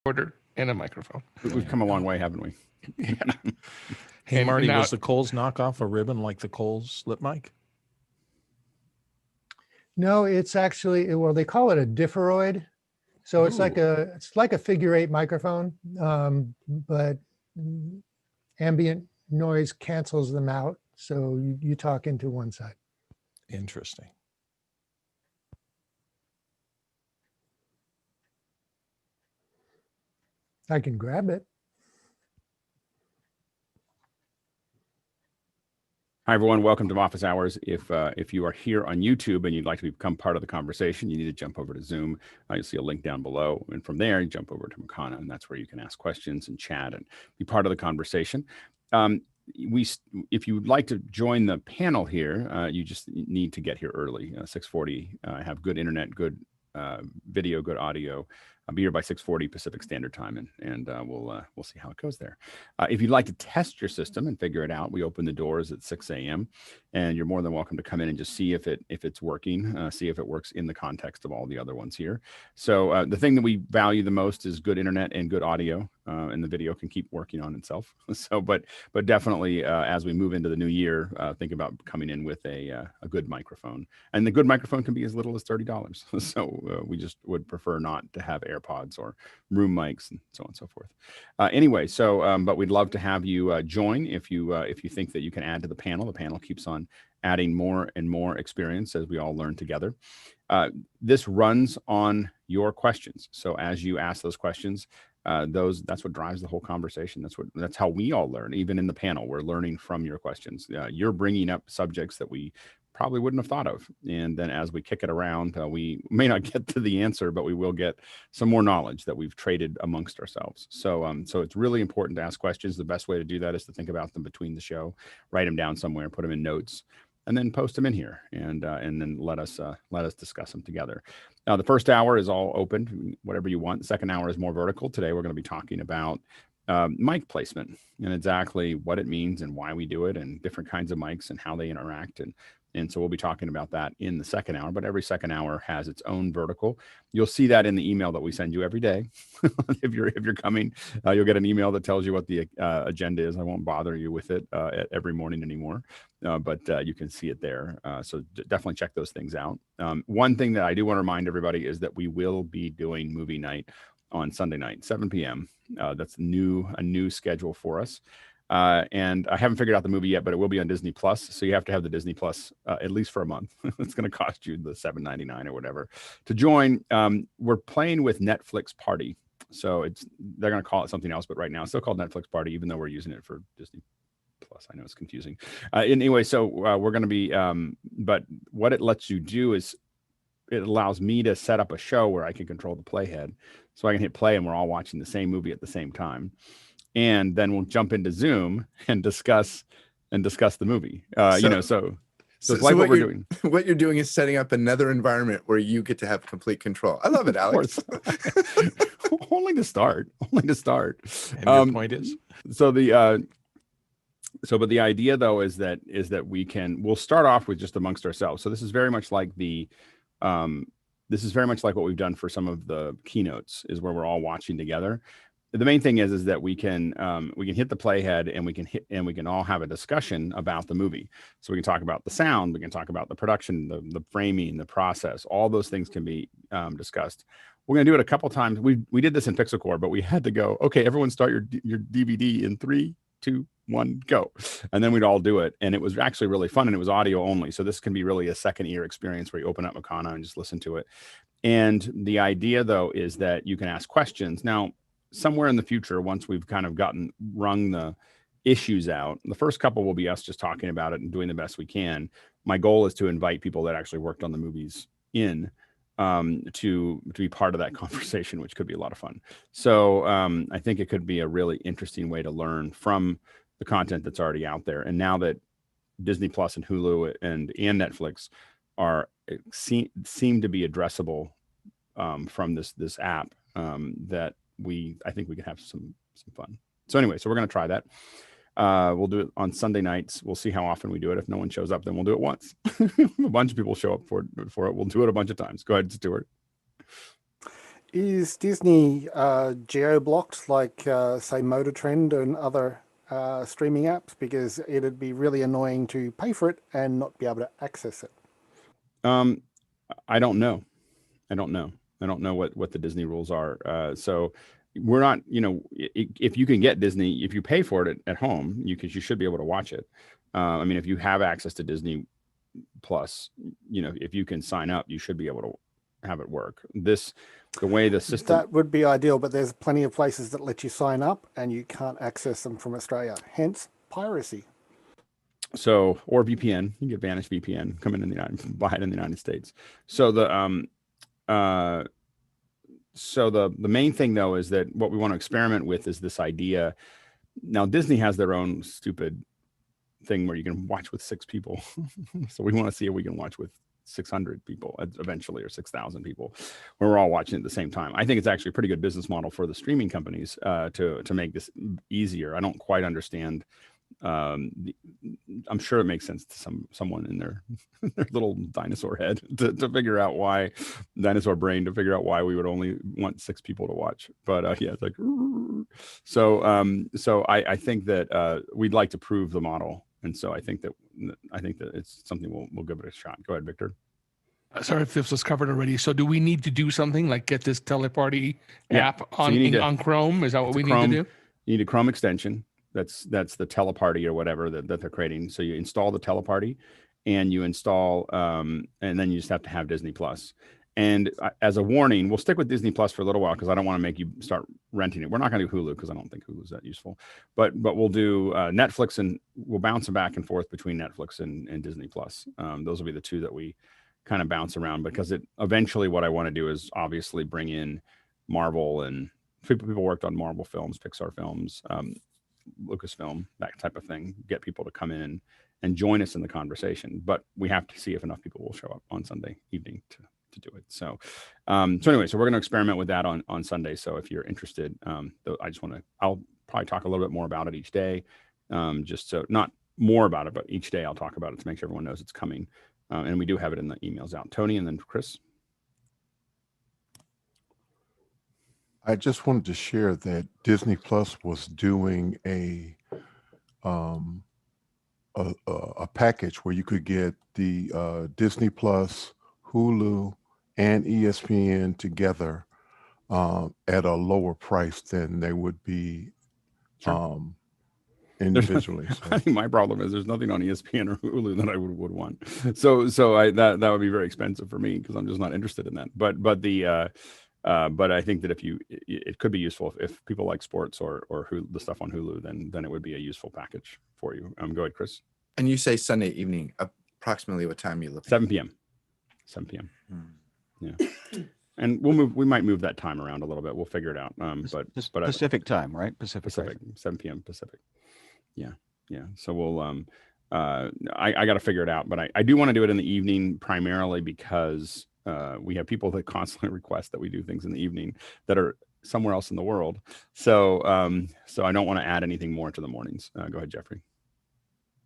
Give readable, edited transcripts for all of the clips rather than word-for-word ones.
recorder and a microphone. We've come a long way, haven't we? Yeah. Hey, And Marty, now- was the Coles knockoff a ribbon like the Coles lip mic? No, it's actually, well, they call it a differoid. So it's like a figure 8 microphone, but ambient noise cancels them out. So you talk into one side. Interesting. I can grab it. Hi, everyone. Welcome to Office Hours. If you are here on YouTube and you'd like to become part of the conversation, you need to jump over to Zoom. You'll see a link down below. And from there, you jump over to Makana, and that's where you can ask questions and chat and be part of the conversation. If you would like to join the panel here, you just need to get here early. 6:40, have good internet, good video, good audio. I'll be here by 6:40 Pacific Standard Time, and we'll see how it goes there. If you'd like to test your system and figure it out, we open the doors at 6 a.m. and you're more than welcome to come in and just see if it's working, see if it works in the context of all the other ones here. So the thing that we value the most is good internet and good audio, and the video can keep working on itself. So, but definitely as we move into the new year, think about coming in with a good microphone, and the good microphone can be as little as $30. So we just would prefer not to have AirPods or room mics and so on and so forth. Anyway, so but we'd love to have you join if you think that you can add to the panel. The panel keeps on adding more and more experience as we all learn together. This runs on your questions. So as you ask those questions, that's what drives the whole conversation. That's how we all learn. Even in the panel, we're learning from your questions. You're bringing up subjects that we probably wouldn't have thought of. And then as we kick it around, we may not get to the answer, but we will get some more knowledge that we've traded amongst ourselves. So it's really important to ask questions. The best way to do that is to think about them between the show, write them down somewhere, put them in notes, and then post them in here, and then let us discuss them together. Now, the first hour is all open, whatever you want. The second hour is more vertical. Today, we're going to be talking about mic placement and exactly what it means and why we do it, and different kinds of mics and how they interact. And so we'll be talking about that in the second hour, but every second hour has its own vertical. You'll see that in the email that we send you every day. If you're coming, you'll get an email that tells you what the agenda is. I won't bother you with it every morning anymore, but you can see it there. So definitely check those things out. One thing that I do want to remind everybody is that we will be doing movie night on Sunday night, 7 p.m. That's a new schedule for us. And I haven't figured out the movie yet, but it will be on Disney Plus. So you have to have the Disney Plus at least for a month. It's going to cost you the $7.99 or whatever to join. We're playing with Netflix Party. So they're going to call it something else, but right now it's still called Netflix Party, even though we're using it for Disney Plus. I know it's confusing. Anyway, so we're going to be, but what it lets you do is it allows me to set up a show where I can control the playhead. So I can hit play and we're all watching the same movie at the same time. And then we'll jump into Zoom and discuss the movie. So it's like what we're doing. What you're doing is setting up another environment where you get to have complete control. I love it, Alex. Only to start. And your point is? But the idea though is that we'll start off with just amongst ourselves. So this is very much like what we've done for some of the keynotes, is where we're all watching together. The main thing is that we can hit the playhead and we can all have a discussion about the movie. So we can talk about the sound, we can talk about the production, the framing, the process. All those things can be discussed. We're going to do it a couple times. We did this in PixelCore, but we had to go, okay, everyone start your DVD in 3, 2, 1, go. And then we'd all do it. And it was actually really fun, and it was audio only. So this can be really a second ear experience where you open up Makana and just listen to it. And the idea though is that you can ask questions. Now, somewhere in the future, once we've kind of wrung the issues out, the first couple will be us just talking about it and doing the best we can. My goal is to invite people that actually worked on the movies in to be part of that conversation, which could be a lot of fun. So I think it could be a really interesting way to learn from the content that's already out there. And now that Disney Plus and Hulu and Netflix seem to be addressable from this app, that I think we can have some fun. So anyway, so we're going to try that. We'll do it on Sunday nights. We'll see how often we do it. If no one shows up, then we'll do it once. A bunch of people show up for it. We'll do it a bunch of times. Go ahead, Stuart. Is Disney geo-blocked like, say, Motor Trend and other streaming apps? Because it'd be really annoying to pay for it and not be able to access it. I don't know. I don't know what the Disney rules are. So we're not, if you can get Disney, if you pay for it at home, you should be able to watch it. I mean, if you have access to Disney Plus, if you can sign up, you should be able to have it work. The way the system, That would be ideal, but there's plenty of places that let you sign up and you can't access them from Australia. Hence piracy. so, or VPN, you can get Vanish VPN, come in buy it in the United States. So the main thing though is that what we want to experiment with is this idea. Now Disney has their own stupid thing where you can watch with 6 people. So we want to see if we can watch with 600 people eventually, or 6,000 people, where we're all watching at the same time. I think it's actually a pretty good business model for the streaming companies to make this easier. I don't quite understand. I'm sure it makes sense to someone in their little dinosaur head to figure out why, dinosaur brain, to figure out why we would only want 6 people to watch. But yeah, it's like, so I think that we'd like to prove the model. And so I think that it's something we'll give it a shot. Go ahead, Victor. Sorry if this was covered already. So do we need to do something like get this teleparty app So on Chrome? Is that what we need to do? You need a Chrome extension. That's the teleparty or whatever that they're creating. So you install the teleparty, and you install, and then you just have to have Disney Plus. And as a warning, we'll stick with Disney Plus for a little while because I don't want to make you start renting it. We're not going to do Hulu because I don't think Hulu is that useful. But we'll do Netflix, and we'll bounce back and forth between Netflix and Disney Plus. Those will be the two that we kind of bounce around, because eventually what I want to do is obviously bring in Marvel, and people worked on Marvel films, Pixar films, Lucasfilm, that type of thing. Get people to come in and join us in the conversation. But we have to see if enough people will show up on Sunday evening to do it. So anyway, so we're going to experiment with that on Sunday. So if you're interested, I'll probably talk a little bit more about it each day. Just so, not more about it, but each day I'll talk about it to make sure everyone knows it's coming. And we do have it in the emails out. Tony, and then Chris. I just wanted to share that Disney Plus was doing a package where you could get the Disney Plus, Hulu, and ESPN together at a lower price than they would be individually. So. I think my problem is there's nothing on ESPN or Hulu that I would want. So that would be very expensive for me because I'm just not interested in that. But I think that it could be useful if people like sports or the stuff on Hulu, then it would be a useful package for you. Go ahead, Chris. And you say Sunday evening, approximately what time you look? 7 p.m. 7 p.m. Yeah. And we might move that time around a little bit. We'll figure it out. But Pacific time, right? Pacific, 7 p.m. Pacific. Yeah. So we'll I got to figure it out, but I do want to do it in the evening primarily because we have people that constantly request that we do things in the evening that are somewhere else in the world. So I don't want to add anything more to the mornings. Go ahead, Jeffrey.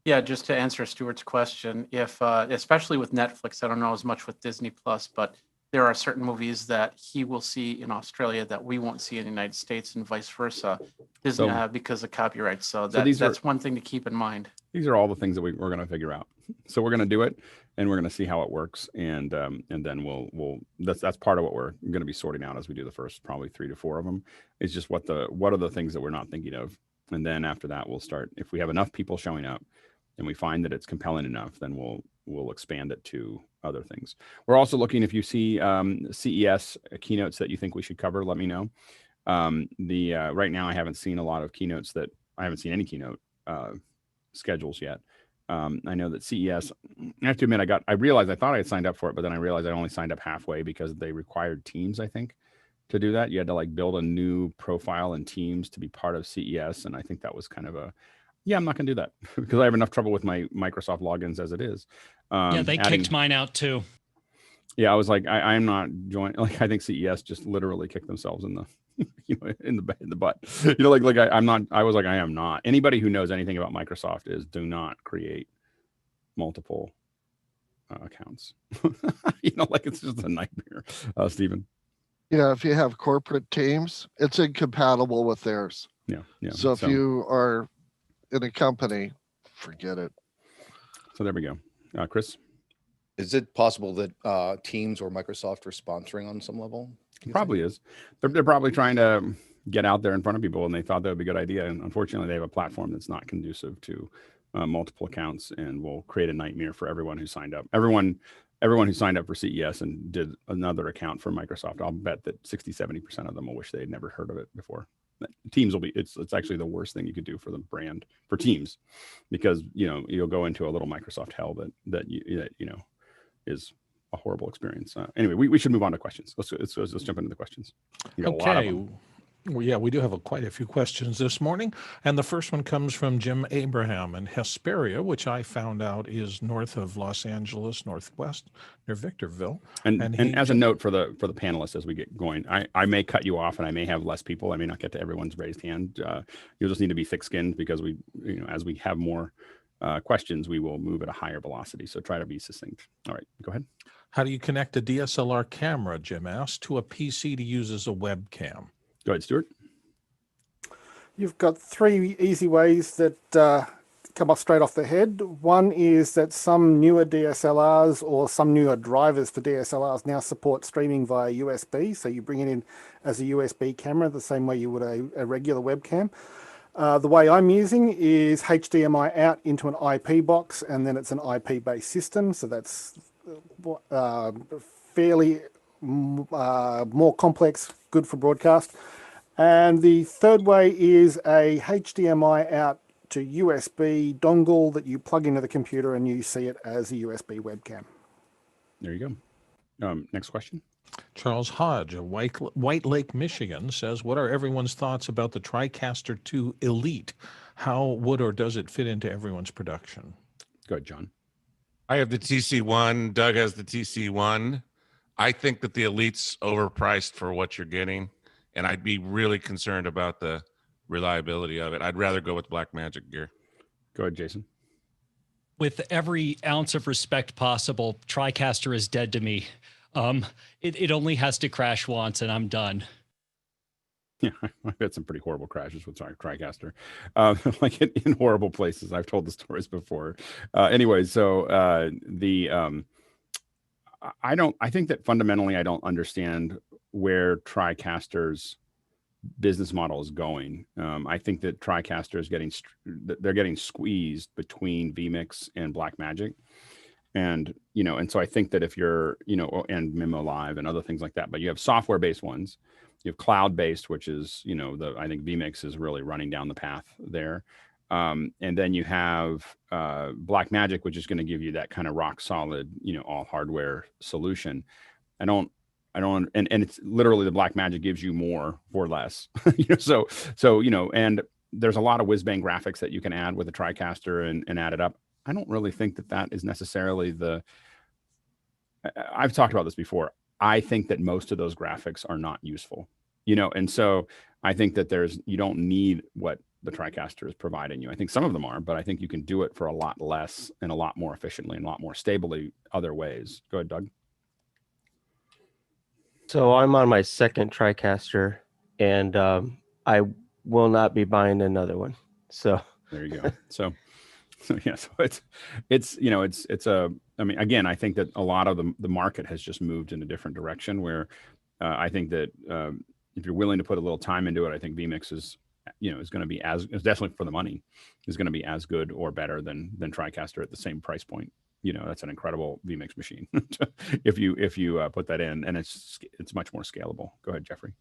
Yeah, just to answer Stuart's question, if especially with Netflix, I don't know as much with Disney Plus, but there are certain movies that he will see in Australia that we won't see in the United States, and vice versa, Disney, because of copyright. So that's one thing to keep in mind. These are all the things that we're going to figure out. So we're going to do it, and we're going to see how it works, and then we'll that's part of what we're going to be sorting out as we do the first probably 3 to 4 of them. It's just what are the things that we're not thinking of, and then after that we'll start. If we have enough people showing up, and we find that it's compelling enough, then we'll expand it to other things. We're also looking, if you see CES keynotes that you think we should cover, let me know. Right now I haven't seen a lot of keynotes I haven't seen any keynote schedules yet. I know that CES, I have to admit, I realized I thought I had signed up for it, but then I realized I only signed up halfway because they required Teams, I think, to do that. You had to like build a new profile in Teams to be part of CES. And I think that was kind of I'm not going to do that because I have enough trouble with my Microsoft logins as it is. Yeah, they kicked mine out too. Yeah, I was like, I'm not joining. Like, I think CES just literally kicked themselves in the, in the butt. I'm not. I was like, I am not. Anybody who knows anything about Microsoft do not create multiple accounts. It's just a nightmare. Stephen. Yeah, if you have corporate teams, it's incompatible with theirs. Yeah, yeah. So if you are in a company, forget it. So there we go. Chris? Is it possible that Teams or Microsoft are sponsoring on some level? Probably is. They're probably trying to get out there in front of people, and they thought that would be a good idea. And unfortunately, they have a platform that's not conducive to multiple accounts, and will create a nightmare for everyone who signed up. Everyone who signed up for CES and did another account for Microsoft, I'll bet that 60-70% of them will wish they had never heard of it before. Teams will be, it's actually the worst thing you could do for the brand, for Teams, because you'll go into a little Microsoft hell that is a horrible experience. Anyway, we should move on to questions. Let's jump into the questions. Okay. Well, yeah, we do have quite a few questions this morning. And the first one comes from Jim Abraham in Hesperia, which I found out is north of Los Angeles, northwest, near Victorville. And as a note for the panelists as we get going, I may cut you off and I may have less people. I may not get to everyone's raised hand. You'll just need to be thick-skinned, because as we have more questions, we will move at a higher velocity. So try to be succinct. All right, go ahead. How do you connect a DSLR camera, Jim asked, to a PC to use as a webcam? Go ahead, Stuart. You've got 3 easy ways that come off straight off the head. One is that some newer DSLRs or some newer drivers for DSLRs now support streaming via USB. So you bring it in as a USB camera the same way you would a regular webcam. The way I'm using is HDMI out into an IP box, and then it's an IP-based system. So that's fairly more complex, good for broadcast. And the third way is a HDMI out to USB dongle that you plug into the computer, and you see it as a USB webcam. There you go. Next question. Charles Hodge of White Lake, Michigan says, what are everyone's thoughts about the TriCaster 2 Elite? How would or does it fit into everyone's production? Go ahead, John. I have the TC1. Doug has the TC1. I think that the Elite's overpriced for what you're getting, and I'd be really concerned about the reliability of it. I'd rather go with Blackmagic gear. Go ahead, Jason. With every ounce of respect possible, TriCaster is dead to me. It only has to crash once and I'm done. Yeah, I've had some pretty horrible crashes with TriCaster, like in horrible places. I've told the stories before. Anyway, so I think that fundamentally I don't understand where TriCaster's business model is going. I think that TriCaster is getting squeezed between vMix and Blackmagic. And, and so I think that if you're, and Mimo Live and other things like that, but you have software-based ones, you have cloud-based, which is, I think vMix is really running down the path there. And then you have Blackmagic, which is going to give you that kind of rock solid, all hardware solution. And it's literally the Blackmagic gives you more for less, so, and there's a lot of whiz bang graphics that you can add with a TriCaster and add it up. I don't really think that is necessarily I've talked about this before. I think that most of those graphics are not useful, and so I think that you don't need what the TriCaster is providing you. I think some of them are, but I think you can do it for a lot less and a lot more efficiently and a lot more stably other ways. Go ahead, Doug. So I'm on my second TriCaster, and I will not be buying another one. So there you go. So yeah, so I mean, again, I think that a lot of the market has just moved in a different direction where I think that if you're willing to put a little time into it, I think vMix is going to be is definitely for the money, is going to be as good or better than TriCaster at the same price point. That's an incredible vMix machine if you put that in, and it's much more scalable. Go ahead, Jeffrey.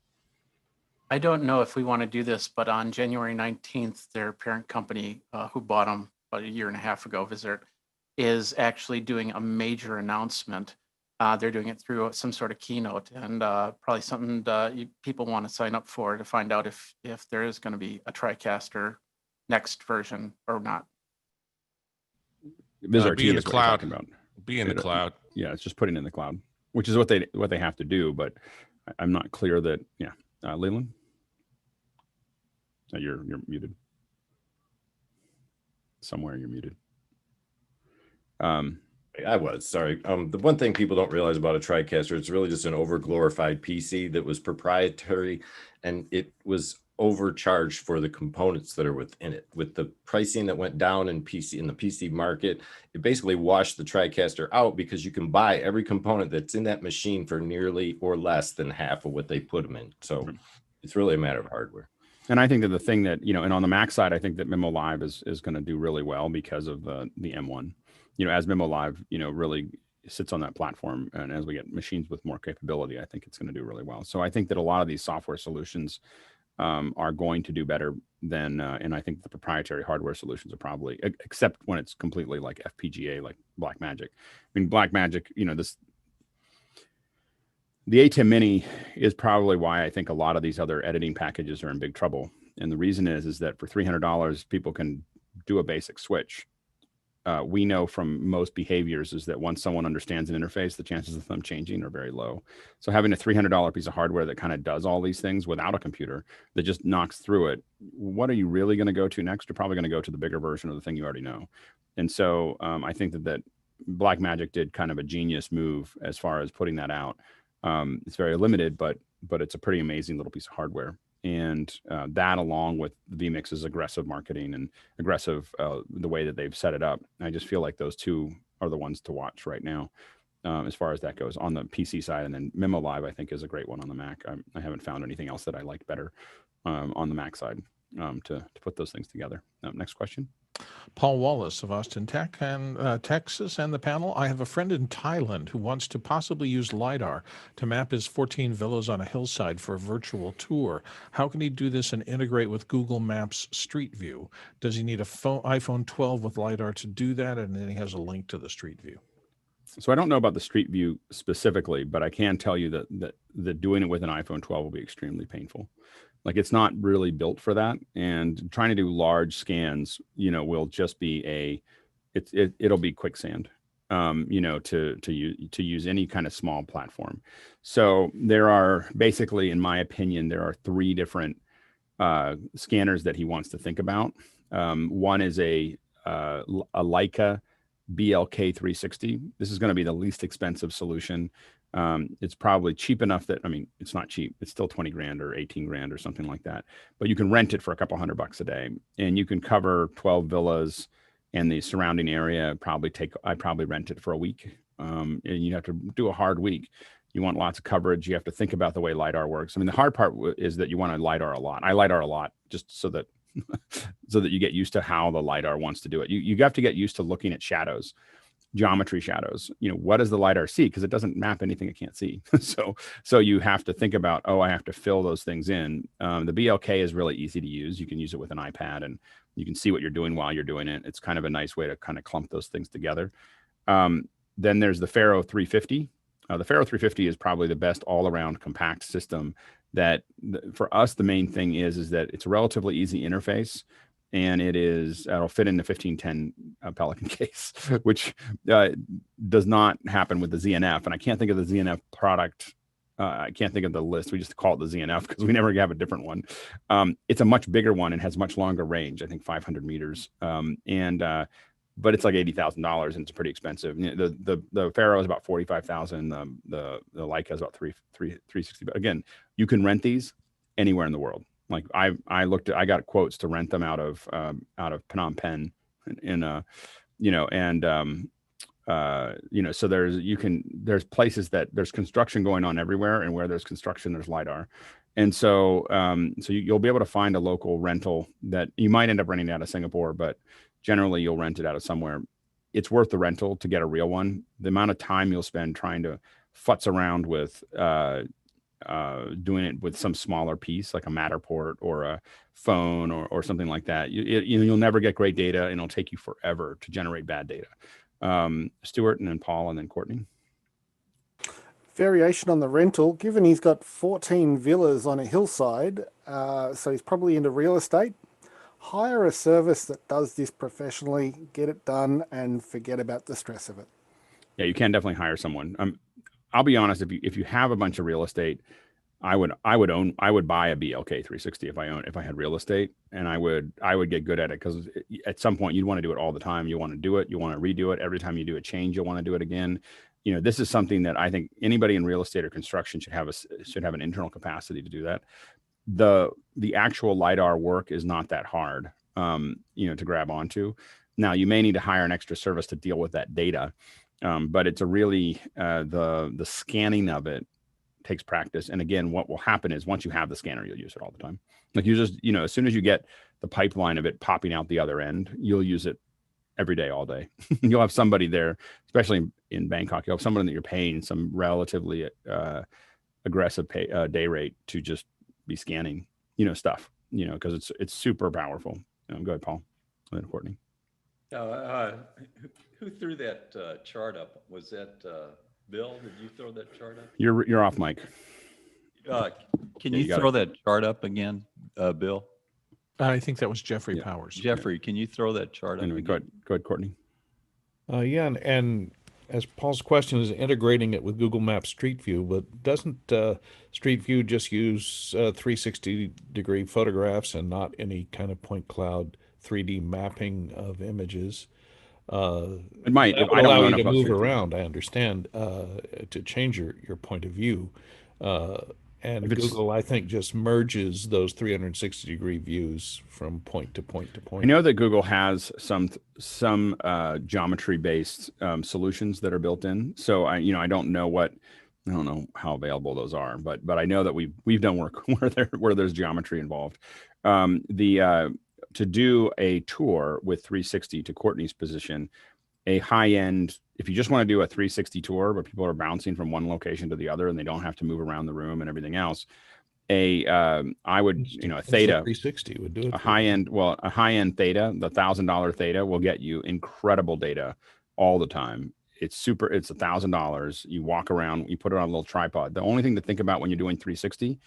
I don't know if we want to do this, but on January 19th, their parent company, who bought them about a year and a half ago, Visit, is actually doing a major announcement. They're doing it through some sort of keynote, and probably something people want to sign up for to find out if there is going to be a TriCaster next version or not. Be in the cloud. Be in the cloud. Yeah, it's just putting in the cloud, which is what they have to do. But I'm not clear that. Yeah, Leland, you're muted. Somewhere you're muted. I was, sorry. The one thing people don't realize about a TriCaster, it's really just an overglorified PC that was proprietary, and it was overcharged for the components that are within it. With the pricing that went down in the PC market, it basically washed the TriCaster out because you can buy every component that's in that machine for nearly or less than half of what they put them in. So it's really a matter of hardware. And I think that the thing that, and on the Mac side, I think that Mimo Live is going to do really well because of the M1. As Mimo Live, really sits on that platform, and as we get machines with more capability, I think it's going to do really well. So I think that a lot of these software solutions are going to do better than, and I think the proprietary hardware solutions are probably, except when it's completely like FPGA, like Blackmagic. I mean, Blackmagic, the ATEM Mini is probably why I think a lot of these other editing packages are in big trouble. And the reason is that for $300, people can do a basic switch. We know from most behaviors is that once someone understands an interface, the chances of them changing are very low. So having a $300 piece of hardware that kind of does all these things without a computer that just knocks through it, what are you really going to go to next? You're probably going to go to the bigger version of the thing you already know. And so I think that Blackmagic did kind of a genius move as far as putting that out. It's very limited, but it's a pretty amazing little piece of hardware. And that, along with vMix's aggressive marketing and aggressive the way that they've set it up, I just feel like those two are the ones to watch right now as far as that goes on the PC side. And then Mimo Live, I think, is a great one on the Mac. I haven't found anything else that I liked better on the Mac side to put those things together. Next question. Paul Wallace of Austin, Texas, and the panel. I have a friend in Thailand who wants to possibly use LiDAR to map his 14 villas on a hillside for a virtual tour. How can he do this and integrate with Google Maps Street View? Does he need a iPhone 12 with LiDAR to do that? And then he has a link to the Street View. So I don't know about the Street View specifically, but I can tell you that doing it with an iPhone 12 will be extremely painful. Like, it's not really built for that, and trying to do large scans, will just be it'll be quicksand, to use any kind of small platform. So there are basically, in my opinion, there are 3 different scanners that he wants to think about. One is a Leica BLK 360. This is going to be the least expensive solution. It's probably cheap enough that, it's not cheap. It's still 20 grand or 18 grand or something like that, but you can rent it for a couple $100 a day, and you can cover 12 villas and the surrounding area. I'd probably rent it for a week. And you have to do a hard week. You want lots of coverage. You have to think about the way LiDAR works. The hard part is that you want to LiDAR a lot. I LiDAR a lot just so that you get used to how the LiDAR wants to do it. You have to get used to looking at shadows. Geometry shadows. What does the LiDAR see? Because it doesn't map anything it can't see. So you have to think about, I have to fill those things in. The BLK is really easy to use. You can use it with an iPad, and you can see what you're doing while you're doing it. It's kind of a nice way to kind of clump those things together. Then there's the Faro 350. The Faro 350 is probably the best all-around compact system. That for us, the main thing is that it's a relatively easy interface. And it'll fit in the 1510 Pelican case, which does not happen with the ZNF. And I can't think of the ZNF product. I can't think of the list. We just call it the ZNF because we never have a different one. It's a much bigger one and has much longer range. I think 500 meters. But it's like $80,000 and it's pretty expensive. The Faro is about $45,000. The Leica is about $360. But again, you can rent these anywhere in the world. Like I got quotes to rent them out of Phnom Penh, so there's places that there's construction going on everywhere, and where there's construction, there's LiDAR. And so you'll be able to find a local rental that you might end up renting out of Singapore, but generally you'll rent it out of somewhere. It's worth the rental to get a real one. The amount of time you'll spend trying to futz around with doing it with some smaller piece like a Matterport or a phone or something like that, you'll never get great data, and it'll take you forever to generate bad data. Stuart, and then Paul, and then Courtney. Variation on the rental, given he's got 14 villas on a hillside, so he's probably into real estate. Hire a service that does this professionally, get it done, and forget about the stress of it. Yeah, you can definitely hire someone. I'll be honest, if you have a bunch of real estate, I would buy a BLK 360 if I had real estate, and I would get good at it, because at some point you'd want to do it all the time. You want to do it, you want to redo it. Every time you do a change, you'll want to do it again. You know, this is something that I think anybody in real estate or construction should have an internal capacity to do that. The actual lidar work is not that hard, you know, to grab onto. Now you may need to hire an extra service to deal with that data, but it's a really the scanning of it takes practice. And again, what will happen is once you have the scanner, you'll use it all the time. Like you just, you know, as soon as you get the pipeline of it popping out the other end, you'll use it every day, all day. You'll have somebody there, especially in Bangkok, you'll have someone that you're paying some relatively aggressive day rate to just be scanning, you know, stuff, you know, because it's super powerful. Go ahead, Paul. And then Courtney. Who threw that chart up? Was that Bill? Did you throw that chart up? You're off mic. Can you throw that chart up again, Bill? I think that was Jeffrey Powers. Jeffrey, can you throw that chart up? Anyway, go ahead, Courtney. Yeah, and as Paul's question is integrating it with Google Maps Street View, but doesn't Street View just use 360-degree photographs and not any kind of point cloud 3D mapping of images? It might. That would allow you to move around, I understand, to change your point of view. And Google, I think, just merges those 360-degree views from point to point to point. I know that Google has some geometry-based solutions that are built in. So I don't know how available those are, but I know that we've done work where there's geometry involved. To do a tour with 360, to Courtney's position, a high-end, if you just want to do a 360 tour where people are bouncing from one location to the other and they don't have to move around the room and everything else, a Theta 360 would do it. A high-end Theta, the $1,000 Theta, will get you incredible data all the time. It's $1,000. You walk around, you put it on a little tripod. The only thing to think about when you're doing 360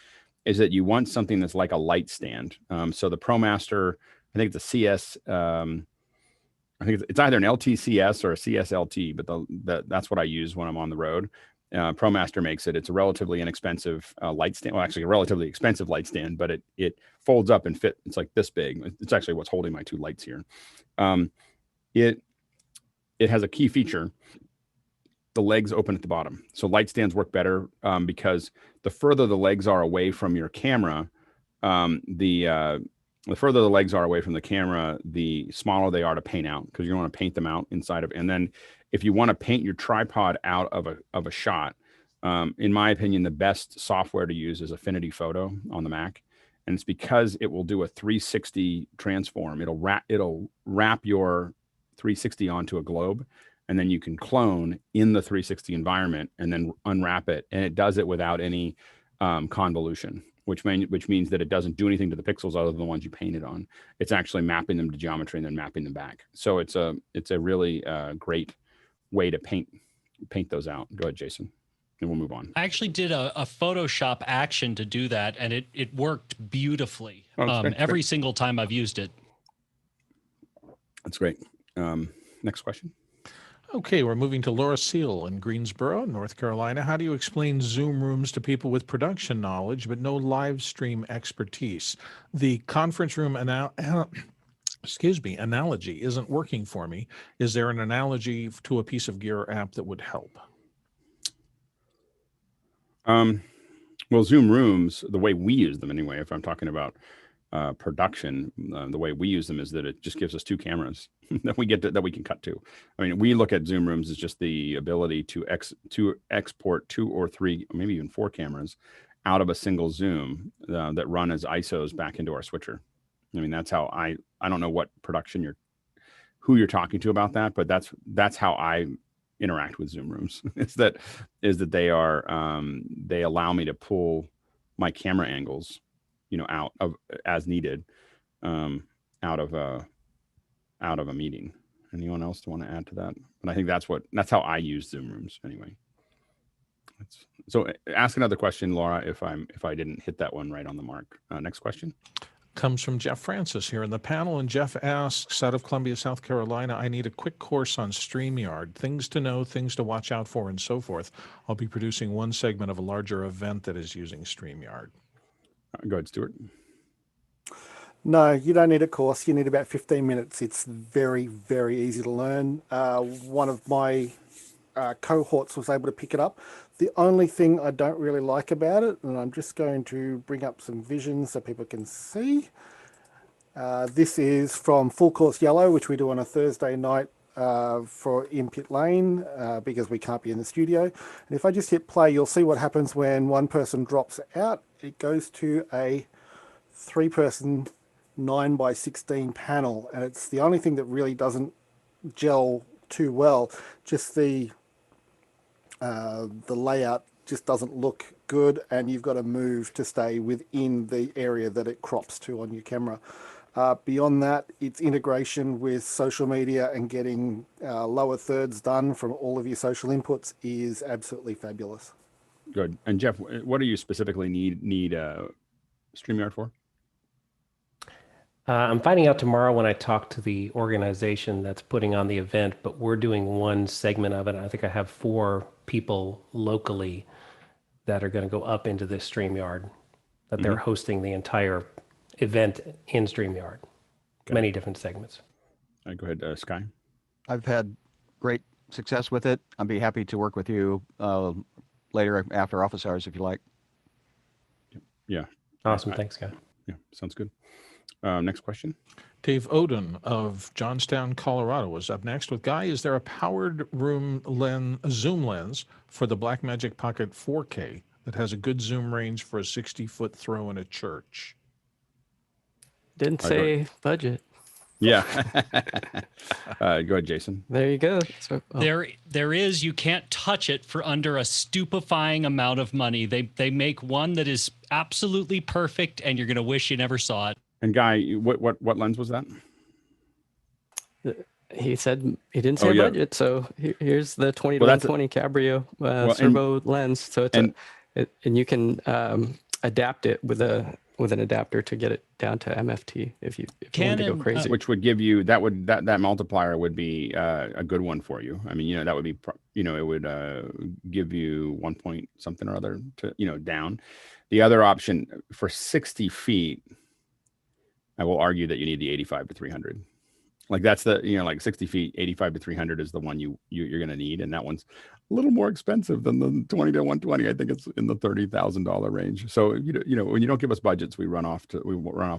is that you want something that's like a light stand. So the ProMaster, I think it's a CS, I think it's either an LTCS or a CSLT, but that's what I use when I'm on the road. ProMaster makes it. It's a relatively inexpensive light stand. Well, actually a relatively expensive light stand, but it folds up and fit. It's like this big. It's actually what's holding my two lights here. It has a key feature. The legs open at the bottom. So light stands work better because the further the legs are away from your camera, the further the legs are away from the camera, the smaller they are to paint out, because you don't want to paint them out inside of. And then if you want to paint your tripod out of a shot, in my opinion, the best software to use is Affinity Photo on the Mac. And it's because it will do a 360 transform. It'll wrap your 360 onto a globe, and then you can clone in the 360 environment and then unwrap it. And it does it without any convolution, which means that it doesn't do anything to the pixels other than the ones you painted on. It's actually mapping them to geometry and then mapping them back. So it's a really great way to paint those out. Go ahead, Jason, and we'll move on. I actually did a Photoshop action to do that, and it worked beautifully. Every single time I've used it. That's great. Next question. Okay, we're moving to Laura Seal in Greensboro, North Carolina. How do you explain Zoom rooms to people with production knowledge but no live stream expertise? The conference room analogy isn't working for me. Is there an analogy to a piece of gear or app that would help? Well, Zoom rooms, the way we use them anyway, if I'm talking about production, the way we use them is that it just gives us two cameras that we can cut to. I mean, we look at Zoom rooms as just the ability to export 2 or 3, maybe even 4 cameras out of a single Zoom that run as ISOs back into our switcher. I mean, that's how I don't know what production who you're talking to about that, but that's how I interact with Zoom rooms. is that they are they allow me to pull my camera angles, out of as needed, out of a meeting. Anyone else want to add to that? But I think that's how I use Zoom rooms anyway. So ask another question, Laura, if I didn't hit that one right on the mark. Next question. comes from Jeff Francis here in the panel. And Jeff asks, out of Columbia, South Carolina, I need a quick course on StreamYard, things to know, things to watch out for, and so forth. I'll be producing one segment of a larger event that is using StreamYard. Go ahead, Stuart. No, you don't need a course. You need about 15 minutes. It's very, very easy to learn. One of my cohorts was able to pick it up. The only thing I don't really like about it, and I'm just going to bring up some visions so people can see. This is from Full Course Yellow, which we do on a Thursday night for in Pit Lane because we can't be in the studio. And if I just hit play, you'll see what happens when one person drops out. It goes to a 3-person 9x16 panel, and it's the only thing that really doesn't gel too well. Just the layout just doesn't look good, and you've got to move to stay within the area that it crops to on your camera. Beyond that, its integration with social media and getting lower thirds done from all of your social inputs is absolutely fabulous. Good. And Jeff, what do you specifically need StreamYard for? I'm finding out tomorrow when I talk to the organization that's putting on the event, but we're doing one segment of it. I think I have 4 people locally that are going to go up into this StreamYard, that they're hosting the entire event in StreamYard, many different segments. Go ahead, Sky. I've had great success with it. I'd be happy to work with you later after office hours if you like. Yeah. Awesome. Thanks, Guy. Yeah, sounds good. Next question. Dave Oden of Johnstown, Colorado is up next with Guy. Is there a powered zoom lens for the Blackmagic Pocket 4K that has a good zoom range for a 60-foot throw in a church? Didn't say budget. Yeah. Go ahead, Jason. There you go. So, There is, you can't touch it for under a stupefying amount of money. They make one that is absolutely perfect, and you're going to wish you never saw it. And Guy, what lens was that? He said he didn't say budget, so here's the 20 to 120 Cabrio servo lens. So it's and you can adapt it with an adapter to get it down to MFT if you want to go crazy. Which would give you that multiplier would be a good one for you. I mean, that would be it would give you 1 point something or other to down. The other option for 60 feet, I will argue that you need the 85 to 300. Like that's the like 60 feet, 85 to 300 is the one you're going to need, and that one's a little more expensive than the 20 to 120. I think it's in the $30,000 range. So when you don't give us budgets, we run off the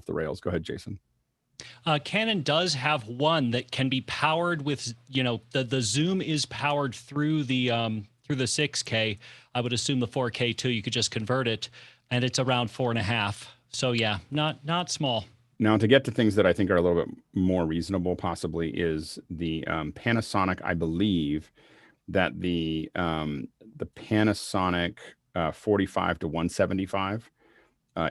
rails. Go ahead, Jason. Canon does have one that can be powered with the zoom is powered through the 6K. I would assume the 4K too. You could just convert it, and it's around 4.5. So yeah, not small. Now, to get to things that I think are a little bit more reasonable, possibly, is the Panasonic. I believe that the Panasonic 45 to 175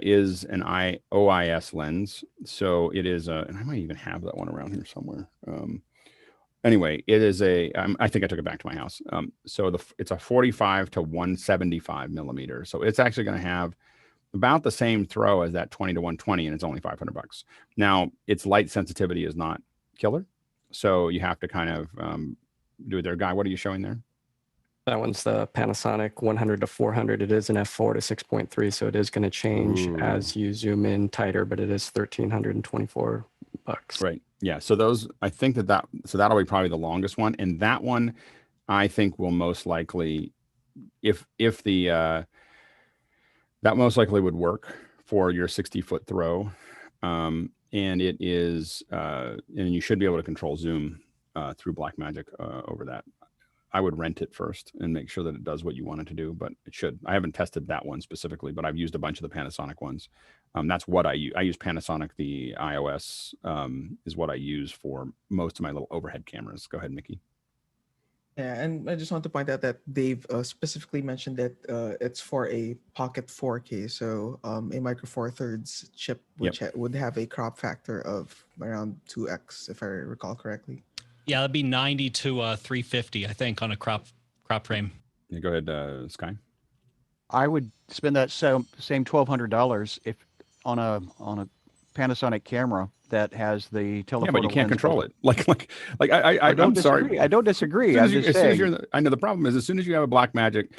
is an OIS lens. So it is and I might even have that one around here somewhere. Anyway, it is I think I took it back to my house. So it's a 45 to 175 millimeter. So it's actually going to have about the same throw as that 20 to 120, and it's only $500. Now, its light sensitivity is not killer, so you have to kind of do it there. Guy, what are you showing there? That one's the Panasonic 100 to 400. It is an f4 to 6.3, so it is going to change as you zoom in tighter, but it is $1,324. Right. Yeah. So those, I think so that'll be probably the longest one, and that one, I think will most likely, if the that most likely would work for your 60-foot throw. And it is, and you should be able to control zoom through Blackmagic over that. I would rent it first and make sure that it does what you want it to do, but it should. I haven't tested that one specifically, but I've used a bunch of the Panasonic ones. That's what I use. I use Panasonic. The iOS is what I use for most of my little overhead cameras. Go ahead, Mickey. Yeah, and I just want to point out that Dave specifically mentioned that it's for a Pocket 4K, so a Micro Four Thirds chip, which would have a crop factor of around 2x, if I recall correctly. Yeah, that'd be 90 to 350, I think, on a crop frame. Yeah, go ahead, Sky. I would spend that same $1,200 if on a Panasonic camera that has the telephoto. Yeah, but you can't lens control over. it. I'm sorry. I don't disagree. As soon as you're I know the problem is as soon as you have a Blackmagic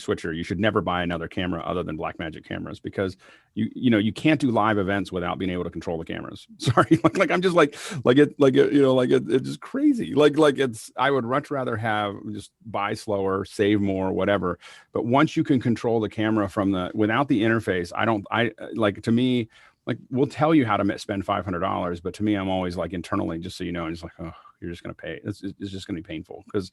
switcher, you should never buy another camera other than Blackmagic cameras, because you can't do live events without being able to control the cameras. Sorry, I'm just it's just crazy. I would much rather have just buy slower, save more, whatever. But once you can control the camera without the interface, to me. We'll tell you how to spend $500, but to me, I'm always internally, just so you know, and it's oh, you're just going to pay. It's just going to be painful, because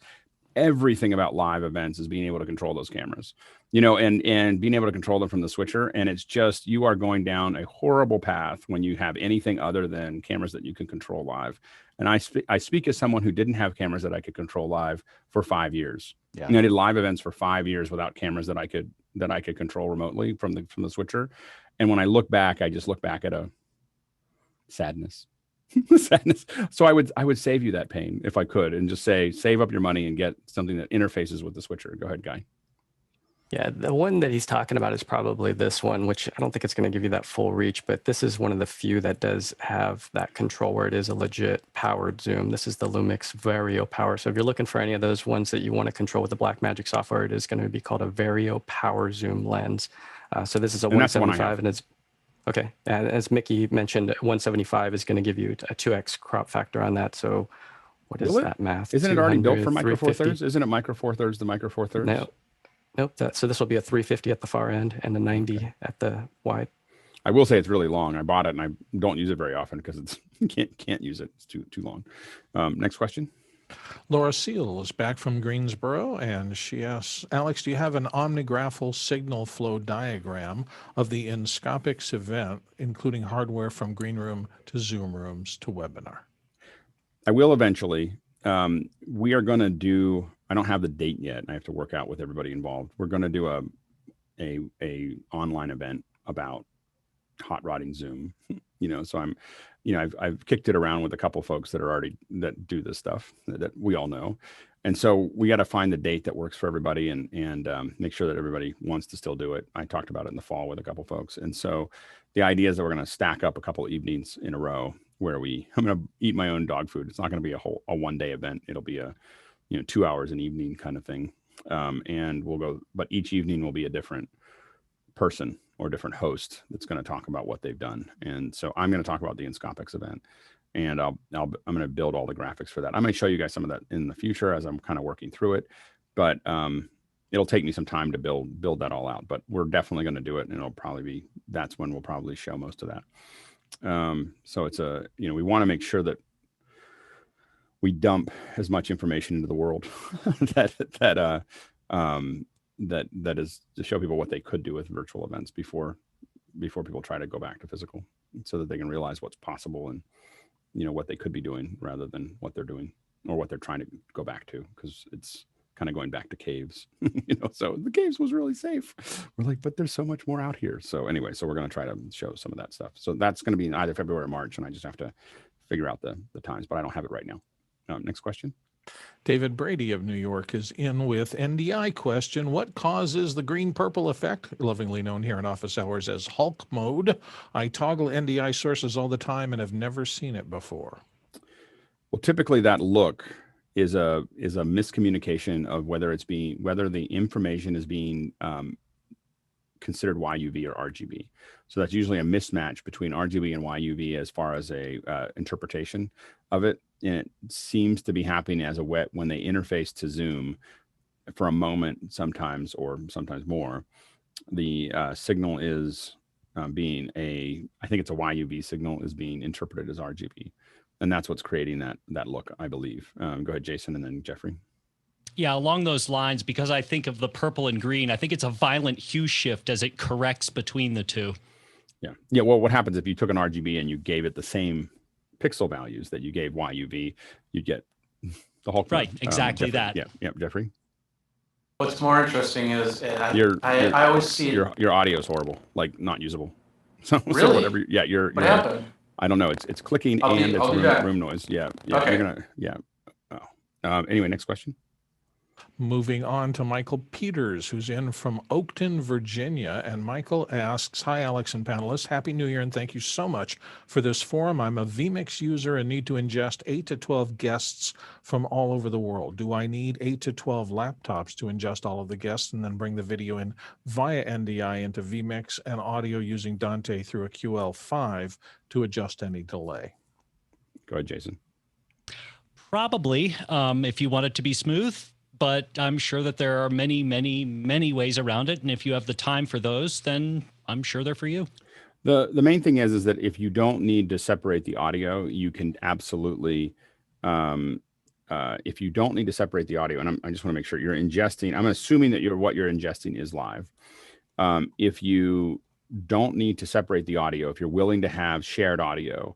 everything about live events is being able to control those cameras, and being able to control them from the switcher. And it's just, you are going down a horrible path when you have anything other than cameras that you can control live. And I speak as someone who didn't have cameras that I could control live for 5 years. Yeah. I did live events for 5 years without cameras that I could control remotely from the switcher. And when I look back, I just look back at a sadness. So I would save you that pain if I could, and just say, save up your money and get something that interfaces with the switcher. Go ahead, Guy. Yeah, the one that he's talking about is probably this one, which I don't think it's going to give you that full reach, but this is one of the few that does have that control where it is a legit powered zoom. This is the Lumix Vario Power. So if you're looking for any of those ones that you want to control with the Blackmagic software, it is going to be called a Vario Power Zoom lens. So this is a 175, and it's okay. And as Mickey mentioned, 175 is going to give you a 2x crop factor on that. So what is that math? Isn't it already built for Micro Four Thirds? Isn't it Micro Four Thirds, the Micro Four Thirds? No. Nope. So this will be a 350 at the far end and a 90 at the wide. I will say it's really long. I bought it and I don't use it very often because it's can't use it. It's too long. Next question. Laura Seal is back from Greensboro, and she asks, Alex, do you have an Omnigraffle signal flow diagram of the Inscopix event, including hardware from green room to Zoom rooms to webinar? I will eventually. We are going to do, I don't have the date yet. I have to work out with everybody involved. We're going to do a online event about hot rodding Zoom, so I've kicked it around with a couple folks that do this stuff that we all know. And so we got to find the date that works for everybody and make sure that everybody wants to still do it. I talked about it in the fall with a couple folks. And so the idea is that we're going to stack up a couple of evenings in a row where I'm going to eat my own dog food. It's not going to be a 1-day event. It'll be a 2 hours an evening kind of thing. And we'll go, but each evening will be a different person or different host that's going to talk about what they've done. And so I'm going to talk about the Inscopix event, and I'm going to build all the graphics for that. I'm going to show you guys some of that in the future as I'm kind of working through it, but it'll take me some time to build that all out, but we're definitely going to do it. And that's when we'll probably show most of that. So it's we want to make sure that we dump as much information into the world that is to show people what they could do with virtual events before people try to go back to physical, so that they can realize what's possible and what they could be doing rather than what they're doing or what they're trying to go back to, because it's kind of going back to caves. So the caves was really safe. We're like, but there's so much more out here. So anyway, so we're going to try to show some of that stuff. So that's going to be in either February or March, and I just have to figure out the times, but I don't have it right now. Next question. David Brady of New York is in with NDI question. What causes the green-purple effect, lovingly known here in office hours as Hulk mode? I toggle NDI sources all the time and have never seen it before. Well, typically that look is a miscommunication of whether the information is being considered YUV or RGB. So that's usually a mismatch between RGB and YUV as far as a interpretation of it. And it seems to be happening when they interface to Zoom for a moment, sometimes, or sometimes more. The signal is I think it's a YUV signal is being interpreted as RGB. And that's what's creating that look, I believe. Go ahead, Jason, and then Jeffrey. Yeah, along those lines, because I think of the purple and green, I think it's a violent hue shift as it corrects between the two. Yeah. Well, what happens if you took an RGB and you gave it the same pixel values that you gave YUV, you'd get the Hulk. Right, exactly that. Yeah, Jeffrey. What's more interesting is I always see your audio is horrible, like not usable. So, really? So whatever. Yeah, what happened? I don't know. It's clicking it's room noise. Yeah. Okay. You're gonna. Yeah. Anyway, next question. Moving on to Michael Peters, who's in from Oakton, Virginia. And Michael asks, hi, Alex and panelists. Happy New Year, and thank you so much for this forum. I'm a vMix user and need to ingest 8 to 12 guests from all over the world. Do I need 8 to 12 laptops to ingest all of the guests and then bring the video in via NDI into vMix and audio using Dante through a QL5 to adjust any delay? Go ahead, Jason. Probably, if you want it to be smooth. But I'm sure that there are many, many, many ways around it. And if you have the time for those, then I'm sure they're for you. The main thing is that if you don't need to separate the audio, you can absolutely, if you don't need to separate the audio, and I just want to make sure you're ingesting, I'm assuming that what you're ingesting is live. If you don't need to separate the audio, if you're willing to have shared audio,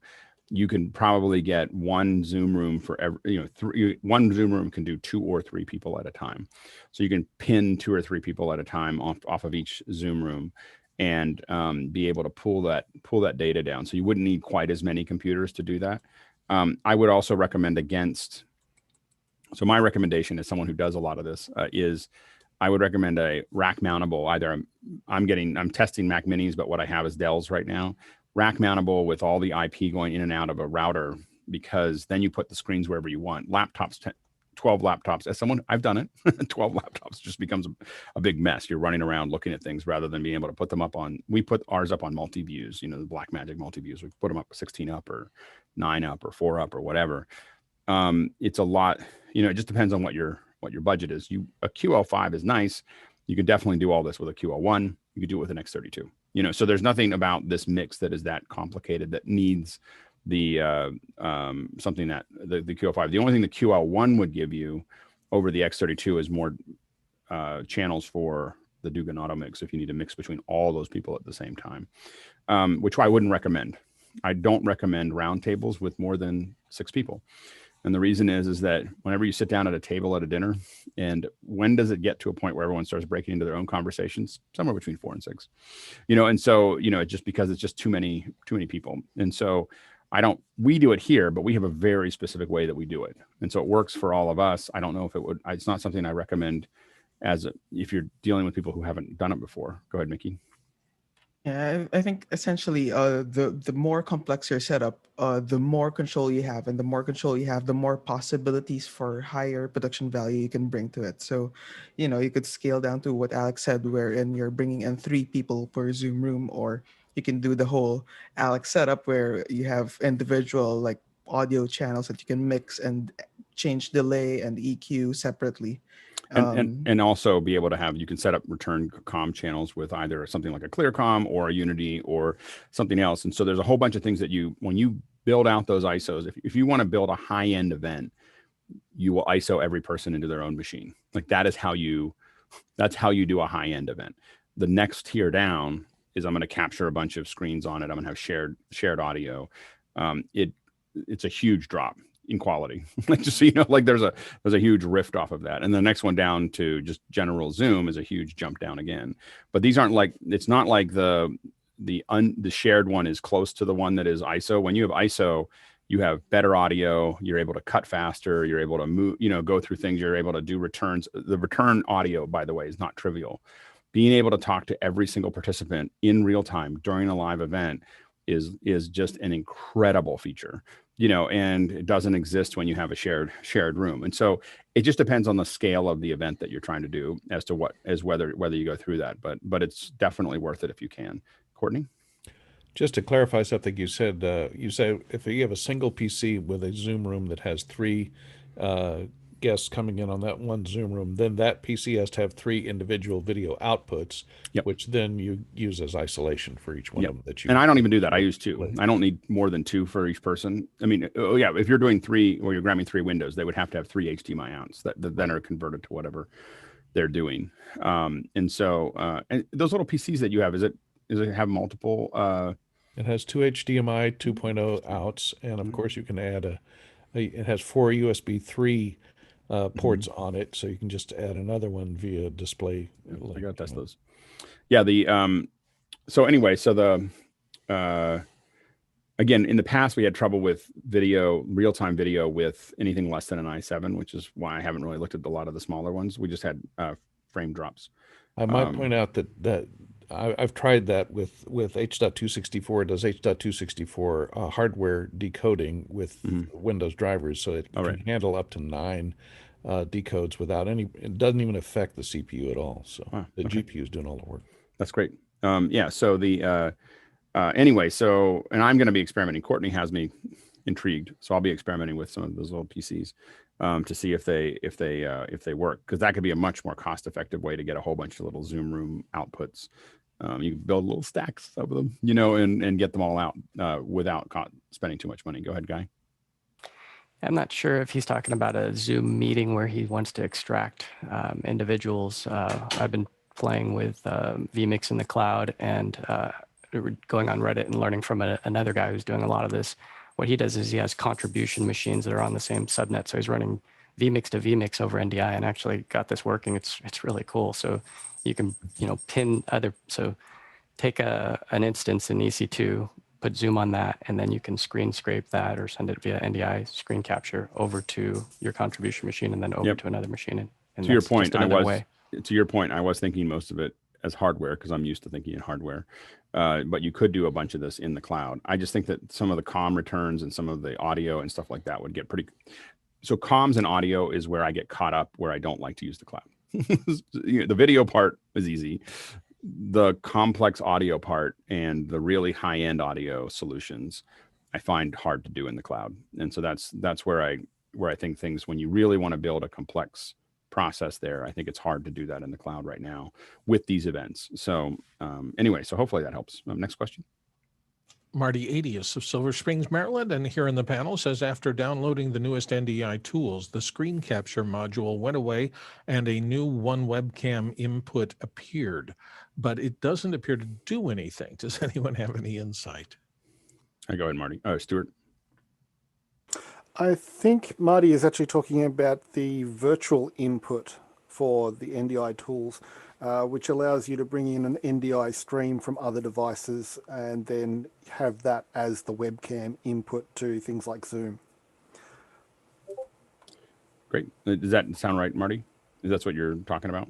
you can probably get one Zoom room for every, one Zoom room can do 2 or 3 people at a time. So you can pin 2 or 3 people at a time off of each Zoom room and be able to pull that data down. So you wouldn't need quite as many computers to do that. I would also recommend against, so my recommendation as someone who does a lot of this is I would recommend a rack mountable. Either I'm testing Mac Minis, but what I have is Dells right now. Rack mountable with all the IP going in and out of a router, because then you put the screens wherever you want. Laptops, 12 laptops. As someone, I've done it. 12 laptops just becomes a big mess. You're running around looking at things rather than being able to put them up on. We put ours up on multi-views. The Blackmagic multi-views. We put them up 16 up or 9 up or 4 up or whatever. It's a lot. It just depends on what your budget is. A QL5 is nice. You can definitely do all this with a QL1. You could do it with an X32. So there's nothing about this mix that is that complicated that needs the something that the QL5. The only thing the QL1 would give you over the X32 is more channels for the Dugan Auto Mix if you need to mix between all those people at the same time, which I wouldn't recommend. I don't recommend roundtables with more than 6 people. And the reason is that whenever you sit down at a table at a dinner, and when does it get to a point where everyone starts breaking into their own conversations? Somewhere between 4 and 6, and so, just because it's just too many people. And so we do it here, but we have a very specific way that we do it. And so it works for all of us. I don't know if it's not something I recommend if you're dealing with people who haven't done it before. Go ahead, Mickey. Yeah, I think essentially the more complex your setup, the more control you have, and the more control you have, the more possibilities for higher production value you can bring to it. So, you could scale down to what Alex said, wherein you're bringing in 3 people per Zoom room, or you can do the whole Alex setup where you have individual audio channels that you can mix and change delay and EQ separately. And also be able to you can set up return comm channels with either something like a ClearComm or a Unity or something else. And so there's a whole bunch of things that when you build out those ISOs, if you want to build a high-end event, you will ISO every person into their own machine. That's how you do a high-end event. The next tier down is I'm going to capture a bunch of screens on it. I'm going to have shared audio. It's a huge drop in quality. Just so there's a huge rift off of that. And the next one down to just general Zoom is a huge jump down again. But these aren't it's not like the shared one is close to the one that is ISO. When you have ISO, you have better audio, you're able to cut faster, you're able to move, go through things, you're able to do returns. The return audio, by the way, is not trivial. Being able to talk to every single participant in real time during a live event is just an incredible feature. And it doesn't exist when you have a shared room. And so it just depends on the scale of the event that you're trying to do as to whether you go through that. But it's definitely worth it if you can. Courtney? Just to clarify something you said if you have a single PC with a Zoom room that has 3 guests coming in on that one Zoom room, then that PC has to have 3 individual video outputs, which then you use as isolation for each one of them. And I don't even do that. I use 2. I don't need more than 2 for each person. I mean, if you're doing 3 or you're grabbing 3 windows, they would have to have 3 HDMI outs that then are converted to whatever they're doing. And so, and those little PCs that you have, does it have multiple? It has 2 HDMI 2.0 outs, and of course you can add it has 4 USB 3 ports on it, so you can just add another one via display. I gotta test those. Yeah, so anyway, so again, in the past, we had trouble with video, real-time video with anything less than an i7, which is why I haven't really looked at a lot of the smaller ones. We just had frame drops. I might point out that I've tried that with H.264. It does H.264 hardware decoding with Windows drivers, so it can handle up to 9 decodes without any. It doesn't even affect the CPU at all. So the GPU is doing all the work. That's great. Yeah. So the anyway, so and I'm going to be experimenting. Courtney has me intrigued, so I'll be experimenting with some of those little PCs to see if they work, because that could be a much more cost-effective way to get a whole bunch of little Zoom room outputs. You can build little stacks of them, you know, and get them all out without spending too much money. Go ahead, Guy. I'm not sure if he's talking about a Zoom meeting where he wants to extract individuals. I've been playing with vMix in the cloud and going on Reddit and learning from another guy who's doing a lot of this. What he does is he has contribution machines that are on the same subnet. So he's running vMix to vMix over NDI and actually got this working. It's really cool. So you can, you know, pin other, so take an instance in EC2, put Zoom on that, and then you can screen scrape that or send it via NDI screen capture over to your contribution machine and then over to another machine. And to your point, I was thinking most of it as hardware because I'm used to thinking in hardware. But you could do a bunch of this in the cloud. I just think that some of the comm returns and some of the audio and stuff like that would get pretty. So comms and audio is where I get caught up, where I don't like to use the cloud. The video part is easy. The complex audio part and the really high-end audio solutions, I find hard to do in the cloud. And so that's where I think things, when you really want to build a complex process there, I think it's hard to do that in the cloud right now with these events. So anyway, so hopefully that helps. Next question. Marty Adius of Silver Springs, Maryland, and here in the panel says, after downloading the newest NDI tools, the screen capture module went away and a new one webcam input appeared, but it doesn't appear to do anything. Does anyone have any insight? Go ahead, Marty. Stuart. I think Marty is actually talking about the virtual input for the NDI tools, which allows you to bring in an NDI stream from other devices and then have that as the webcam input to things like Zoom. Great. Does that sound right, Marty? Is that what you're talking about?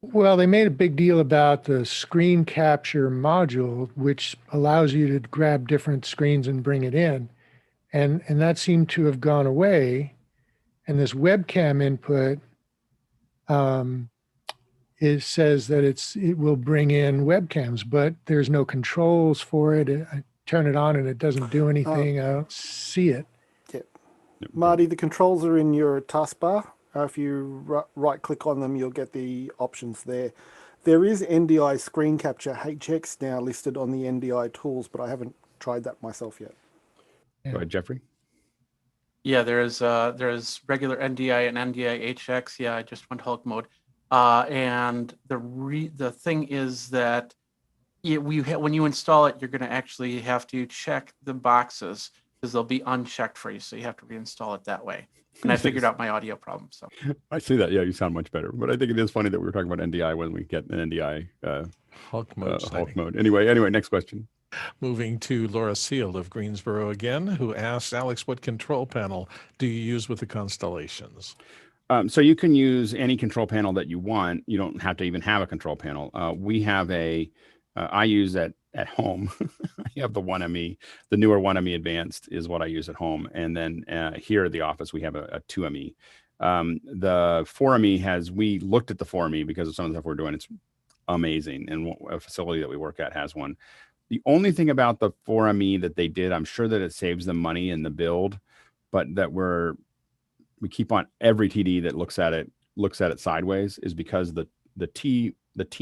Well, they made a big deal about the screen capture module, which allows you to grab different screens and bring it in. And that seemed to have gone away. And this webcam input says that it will bring in webcams, but there's no controls for it. I turn it on and it doesn't do anything. I don't see it. Yeah. Marty, the controls are in your taskbar. If you right click on them, you'll get the options there. There is NDI screen capture HX now listed on the NDI tools, but I haven't tried that myself yet. Go ahead, Jeffrey. Yeah, there's regular NDI and NDI HX. Yeah, I just went Hulk mode. And the thing is that when you install it, you're going to actually have to check the boxes because they'll be unchecked for you. So you have to reinstall it that way. And I figured out my audio problem. So I see that. Yeah, you sound much better. But I think it is funny that we were talking about NDI when we get an NDI Hulk mode. Hulk mode. Anyway, next question. Moving to Laura Seal of Greensboro again, who asks, Alex, what control panel do you use with the Constellations? So you can use any control panel that you want. You don't have to even have a control panel. We have I use at home. I have the 1ME, the newer 1ME Advanced is what I use at home. And then here at the office, we have a 2ME. The 4ME we looked at the 4ME because of some of the stuff we're doing. It's amazing. And a facility that we work at has one. The only thing about the 4ME that they did, I'm sure that it saves them money in the build, but that we keep on every TD that looks at it sideways is because the T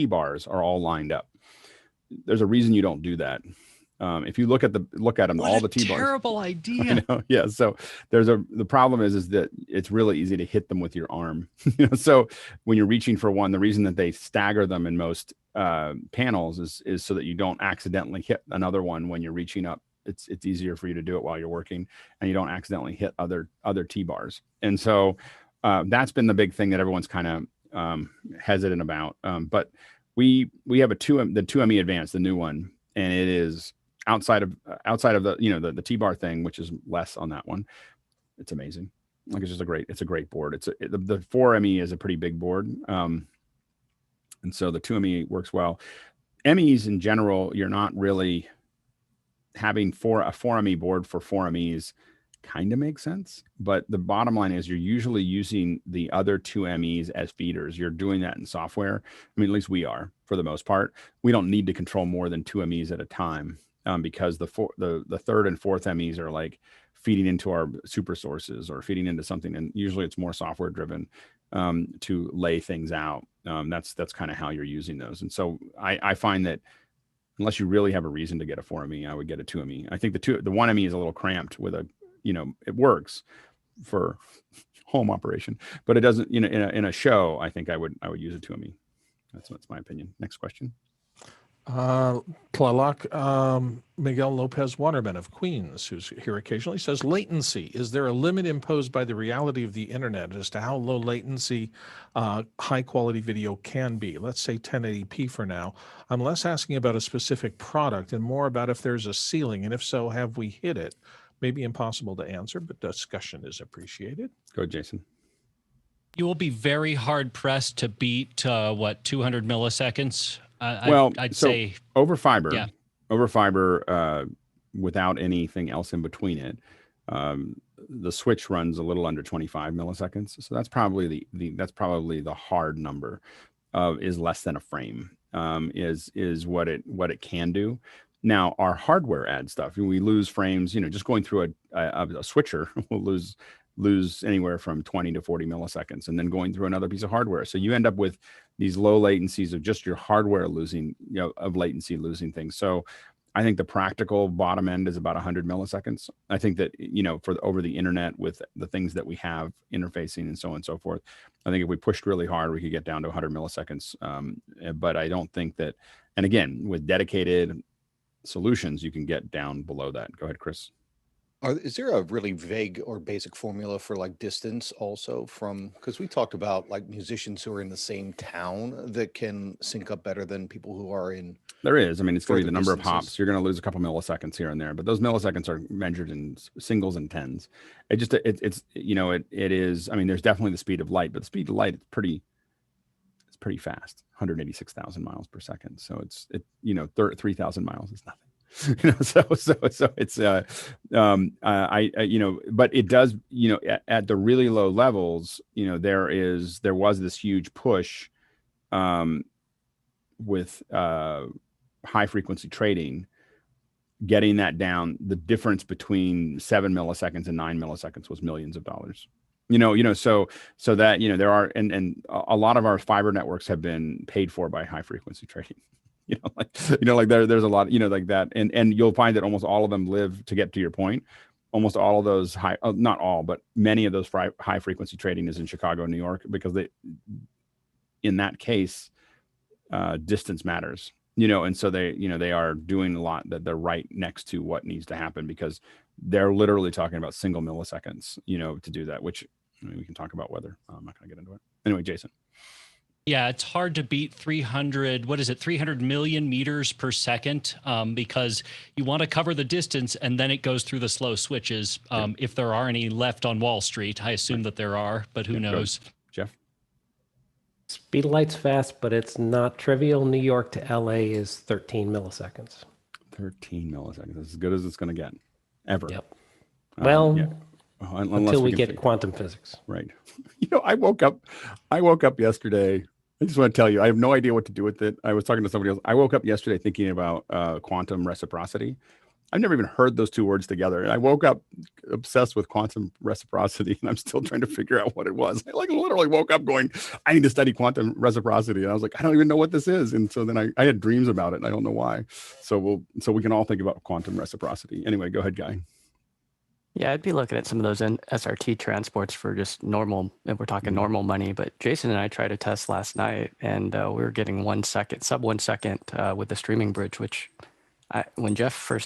bars are all lined up. There's a reason you don't do that. If you look at them, all the T bars. Terrible idea. I know, yeah. So the problem is that it's really easy to hit them with your arm. So when you're reaching for one, the reason that they stagger them in most panels is so that you don't accidentally hit another one when you're reaching up. It's easier for you to do it while you're working and you don't accidentally hit other T bars. And so that's been the big thing that everyone's kind of hesitant about. But we have the 2ME Advanced, the new one, and it is outside of the the T-bar thing, which is less on that one. It's amazing. Like it's a great board. The 4ME is a pretty big board. And so the 2ME works well. MEs in general, you're not really having a 4ME board for 4MEs kind of makes sense. But the bottom line is you're usually using the other 2MEs as feeders. You're doing that in software. I mean, at least we are for the most part. We don't need to control more than 2MEs at a time because the third and fourth MEs are like feeding into our super sources or feeding into something. And usually it's more software driven to lay things out. That's kind of how you're using those. And so I find that unless you really have a reason to get a 4ME, I would get a 2ME. I think the 1ME is a little cramped with it works for home operation, but it doesn't, in a show, I think I would use a 2ME. That's my opinion. Next question. Tlaloc, Miguel Lopez Waterman of Queens, who's here occasionally, says, latency. Is there a limit imposed by the reality of the internet as to how low latency high quality video can be? Let's say 1080p for now. I'm less asking about a specific product and more about if there's a ceiling, and if so, have we hit it? Maybe impossible to answer, but discussion is appreciated. Go ahead, Jason. You will be very hard pressed to beat 200 milliseconds. I'd say over fiber, without anything else in between it, the switch runs a little under 25 milliseconds. So that's probably the hard number. Is less than a frame. Is what it can do. Now our hardware adds stuff. We lose frames. Just going through a switcher, we'll lose anywhere from 20 to 40 milliseconds, and then going through another piece of hardware. So you end up with these low latencies of just your hardware losing, of latency losing things. So I think the practical bottom end is about 100 milliseconds. I think that, over the internet with the things that we have interfacing and so on and so forth, I think if we pushed really hard, we could get down to 100 milliseconds. But I don't think that, and again, with dedicated solutions, you can get down below that. Go ahead, Chris. Is there a really vague or basic formula for like distance also because we talked about like musicians who are in the same town that can sync up better than people who are in. There is. I mean, it's going to be the number of hops. You're going to lose a couple milliseconds here and there, but those milliseconds are measured in singles and tens. It is. I mean, there's definitely the speed of light, but the speed of light is pretty fast, 186,000 miles per second. So 3,000 miles is nothing. So it's but it does, at the really low levels, there was this huge push with high frequency trading, getting that down. The difference between 7 milliseconds and 9 milliseconds was millions of dollars. So that, there are, and a lot of our fiber networks have been paid for by high frequency trading. There's a lot, like that. And you'll find that almost all of them live, to get to your point, almost all of those not all, but many of those high frequency trading is in Chicago, New York, because in that case, distance matters, and so they are doing a lot that they're right next to what needs to happen, because they're literally talking about single milliseconds, to do that, which we can talk about whether I'm not going to get into it. Anyway, Jason. Yeah, it's hard to beat 300 million meters per second, because you want to cover the distance and then it goes through the slow switches. If there are any left on Wall Street, I assume that there are, but who knows? Jeff? Speed of light's fast, but it's not trivial. New York to LA is 13 milliseconds. 13 milliseconds. That's as good as it's going to get ever. Yep. Until we get quantum physics. Right. I woke up yesterday. I just want to tell you, I have no idea what to do with it. I was talking to somebody else. I woke up yesterday thinking about quantum reciprocity. I've never even heard those two words together. And I woke up obsessed with quantum reciprocity, and I'm still trying to figure out what it was. I literally woke up going, I need to study quantum reciprocity. And I was like, I don't even know what this is. And so then I had dreams about it, and I don't know why. So we can all think about quantum reciprocity. Anyway, go ahead, Guy. Yeah, I'd be looking at some of those SRT transports for just normal, if we're talking normal money. But Jason and I tried a test last night, and we were getting sub 1 second with the streaming bridge, which when Jeffrey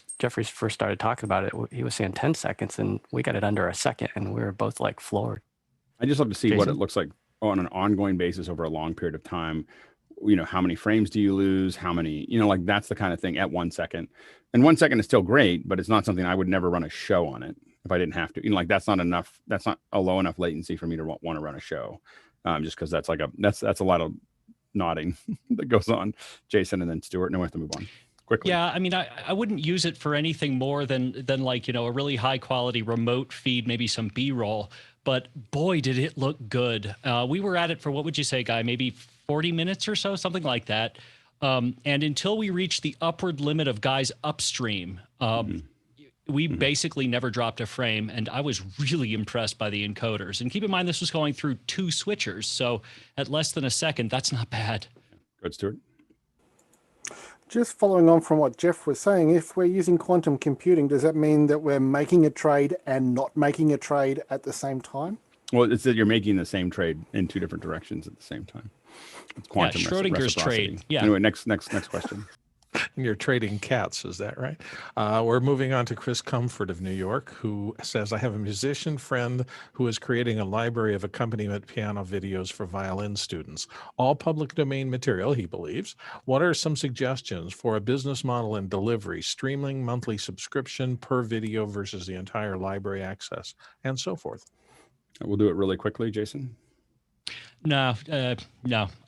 first started talking about it, he was saying 10 seconds, and we got it under a second, and we were both like floored. I just love to see what it looks like on an ongoing basis over a long period of time you know, how many frames do you lose? How many, you know, like that's the kind of thing at 1 second. And 1 second is still great, but it's not something I would never run a show on it if I didn't have to. You know, like that's not enough. That's not a low enough latency for me to want to run a show. Just because that's like that's a lot of nodding that goes on. Jason and then Stuart, and then we have to move on quickly. Yeah, I mean, I wouldn't use it for anything more than like, you know, a really high quality remote feed, maybe some B-roll. But boy, did it look good. We were at it for, what would you say, Guy? Maybe 40 minutes or so, something like that. And until we reached the upward limit of guys upstream, we basically never dropped a frame. And I was really impressed by the encoders. And keep in mind, this was going through 2 switchers. So at less than a second, that's not bad. Good, Stuart. Just following on from what Jeff was saying, if we're using quantum computing, does that mean that we're making a trade and not making a trade at the same time? Well, it's that you're making the same trade in 2 different directions at the same time. It's quantum Schrodinger's reciprocity. trade. Yeah. Anyway, next question. And you're trading cats, is that right? We're moving on to Chris Comfort of New York, who says, I have a musician friend who is creating a library of accompaniment piano videos for violin students, all public domain material, he believes. What are some suggestions for a business model and delivery, streaming, monthly subscription per video versus the entire library access, and so forth? We'll do it really quickly, Jason. No, I'm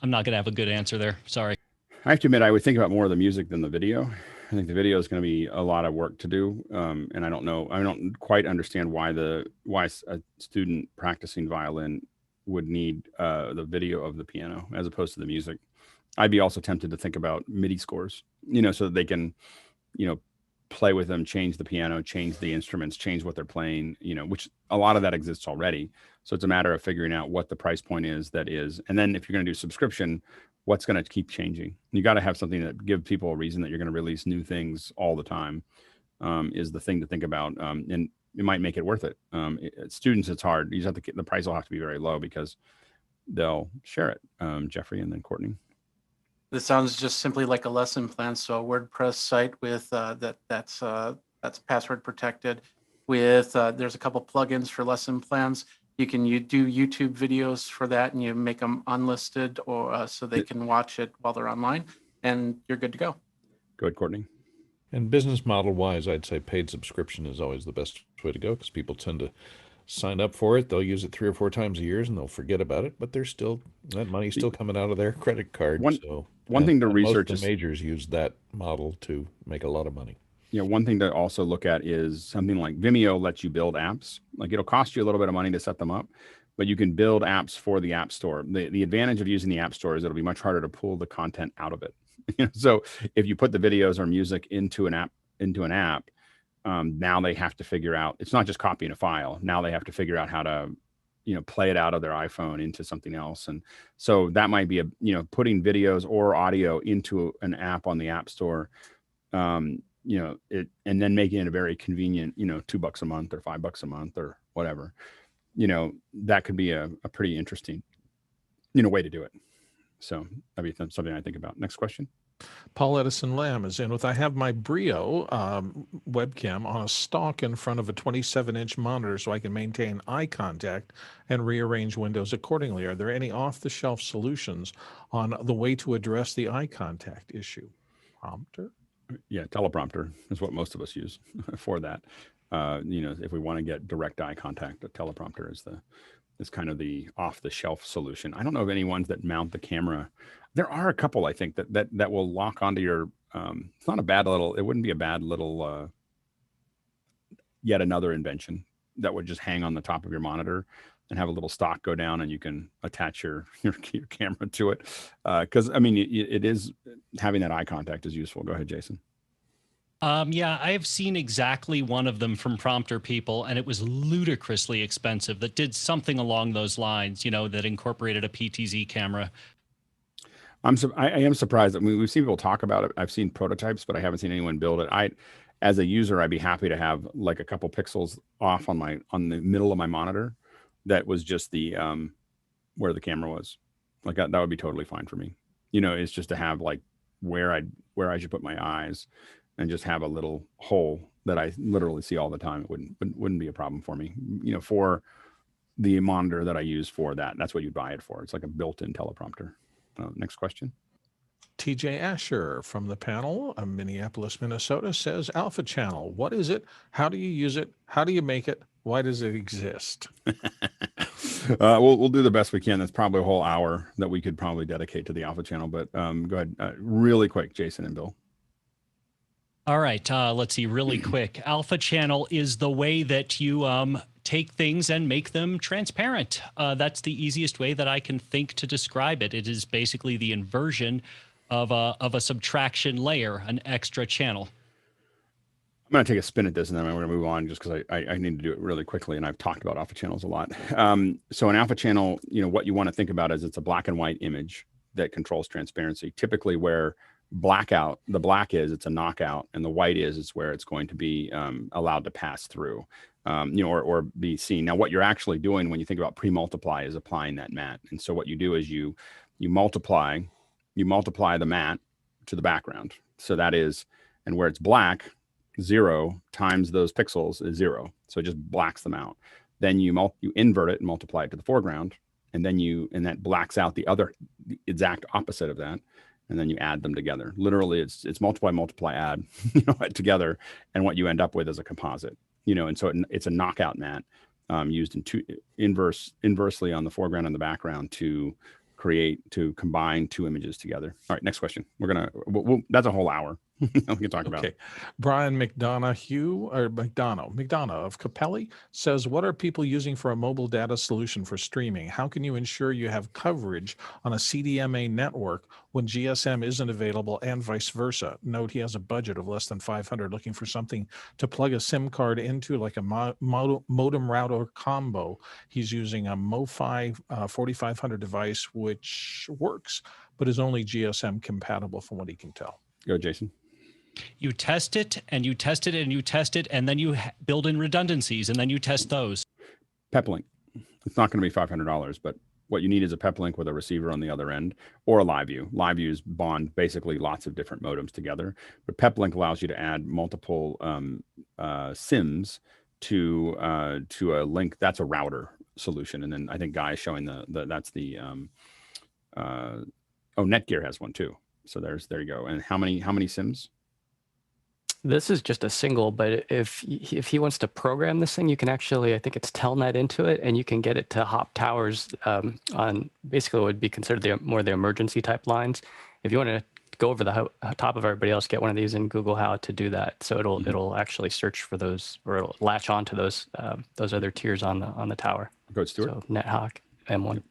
not going to have a good answer there. Sorry. I have to admit, I would think about more of the music than the video. I think the video is going to be a lot of work to do. And I don't quite understand why a student practicing violin would need the video of the piano as opposed to the music. I'd be also tempted to think about MIDI scores, you know, so that they can, you know, play with them, change the piano, change the instruments, change what they're playing, you know, which a lot of that exists already. So it's a matter of figuring out what the price point is that is. And then if you're going to do subscription, what's going to keep changing? You got to have something that gives people a reason that you're going to release new things all the time, is the thing to think about. And it might make it worth it. Students, it's hard. You just have to, the price will have to be very low because they'll share it. Jeffrey and then Courtney. This sounds just simply like a lesson plan. So a WordPress site with that's password protected. With there's a couple plugins for lesson plans. You can do YouTube videos for that, and you make them unlisted or so they can watch it while they're online, and you're good to go. Go ahead, Courtney. And business model wise, I'd say paid subscription is always the best way to go because people tend to sign up for it. They'll use it 3 or 4 times a year and they'll forget about it, but there's still, that money's still coming out of their credit card. One thing to research is majors use that model to make a lot of money. Yeah, one thing to also look at is something like Vimeo lets you build apps. Like it'll cost you a little bit of money to set them up, but you can build apps for the App Store. The advantage of using the App Store is it'll be much harder to pull the content out of it. So if you put the videos or music into an app, now they have to figure out, it's not just copying a file. Now they have to figure out how to, play it out of their iPhone into something else. And so that might be putting videos or audio into an app on the App Store, and then making it a very convenient, $2 a month or $5 a month or whatever, that could be a pretty interesting, way to do it. So that'd be something I think about. Next question. Paul Edison Lamb is in with, I have my Brio webcam on a stalk in front of a 27-inch monitor so I can maintain eye contact and rearrange windows accordingly. Are there any off-the-shelf solutions on the way to address the eye contact issue? Prompter? Yeah, teleprompter is what most of us use for that. If we want to get direct eye contact, a teleprompter is kind of the off-the-shelf solution. I don't know of any ones that mount the camera. There are a couple, I think, that will lock onto your. It's not a bad little. It wouldn't be a bad little. Yet another invention that would just hang on the top of your monitor and have a little stock go down, and you can attach your camera to it. Because it is having that eye contact is useful. Go ahead, Jason. Yeah, I have seen exactly one of them from Prompter people, and it was ludicrously expensive. That did something along those lines, that incorporated a PTZ camera. I am surprised. We've seen people talk about it. I've seen prototypes, but I haven't seen anyone build it. As a user, I'd be happy to have like a couple pixels off on the middle of my monitor. That was just the where the camera was. Like that would be totally fine for me. It's just to have like where I should put my eyes, and just have a little hole that I literally see all the time. It wouldn't be a problem for me. For the monitor that I use for that, that's what you buy it for. It's like a built-in teleprompter. Next question. TJ Asher from the panel of Minneapolis, Minnesota says, Alpha Channel, what is it? How do you use it? How do you make it? Why does it exist? We'll do the best we can. That's probably a whole hour that we could probably dedicate to the Alpha Channel, but go ahead. Really quick, Jason and Bill. All right, let's see really quick. Alpha Channel is the way that you take things and make them transparent. That's the easiest way that I can think to describe it. It is basically the inversion of a subtraction layer, an extra channel. I'm going to take a spin at this and then I'm going to move on just because I need to do it really quickly. And I've talked about alpha channels a lot. So an alpha channel, what you want to think about is it's a black and white image that controls transparency. Typically where the black is, it's a knockout, and the white is where it's going to be allowed to pass through, or be seen. Now, what you're actually doing when you think about pre-multiply is applying that matte. And so what you do is you multiply the matte to the background. So that is, and where it's black, 0 times those pixels is 0. So it just blacks them out. Then you invert it and multiply it to the foreground, and then that blacks out the exact opposite of that. And then you add them together. Literally, it's multiply, add, together, and what you end up with is a composite. And so it's a knockout matte used inversely on the foreground and the background to combine two images together. All right, next question. That's a whole hour. We can talk about it. Brian McDonough of Capelli says, what are people using for a mobile data solution for streaming? How can you ensure you have coverage on a CDMA network when GSM isn't available, and vice versa? Note he has a budget of less than 500, looking for something to plug a SIM card into, like a modem router combo. He's using a MoFi 4500 device, which works, but is only GSM compatible from what he can tell. Go, Jason. You test it and you test it and you test it, and then you build in redundancies, and then you test those. Peplink. It's not going to be $500, but what you need is a Peplink with a receiver on the other end, or a LiveView. LiveViews bond basically lots of different modems together, but Peplink allows you to add multiple SIMs to a link. That's a router solution. And then I think Guy is showing that's the Netgear has one too. So there you go. And how many SIMs? This is just a single, but if he wants to program this thing, you can actually, I think it's telnet into it, and you can get it to hop towers on basically what would be considered more the emergency type lines. If you want to go over the top of everybody else, get one of these in Google How to do that. So it'll actually search for those, or it'll latch onto those other tiers on the tower. Go, Stuart. So NetHawk M1.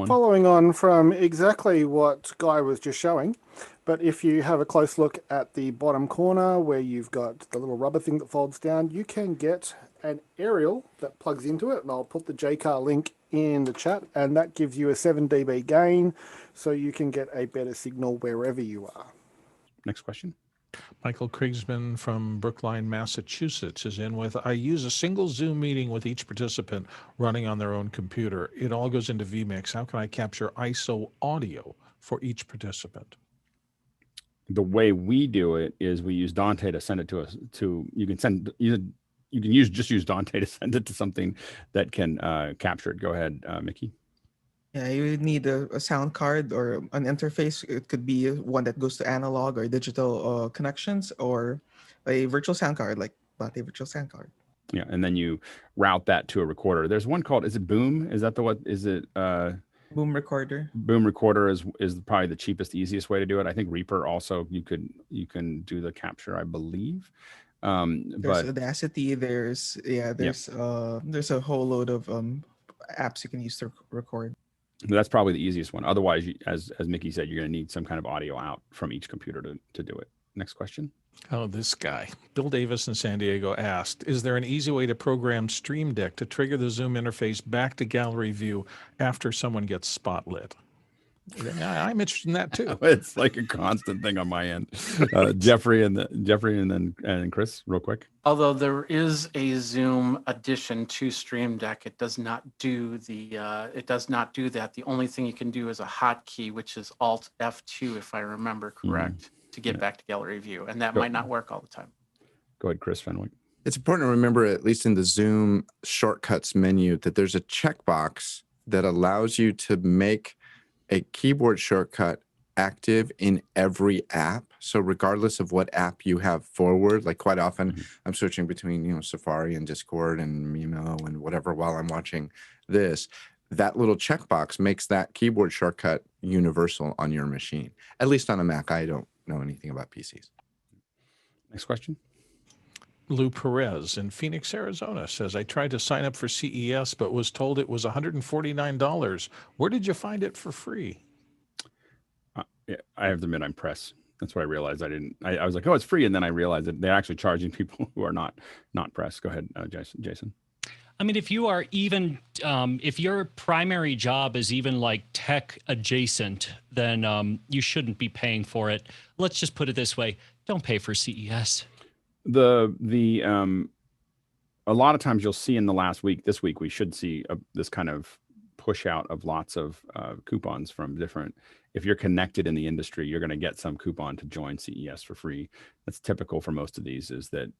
Following on from exactly what Guy was just showing, but if you have a close look at the bottom corner where you've got the little rubber thing that folds down, you can get an aerial that plugs into it, and I'll put the JCar link in the chat, and that gives you a 7 dB gain, so you can get a better signal wherever you are. Next question. Michael Krigsman from Brookline, Massachusetts is in with, I use a single Zoom meeting with each participant running on their own computer. It all goes into vMix. How can I capture ISO audio for each participant? The way we do it is we use Dante to send it to us. You can use Dante to send it to something that can capture it. Go ahead, Mickey. Yeah, you would need a sound card or an interface. It could be one that goes to analog or digital connections, or a virtual sound card, like a virtual sound card. Yeah, and then you route that to a recorder. There's one called, is it Boom? Is that is it? Boom Recorder. Boom Recorder is probably the cheapest, easiest way to do it. I think Reaper also, you can do the capture, I believe. There's Audacity. There's a whole load of apps you can use to record. That's probably the easiest one. Otherwise, as Mickey said, you're going to need some kind of audio out from each computer to do it. Next question. Oh, this guy. Bill Davis in San Diego asked, is there an easy way to program Streamdeck to trigger the Zoom interface back to gallery view after someone gets spotlit? I'm interested in that too. It's like a constant thing on my end. Jeffrey and then Chris, real quick. Although there is a Zoom addition to Streamdeck, it does not do that. The only thing you can do is a hotkey, which is Alt F2, if I remember correct, to get back to gallery view, and that might not work all the time. Go ahead, Chris Fenwick. It's important to remember, at least in the Zoom shortcuts menu, that there's a checkbox that allows you to make a keyboard shortcut active in every app. So regardless of what app you have forward, like quite often I'm switching between, you know, Safari and Discord and Mimo and whatever while I'm watching this. That little checkbox makes that keyboard shortcut universal on your machine, at least on a Mac. I don't know anything about PCs. Next question. Lou Perez in Phoenix, Arizona says, I tried to sign up for CES, but was told it was $149. Where did you find it for free? Yeah, I have to admit, I'm press. That's what I realized. I was like, oh, it's free. And then I realized that they're actually charging people who are not press. Go ahead, Jason. I mean, if you are even, if your primary job is even like tech adjacent, then you shouldn't be paying for it. Let's just put it this way. Don't pay for CES. A lot of times you'll see in the last week, this week, we should see this kind of push out of lots of coupons from different. If you're connected in the industry, you're going to get some coupon to join CES for free. That's typical for most of these, is that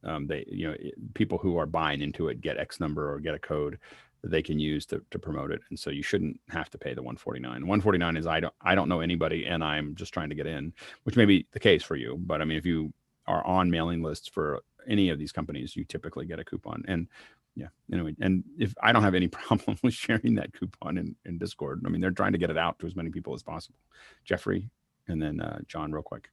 people who are buying into it get X number or get a code that they can use to promote it. And so you shouldn't have to pay the $149. $149 is I don't know anybody and I'm just trying to get in, which may be the case for you. But I mean, if you are on mailing lists for any of these companies, you typically get a coupon. And yeah, anyway, and if I don't have any problem with sharing that coupon in Discord, I mean, they're trying to get it out to as many people as possible. Jeffrey, and then John, real quick.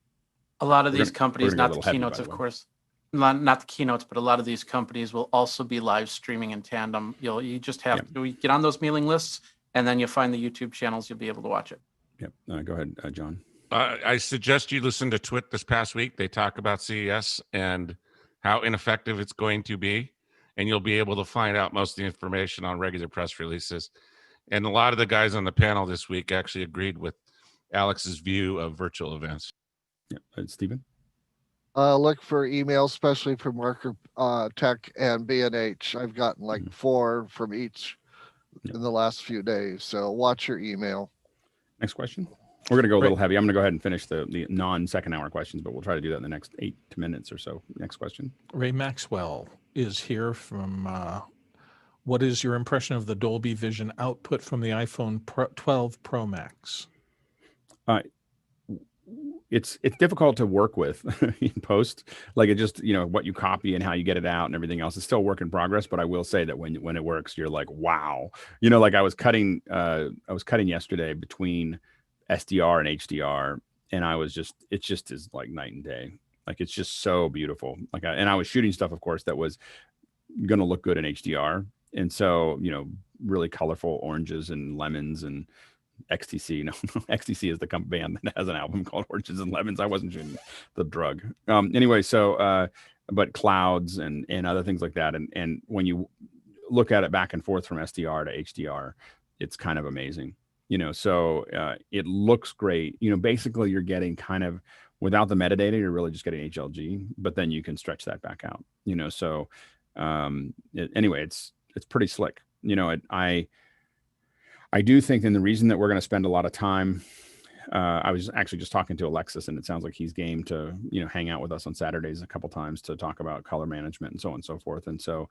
A lot of these companies, not the keynotes, of course, not the keynotes, but a lot of these companies will also be live streaming in tandem. You just have to get on those mailing lists, and then you'll find the YouTube channels. You'll be able to watch it. Yep. Go ahead, John. I suggest you listen to Twit this past week. They talk about CES and how ineffective it's going to be. And you'll be able to find out most of the information on regular press releases. And a lot of the guys on the panel this week actually agreed with Alex's view of virtual events. Yeah, Stephen? Look for emails, especially from Marker Tech and B&H. I've gotten like 4 from each in the last few days. So watch your email. Next question. We're going to go a little heavy. I'm going to go ahead and finish the non-second hour questions, but we'll try to do that in the next 8 minutes or so. Next question. Ray Maxwell is here from, what is your impression of the Dolby Vision output from the iPhone 12 Pro Max? It's difficult to work with in post. Like it just, what you copy and how you get it out and everything else is still work in progress. But I will say that when it works, you're like, wow. Like I was cutting yesterday between SDR and HDR, and it just is like night and day. Like it's just so beautiful. And I was shooting stuff, of course, that was going to look good in HDR, and so really colorful oranges and lemons and XTC. No, XTC is the band that has an album called Oranges and Lemons. I wasn't shooting the drug. Anyway, so but clouds and other things like that, and when you look at it back and forth from SDR to HDR, it's kind of amazing. So it looks great. Basically you're getting kind of, without the metadata, you're really just getting HLG, but then you can stretch that back out, so anyway, it's pretty slick. I do think, and the reason that we're going to spend a lot of time, I was actually just talking to Alexis, and it sounds like he's game to, hang out with us on Saturdays a couple times to talk about color management and so on and so forth. And so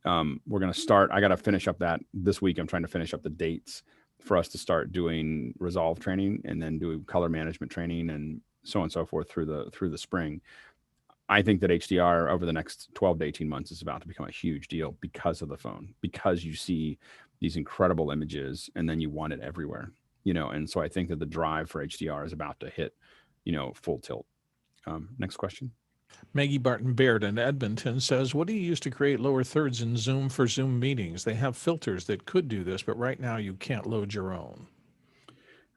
we're going to start, I got to finish up that this week. I'm trying to finish up the dates for us to start doing Resolve training and then do color management training and so on and so forth through the spring. I think that HDR over the next 12 to 18 months is about to become a huge deal because of the phone, because you see these incredible images and then you want it everywhere, and so I think that the drive for HDR is about to hit, full tilt. Next question. Maggie Barton Baird in Edmonton says, what do you use to create lower thirds in Zoom for Zoom meetings? They have filters that could do this, but right now you can't load your own.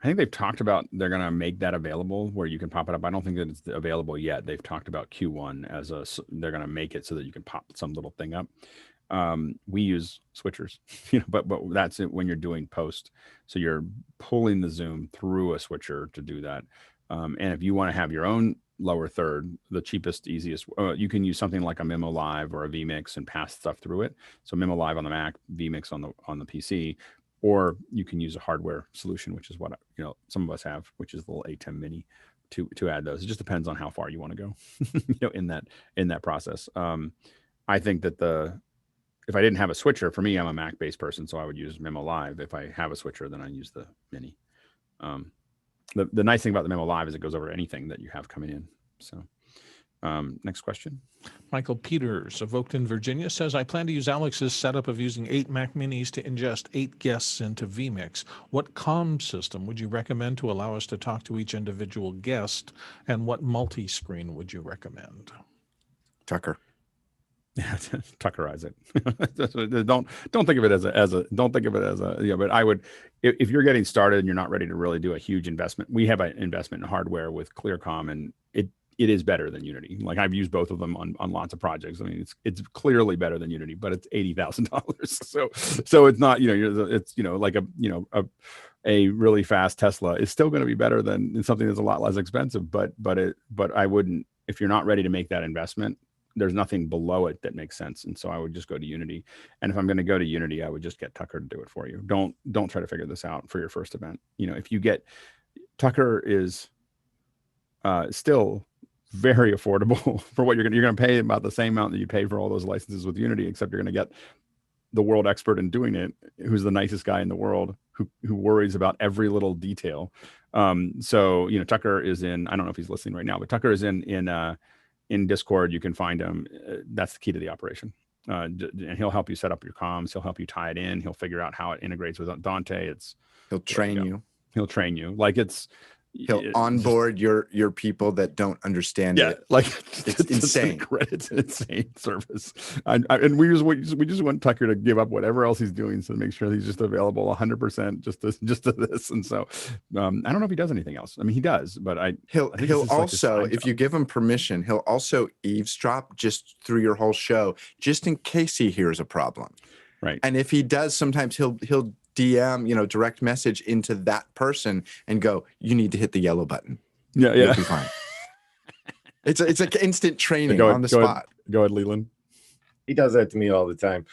I think they've talked about they're going to make that available where you can pop it up. I don't think that it's available yet. They've talked about Q1 they're going to make it so that you can pop some little thing up. We use switchers, but that's it when you're doing post. So you're pulling the Zoom through a switcher to do that. And if you want to have your own lower third, the cheapest, easiest, you can use something like a Memo Live or a vMix and pass stuff through it. So Memo Live on the Mac, vMix on the PC, or you can use a hardware solution, which is what some of us have, which is the little ATEM Mini to add those. It just depends on how far you want to go, in that process. I think that if I didn't have a switcher, for me, I'm a Mac-based person, so I would use Memo Live. If I have a switcher, then I use the Mini. the nice thing about the Memo Live is it goes over anything that you have coming in. So next question. Michael Peters of Oakton, Virginia says, I plan to use Alex's setup of using 8 Mac Minis to ingest 8 guests into vMix. What comm system would you recommend to allow us to talk to each individual guest? And what multi-screen would you recommend? Tucker. Tuckerize it. don't think of it as a don't think of it as a, but I would, if you're getting started and you're not ready to really do a huge investment, we have an investment in hardware with ClearComm, and it is better than Unity. Like I've used both of them on lots of projects. I mean, it's clearly better than Unity, but it's $80,000. So it's not, it's, like a really fast Tesla is still going to be better than something that's a lot less expensive. But I wouldn't, if you're not ready to make that investment, there's nothing below it that makes sense. And so I would just go to Unity. And if I'm going to go to Unity, I would just get Tucker to do it for you. Don't try to figure this out for your first event. If you get, Tucker is still very affordable for what you're going to pay, about the same amount that you pay for all those licenses with Unity, except you're going to get the world expert in doing it, who's the nicest guy in the world, who worries about every little detail. So Tucker is in, I don't know if he's listening right now, but Tucker is in Discord. You can find him. That's the key to the operation. And he'll help you set up your comms. He'll help you tie it in. He'll figure out how it integrates with Dante. He'll train you. He'll train you. He'll onboard your people that don't understand it. It's insane. It's an insane service. And we just want Tucker to give up whatever else he's doing to make sure he's just available 100% just to this. And so I don't know if he does anything else. I mean, he does, but he'll also, if you give him permission, he'll also eavesdrop just through your whole show, just in case he hears a problem. Right. And if he does, sometimes he'll DM, direct message into that person and go, you need to hit the yellow button. Yeah. You'll be fine. It's like instant training on the spot. Go ahead, Leland. He does that to me all the time.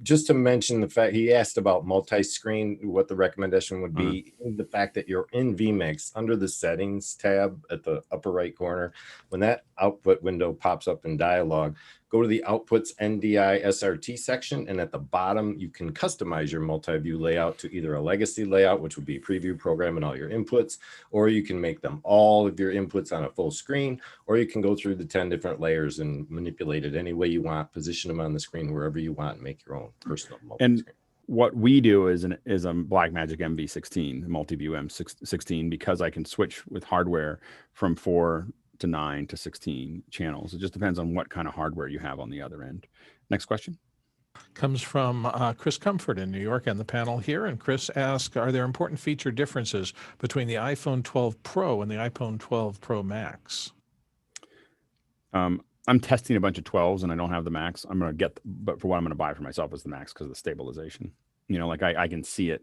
Just to mention the fact, he asked about multi-screen, what the recommendation would be. The fact that you're in vMix, under the settings tab at the upper right corner, when that output window pops up in dialog, go to the outputs NDI SRT section, and at the bottom you can customize your multi-view layout to either a legacy layout, which would be preview program and all your inputs, or you can make them all of your inputs on a full screen, or you can go through the 10 different layers and manipulate it any way you want, position them on the screen wherever you want, and make your own personal multi-screen. And what we do is a Blackmagic MV16, multi-view M16, because I can switch with hardware from 4 to 9 to 16 channels. It just depends on what kind of hardware you have on the other end. Next question. Comes from Chris Comfort in New York and the panel here. And Chris asks, are there important feature differences between the iPhone 12 Pro and the iPhone 12 Pro Max? I'm testing a bunch of 12s and I don't have the Max. But for what I'm going to buy for myself is the Max because of the stabilization. I can see it.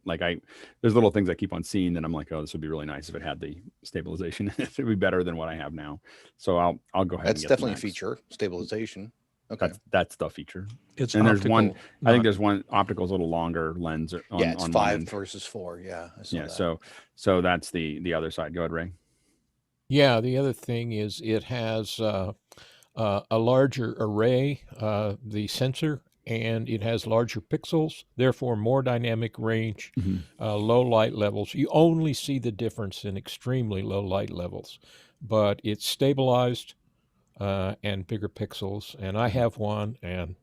There's little things I keep on seeing that I'm like, oh, this would be really nice if it had the stabilization. It would be better than what I have now. So I'll go ahead. That's and get definitely the a feature, stabilization. Okay. That's the feature. It's and optical, there's one. I think there's one optical's a little longer lens. It's 5 versus 4. Yeah. That. So that's the other side. Go ahead, Ray. Yeah. The other thing is it has a larger array, the sensor, and it has larger pixels, therefore more dynamic range, low light levels. You only see the difference in extremely low light levels, but it's stabilized and bigger pixels. And I have one, and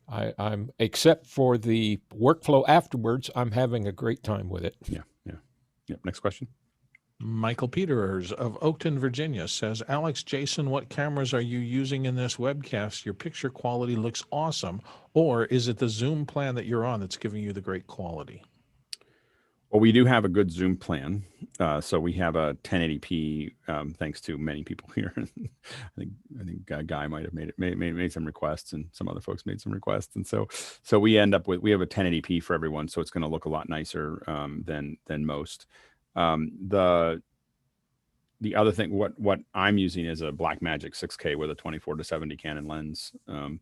I'm except for the workflow afterwards, I'm having a great time with it. Yeah. Next question. Michael Peters of Oakton, Virginia says, Alex, Jason, what cameras are you using in this webcast? Your picture quality looks awesome. Or is it the Zoom plan that you're on that's giving you the great quality? Well, we do have a good Zoom plan. So we have a 1080p, thanks to many people here. I think Guy might have made some requests, and some other folks made some requests. And so we end up we have a 1080p for everyone. So it's going to look a lot nicer than most. The other thing, what I'm using is a Blackmagic 6K with a 24-70 Canon lens. And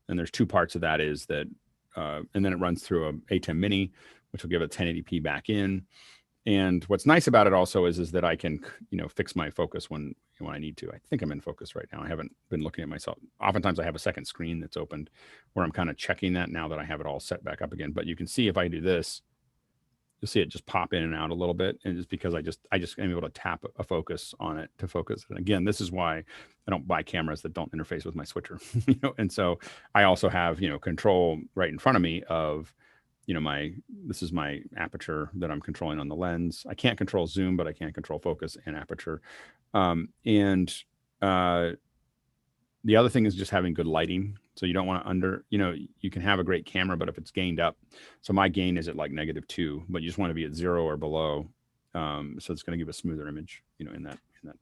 there's two parts of that is that, and then it runs through a A10 Mini, which will give it 1080p back in. And what's nice about it also is that I can, fix my focus when I need to. I think I'm in focus right now. I haven't been looking at myself. Oftentimes I have a second screen that's opened where I'm kind of checking that now that I have it all set back up again. But you can see if I do this, you'll see it just pop in and out a little bit. And it's because I just am able to tap a focus on it to focus. And again, this is why I don't buy cameras that don't interface with my switcher, and so I also have, control right in front of me of, this is my aperture that I'm controlling on the lens. I can't control zoom, but I can control focus and aperture. The other thing is just having good lighting. So you don't want to you can have a great camera, but if it's gained up, so my gain is at like -2, but you just want to be at 0 or below. So it's going to give a smoother image, in that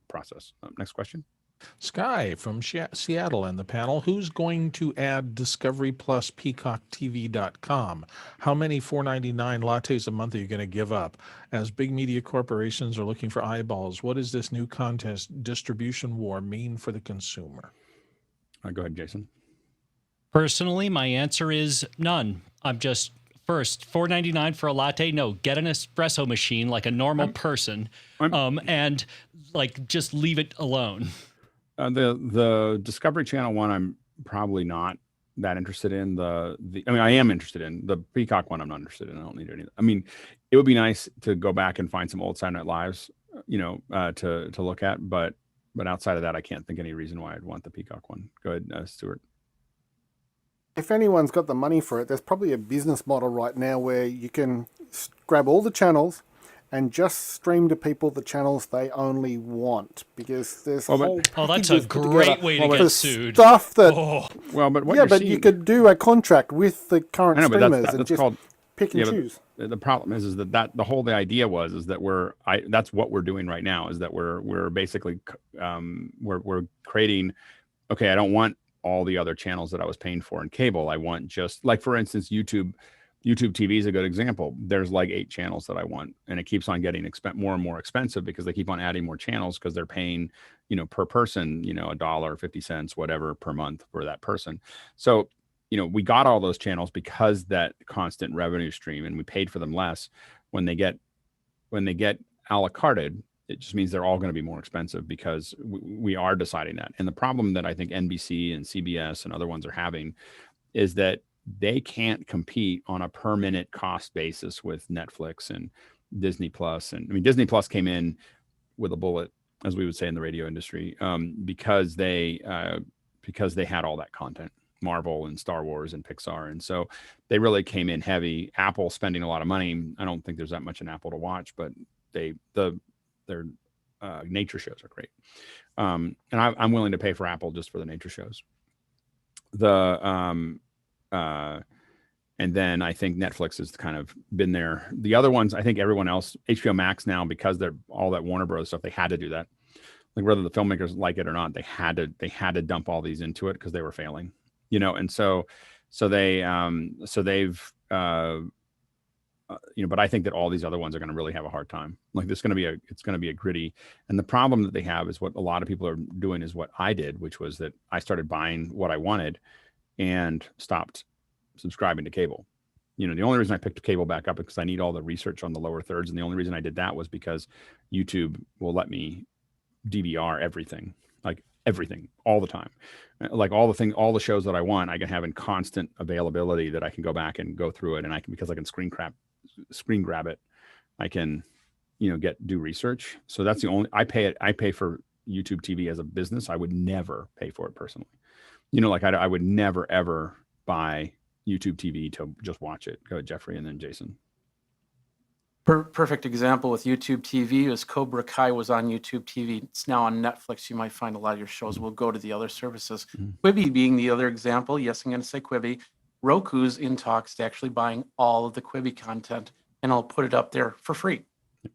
process. Next question. Sky from Seattle and the panel. Who's going to add Discovery Plus PeacockTV.com? How many $4.99 lattes a month are you going to give up? As big media corporations are looking for eyeballs, what does this new contest distribution war mean for the consumer? Go ahead, Jason. Personally, my answer is none. I'm just, first, $4.99 for a latte? No, get an espresso machine like a normal person, and like just leave it alone. The Discovery Channel one, I'm probably not that interested in. I am interested in the Peacock one. I'm not interested in. I don't need any. I mean, it would be nice to go back and find some old Saturday Night Lives, to look at. But outside of that, I can't think any reason why I'd want the Peacock one. Go ahead, Stuart. If anyone's got the money for it, there's probably a business model right now where you can grab all the channels and just stream to people the channels they only want, because there's that's a great way to get sued. Stuff that but you could do a contract with the current streamers and just pick and choose. The problem is that the idea was that that's what we're doing right now, is that we're basically we're creating. Okay, I don't want all the other channels that I was paying for in cable. I want just, like, for instance, YouTube TV is a good example. There's like 8 channels that I want, and it keeps on getting more and more expensive because they keep on adding more channels because they're paying, per person, $1.50, whatever per month for that person. So, we got all those channels because that constant revenue stream, and we paid for them less. When they get a la carted, it just means they're all going to be more expensive because we are deciding that. And the problem that I think NBC and CBS and other ones are having is that they can't compete on a per minute cost basis with Netflix and Disney Plus. And I mean, Disney Plus came in with a bullet, as we would say in the radio industry, because they had all that content, Marvel and Star Wars and Pixar. And so they really came in heavy. Apple spending a lot of money. I don't think there's that much in Apple to watch, but their nature shows are great. And I'm willing to pay for Apple just for the nature shows. And then I think Netflix has kind of been there. The other ones, I think everyone else, HBO Max now, because they're all that Warner Bros. Stuff, they had to do that. Like, whether the filmmakers like it or not, they had to dump all these into it because they were failing, and so they've but I think that all these other ones are going to really have a hard time. Like, it's going to be a gritty. And the problem that they have is what a lot of people are doing is what I did, which was that I started buying what I wanted and stopped subscribing to cable. The only reason I picked cable back up is because I need all the research on the lower thirds. And the only reason I did that was because YouTube will let me DVR everything, like everything, all the time. Like all the shows that I want, I can have in constant availability that I can go back and go through it. And because I can screen grab it, I can, do research. So that's the only, I pay for YouTube TV as a business. I would never pay for it personally. I would never, ever buy YouTube TV to just watch it. Go ahead, Jeffrey, and then Jason. Perfect example with YouTube TV is Cobra Kai was on YouTube TV. It's now on Netflix. You might find a lot of your shows will go to the other services. Quibi being the other example. Yes, I'm going to say Quibi. Roku's in talks to actually buying all of the Quibi content, and I'll put it up there for free.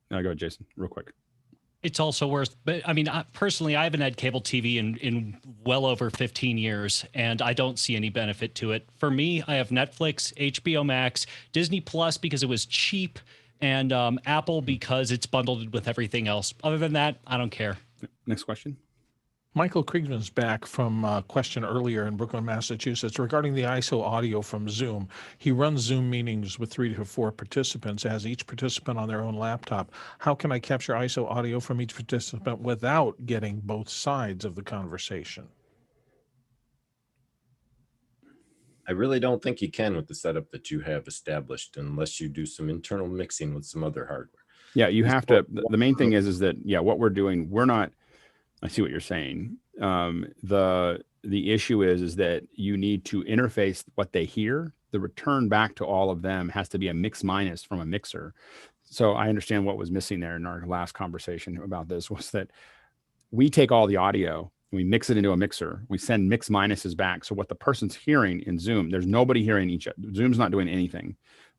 Now go ahead, Jason, real quick. It's also worth, but I mean, personally, I haven't had cable TV in well over 15 years, and I don't see any benefit to it. For me, I have Netflix, HBO Max, Disney Plus because it was cheap, and Apple because it's bundled with everything else. Other than that, I don't care. Next question. Michael Kriegman's back from a question earlier in Brooklyn, Massachusetts regarding the ISO audio from Zoom. He runs Zoom meetings with 3 to 4 participants, has each participant on their own laptop. How can I capture ISO audio from each participant without getting both sides of the conversation? I really don't think you can with the setup that you have established unless you do some internal mixing with some other hardware. Yeah, you have to. The main thing is that, yeah, what we're doing, we're not. I see what you're saying. The issue is that you need to interface what they hear. The return back to all of them has to be a mix minus from a mixer. So I understand what was missing there in our last conversation about this was that we take all the audio, we mix it into a mixer, we send mix minuses back. So what the person's hearing in Zoom, there's nobody hearing each other. Zoom's not doing anything.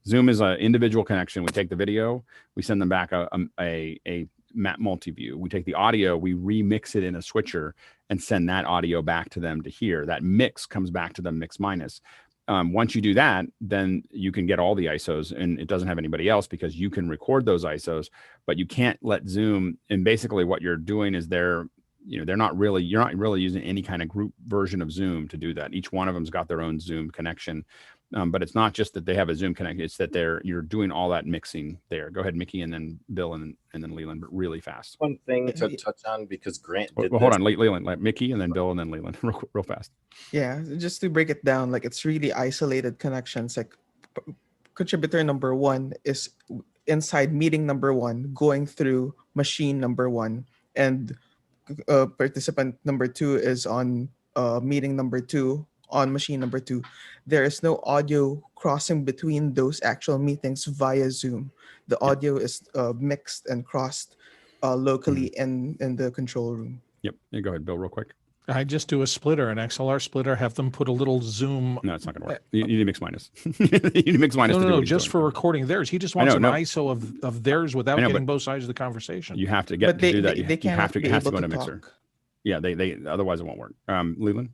Zoom is an individual connection. We take the video, we send them back a map multi-view. We take the audio, we remix it in a switcher and send that audio back to them to hear. That mix comes back to them mix minus. Once you do that, then you can get all the ISOs, and it doesn't have anybody else because you can record those ISOs, but you can't let Zoom. And basically what you're doing is you're not really using any kind of group version of Zoom to do that. Each one of them's got their own Zoom connection. But it's not just that they have a Zoom connection, it's that you're doing all that mixing there. Go ahead, Mickey, and then Bill, and then Leland, but really fast. One thing to touch on, because Grant did hold on, Leland, like Mickey, and then Bill, and then Leland, real fast. Yeah, just to break it down, like it's really isolated connections. Like contributor number 1 is inside meeting number 1, going through machine number 1, and participant number 2 is on meeting number 2 on machine number 2. There is no audio crossing between those actual meetings via Zoom. The audio is mixed and crossed locally in the control room. Yep. Yeah, go ahead, Bill, real quick. I just do a splitter, an XLR splitter, have them put a little Zoom. No, it's not going to work. You need to mix minus. You need to mix minus. No, just for recording theirs. He just wants an ISO of theirs without getting both sides of the conversation. You have to get to do that. You have to go into mixer. Yeah, they otherwise it won't work. Leland?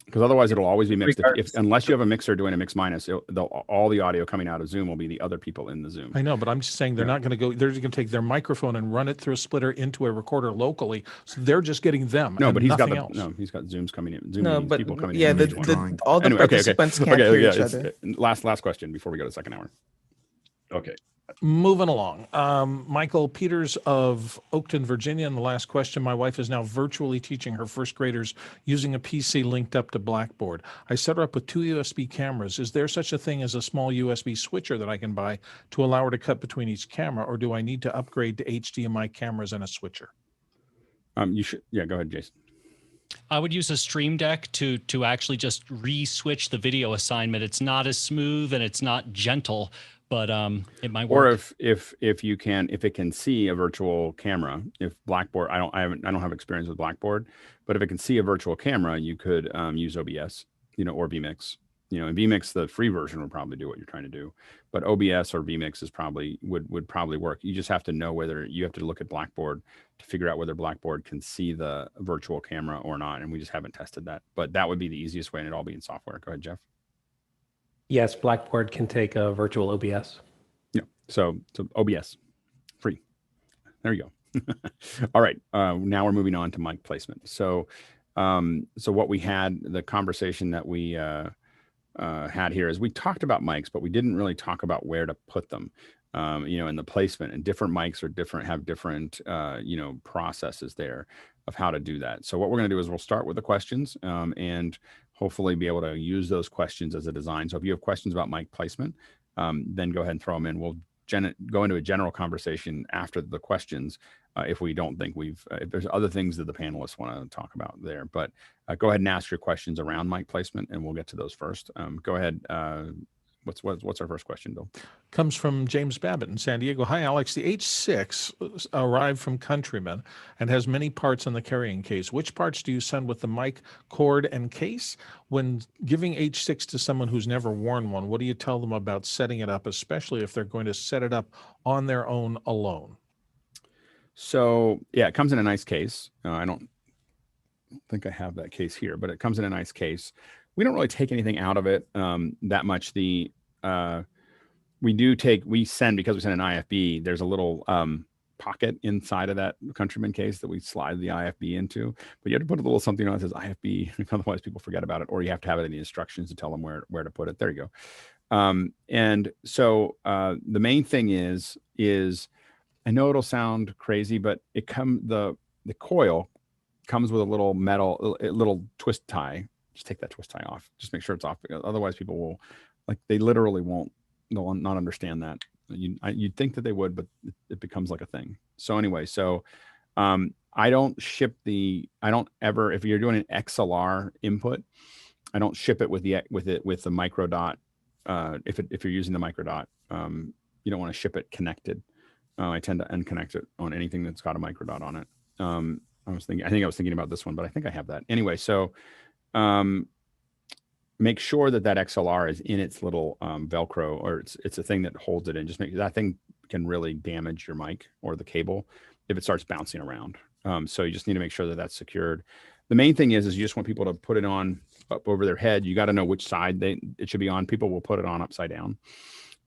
Because otherwise it'll always be mixed. Unless you have a mixer doing a mix minus, all the audio coming out of Zoom will be the other people in the Zoom. I know, but I'm just saying they're not going to go. They're just going to take their microphone and run it through a splitter into a recorder locally. So they're just getting them. No, but he's got he's got Zooms coming in. Zoom people coming in. All the participants can't hear each other. Last question before we go to the second hour. Okay. Moving along. Michael Peters of Oakton, Virginia. And the last question, my wife is now virtually teaching her first graders using a PC linked up to Blackboard. I set her up with 2 USB cameras. Is there such a thing as a small USB switcher that I can buy to allow her to cut between each camera, or do I need to upgrade to HDMI cameras and a switcher? You should. Yeah, go ahead, Jason. I would use a Streamdeck to actually just re-switch the video assignment. It's not as smooth and it's not gentle, but it might work. Or if it can see a virtual camera, if Blackboard, I don't have experience with Blackboard, but if it can see a virtual camera, you could use OBS, or vMix. In vMix, the free version would probably do what you're trying to do, but OBS or vMix is would probably work. You just have to know whether you have to look at Blackboard to figure out whether Blackboard can see the virtual camera or not, and we just haven't tested that. But that would be the easiest way, and it'd all be in software. Go ahead, Jeff. Yes, Blackboard can take a virtual OBS. Yeah, so OBS, free. There you go. All right, now we're moving on to mic placement. So what we had, the conversation that we had here is we talked about mics, but we didn't really talk about where to put them, in the placement. And different mics have different processes there of how to do that. So what we're going to do is we'll start with the questions and hopefully be able to use those questions as a design. So if you have questions about mic placement, then go ahead and throw them in. We'll go into a general conversation after the questions if we don't think if there's other things that the panelists want to talk about there. But go ahead and ask your questions around mic placement, and we'll get to those first. Go ahead. What's our first question, Bill? Comes from James Babbitt in San Diego. Hi, Alex. The H6 arrived from Countryman and has many parts on the carrying case. Which parts do you send with the mic, cord, and case? When giving H6 to someone who's never worn one, what do you tell them about setting it up, especially if they're going to set it up on their own alone? So, yeah, it comes in a nice case. I don't think I have that case here, but it comes in a nice case. We don't really take anything out of it that much. We send, because we send an IFB, there's a little pocket inside of that Countryman case that we slide the IFB into, but you have to put a little something on that says IFB, otherwise people forget about it, or you have to have it in the instructions to tell them where to put it. There you go. And so the main thing is I know it'll sound crazy, but the coil comes with a little metal, a little twist tie. Just take that twist tie off. Just make sure it's off. Otherwise, people will, like, they literally won't. They'll not understand that. You'd think that they would, but it becomes like a thing. So anyway, I don't ship I don't ever, if you're doing an XLR input, I don't ship it with the micro dot. If you're using the micro dot, you don't want to ship it connected. I tend to unconnect it on anything that's got a micro dot on it. I think I was thinking about this one, but I think I have that anyway. So make sure that XLR is in its little Velcro, or it's a thing that holds it in. Just make that thing can really damage your mic or the cable if it starts bouncing around. So you just need to make sure that that's secured. The main thing is you just want people to put it on up over their head. You got to know which side it should be on. People will put it on upside down.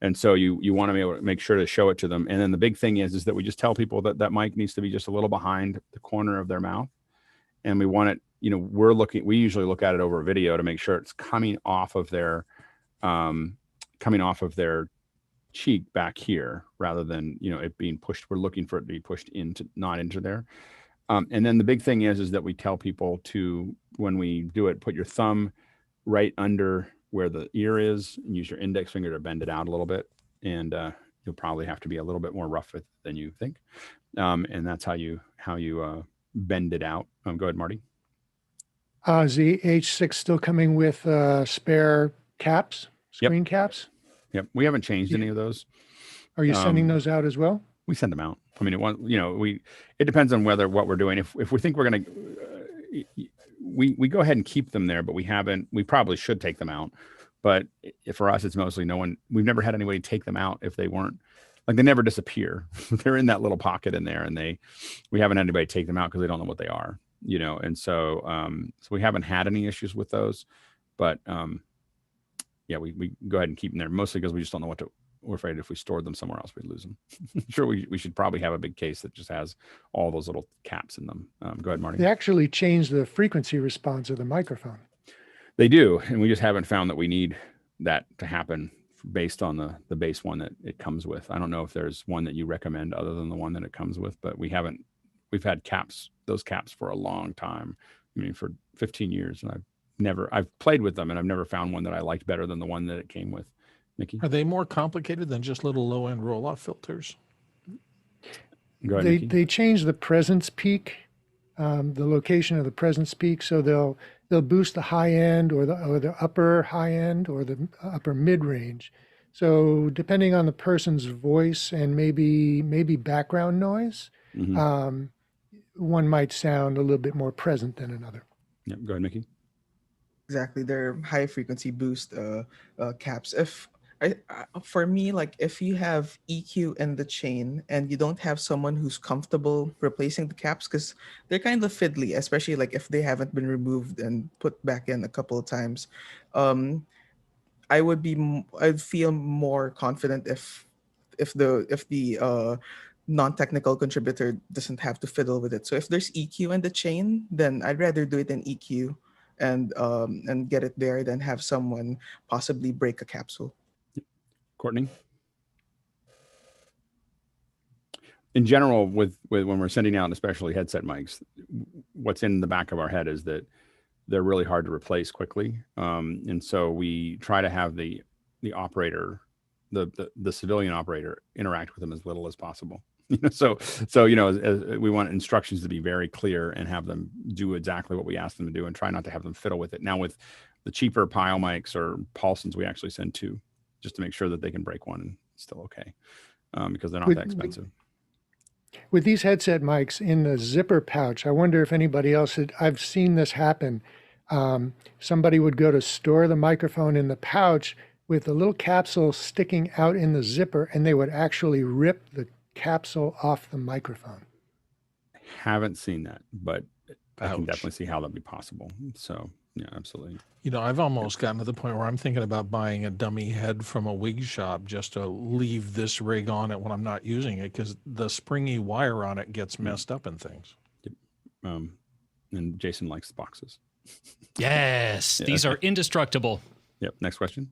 And so you want to be able to make sure to show it to them. And then the big thing is that we just tell people that mic needs to be just a little behind the corner of their mouth. And we want it, we usually look at it over a video to make sure it's coming off of their cheek back here, rather than, it being pushed. We're looking for it to be pushed not into there. And then the big thing is that we tell people to, when we do it, put your thumb right under where the ear is and use your index finger to bend it out a little bit. And you'll probably have to be a little bit more rough than you think. And that's how you bend it out. Go ahead, Marty. Is the H6 still coming with spare caps, screen caps? Yep. We haven't changed any of those. Are you sending those out as well? We send them out. I mean, it depends on what we're doing. If we think we're going to, we go ahead and keep them there, but we probably should take them out. But for us, it's mostly we've never had anybody take them out if they weren't, like, they never disappear. They're in that little pocket in there, and we haven't had anybody take them out because they don't know what they are, and so we haven't had any issues with those. But yeah, we go ahead and keep them there, mostly because we just don't know we're afraid if we stored them somewhere else, we'd lose them. Sure, we should probably have a big case that just has all those little caps in them. Go ahead, Marty. They actually change the frequency response of the microphone. They do, and we just haven't found that we need that to happen based on the base one that it comes with. I don't know if there's one that you recommend other than the one that it comes with, but we've had those caps for a long time. I mean, for 15 years, and I've played with them, and I've never found one that I liked better than the one that it came with. Nikki? Are they more complicated than just little low-end roll-off filters? Go ahead, they change the presence peak, the location of the presence peak, so they'll boost the high end or the upper high end or the upper mid range. So depending on the person's voice and maybe background noise, one might sound a little bit more present than another. Yep. Go ahead, Nikki. Exactly, they're high frequency boost caps. For me, like, if you have EQ in the chain and you don't have someone who's comfortable replacing the caps, because they're kind of fiddly, especially like if they haven't been removed and put back in a couple of times, I'd feel more confident if the non-technical contributor doesn't have to fiddle with it. So if there's EQ in the chain, then I'd rather do it in EQ and get it there than have someone possibly break a capsule. Courtney? In general, with when we're sending out, especially headset mics, what's in the back of our head is that they're really hard to replace quickly. And so we try to have the operator, the civilian operator, interact with them as little as possible. So as we want instructions to be very clear and have them do exactly what we ask them to do, and try not to have them fiddle with it. Now, with the cheaper Pile mics or Paulsons, we actually send two, just to make sure that they can break one and it's still okay, because they're not that expensive. With these headset mics in the zipper pouch, I wonder if anybody else I've seen this happen. Somebody would go to store the microphone in the pouch with a little capsule sticking out in the zipper, and they would actually rip the capsule off the microphone. Haven't seen that, but I can definitely see how that'd be possible. So yeah, absolutely. I've almost gotten to the point where I'm thinking about buying a dummy head from a wig shop just to leave this rig on it when I'm not using it, because the springy wire on it gets messed up and things. Yep. And Jason likes the boxes. Yes, these are indestructible. Yep. Next question.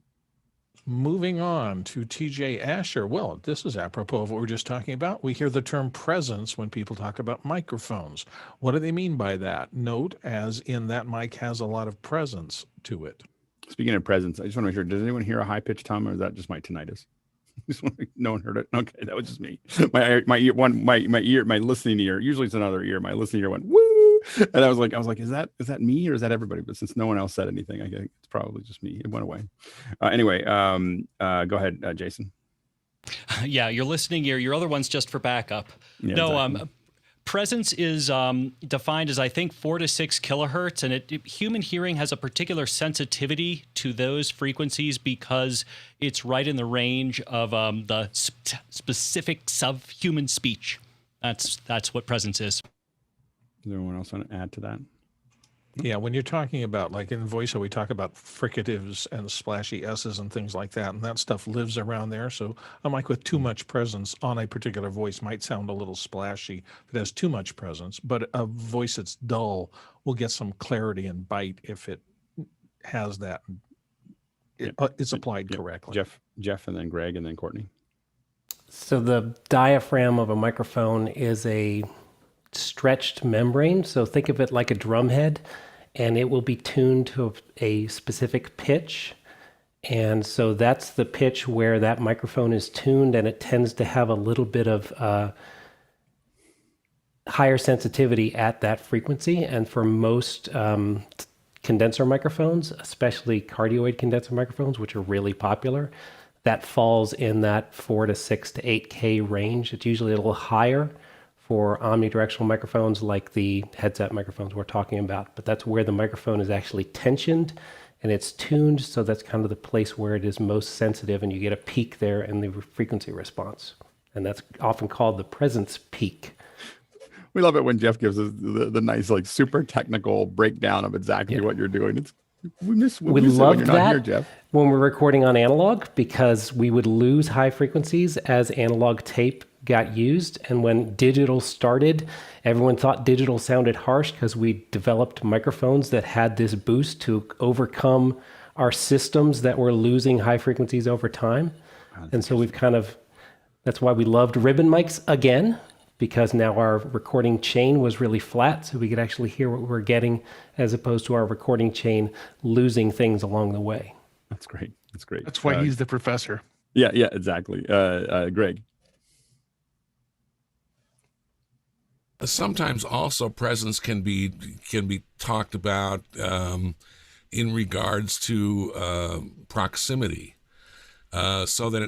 Moving on to TJ Asher. Well, this is apropos of what we were just talking about. We hear the term presence when people talk about microphones. What do they mean by that? Note as in that mic has a lot of presence to it. Speaking of presence, I just want to make sure, does anyone hear a high-pitched hum, or is that just my tinnitus? No one heard it. Okay, that was just me. My listening ear. Usually it's another ear. My listening ear went woo, and I was like, is that me or is that everybody? But since no one else said anything, I think it's probably just me. It went away. Anyway, go ahead, Jason. Yeah, your listening ear. Your other one's just for backup. Yeah, no, exactly. Presence is defined as, I think, 4 to 6 kilohertz, and human hearing has a particular sensitivity to those frequencies because it's right in the range of the specifics of human speech. That's what presence is. Is there anyone else want to add to that? Yeah, when you're talking about, like in voiceover, we talk about fricatives and splashy S's and things like that, and that stuff lives around there. So a mic with too much presence on a particular voice might sound a little splashy if it has too much presence, but a voice that's dull will get some clarity and bite if it has that. It's applied correctly. Jeff, and then Greg, and then Courtney. So the diaphragm of a microphone is a stretched membrane. So think of it like a drum head, and it will be tuned to a specific pitch. And so that's the pitch where that microphone is tuned, and it tends to have a little bit of higher sensitivity at that frequency. And for most condenser microphones, especially cardioid condenser microphones, which are really popular, that falls in that 4 to 6 to 8K range. It's usually a little higher for omnidirectional microphones like the headset microphones we're talking about, but that's where the microphone is actually tensioned and it's tuned, so that's kind of the place where it is most sensitive, and you get a peak there in the frequency response, and that's often called the presence peak. We love it when Jeff gives us the nice, like, super technical breakdown of exactly what you're doing. We love it when you're that not here, Jeff. when we're recording on analog, because we would lose high frequencies as analog tape got used. And when digital started, everyone thought digital sounded harsh because we developed microphones that had this boost to overcome our systems that were losing high frequencies over time. And so we've that's why we loved ribbon mics again, because now our recording chain was really flat, so we could actually hear what we're getting, as opposed to our recording chain losing things along the way. That's great. That's why he's the professor. Yeah, exactly. Greg. Sometimes also presence can be talked about in regards to proximity. So that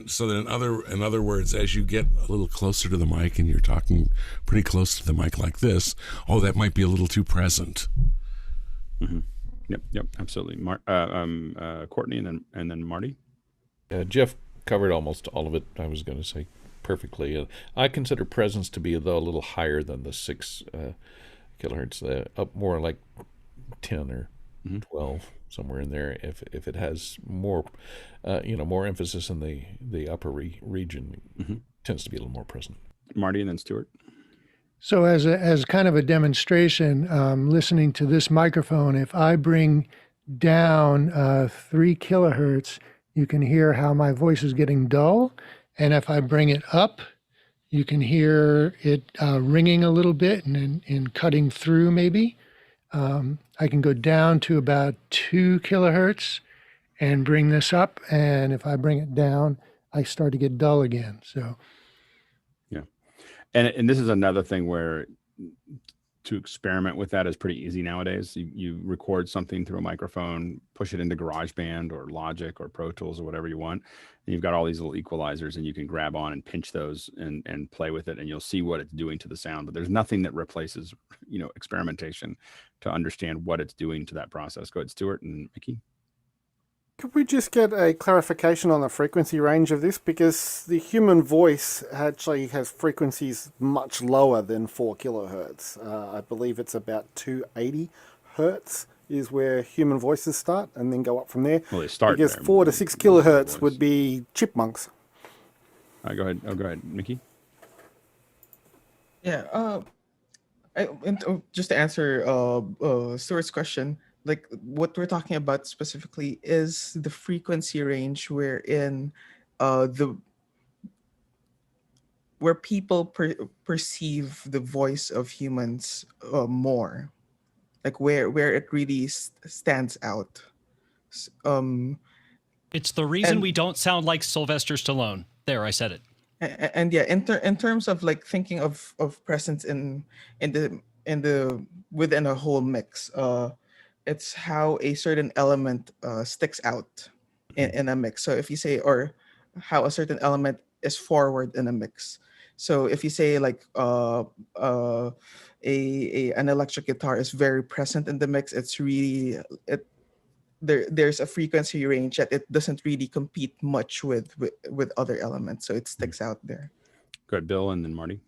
in other words, as you get a little closer to the mic and you're talking pretty close to the mic like this, that might be a little too present. Mm-hmm. Yep, absolutely. Courtney, and then Marty. Jeff covered almost all of it. I was going to say perfectly. I consider presence to be, though, a little higher than the 6 kilohertz, up more like 10 or 12, somewhere in there. If it has more, more emphasis in the upper region, tends to be a little more present. Marty, and then Stuart. So as kind of a demonstration, listening to this microphone, if I bring down 3 kilohertz, you can hear how my voice is getting dull. And if I bring it up, you can hear it ringing a little bit and cutting through maybe. I can go down to about 2 kilohertz and bring this up. And if I bring it down, I start to get dull again. So. Yeah. And this is another thing where to experiment with that is pretty easy nowadays. You record something through a microphone, push it into GarageBand or Logic or Pro Tools or whatever you want. And you've got all these little equalizers, and you can grab on and pinch those and play with it, and you'll see what it's doing to the sound. But there's nothing that replaces, experimentation to understand what it's doing to that process. Go ahead, Stuart and Mickey. Could we just get a clarification on the frequency range of this? Because the human voice actually has frequencies much lower than 4 kilohertz. I believe it's about 280 hertz is where human voices start, and then go up from there. Well, they start because there. 4 to 6 kilohertz would be chipmunks. Go ahead. Go ahead, Mickey. Yeah. Just to answer Stuart's question, like what we're talking about specifically is the frequency range wherein where people perceive the voice of humans more, like where it really stands out. It's the reason we don't sound like Sylvester Stallone. There, I said it. And yeah, in terms of like thinking of presence in the within a whole mix, it's how a certain element sticks out in a mix. So if you say, or how a certain element is forward in a mix. So if you say like an electric guitar is very present in the mix, it's really there's a frequency range that it doesn't really compete much with other elements, so it sticks out there. Good, Bill, and then Marty.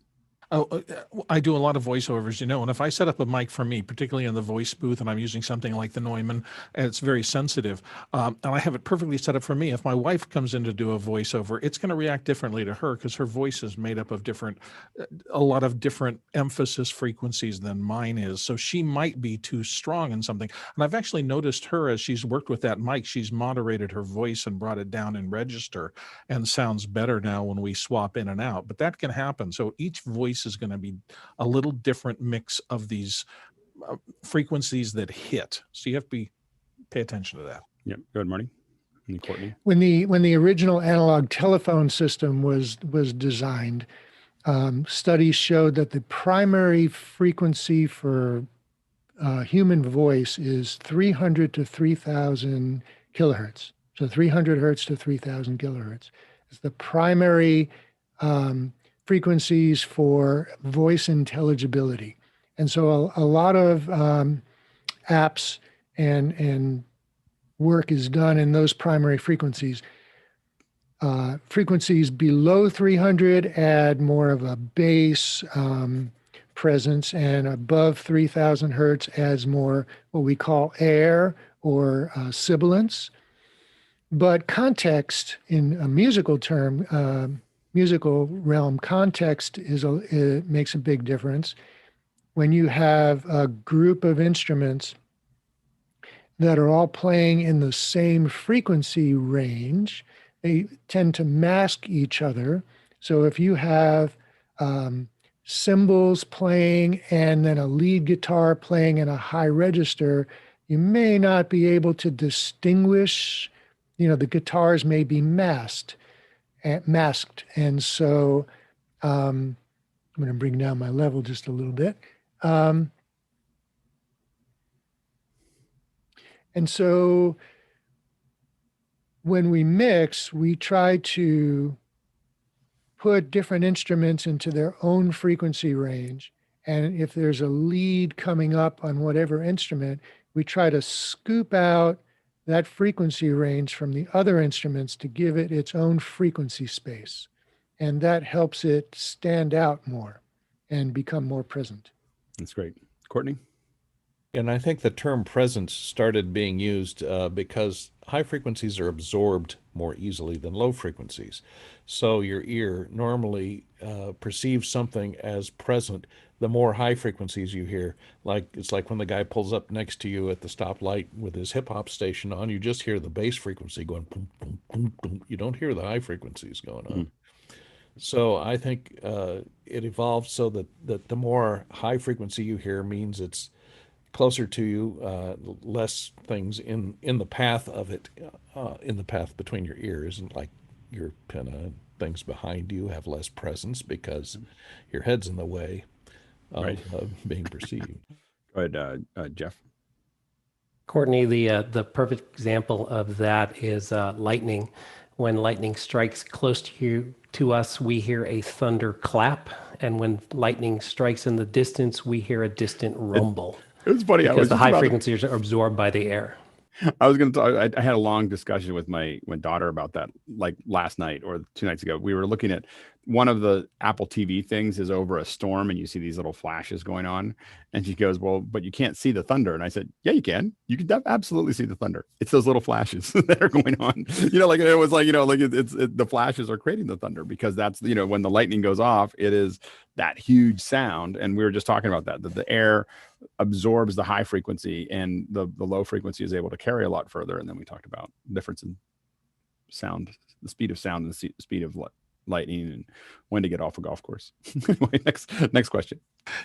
Oh, I do a lot of voiceovers, and if I set up a mic for me, particularly in the voice booth, and I'm using something like the Neumann, and it's very sensitive, and I have it perfectly set up for me, if my wife comes in to do a voiceover, it's going to react differently to her because her voice is made up of a lot of different emphasis frequencies than mine is. So she might be too strong in something. And I've actually noticed her, as she's worked with that mic, she's moderated her voice and brought it down in register and sounds better now when we swap in and out. But that can happen. So each voice is going to be a little different mix of these frequencies that hit. So you have to pay attention to that. Yeah. Go ahead, Marty. And Courtney. When the original analog telephone system was designed, studies showed that the primary frequency for human voice is 300 to 3,000 kilohertz. So 300 hertz to 3,000 kilohertz is the primary frequencies for voice intelligibility. And so a lot of apps and work is done in those primary frequencies. Frequencies below 300 add more of a bass presence, and above 3,000 hertz adds more what we call air or sibilance. But context, in a musical term, musical realm, context makes a big difference. When you have a group of instruments that are all playing in the same frequency range, they tend to mask each other. So if you have cymbals playing and then a lead guitar playing in a high register, you may not be able to distinguish, the guitars may be masked. And so I'm going to bring down my level just a little bit. And so when we mix, we try to put different instruments into their own frequency range. And if there's a lead coming up on whatever instrument, we try to scoop out that frequency range from the other instruments to give it its own frequency space. And that helps it stand out more and become more present. That's great. Courtney? And I think the term presence started being used because high frequencies are absorbed more easily than low frequencies. So your ear normally perceives something as present the more high frequencies you hear. It's like when the guy pulls up next to you at the stoplight with his hip hop station on, you just hear the bass frequency going boom, boom, boom, boom. You don't hear the high frequencies going on. So I think it evolved so that the more high frequency you hear means it's closer to you, less things in the path of it, in the path between your ears, and like your kind of things behind you have less presence because your head's in the way of being perceived. Go ahead, Jeff. Courtney, the perfect example of that is lightning. When lightning strikes close to us, we hear a thunder clap, and when lightning strikes in the distance, we hear a distant rumble. It was funny because the high frequencies are absorbed by the air. I was going to talk. I had a long discussion with my daughter about that, like last night or 2 nights ago. We were looking at one of the Apple TV things is over a storm and you see these little flashes going on. And she goes, well, but you can't see the thunder. And I said, yeah, you can. You can absolutely see the thunder. It's those little flashes that are going on. Like it was like, the flashes are creating the thunder, because that's, when the lightning goes off, it is that huge sound. And we were just talking about that the air absorbs the high frequency and the low frequency is able to carry a lot further. And then we talked about the difference in sound, the speed of sound and the speed of lightning, and when to get off a golf course. Anyway, next question.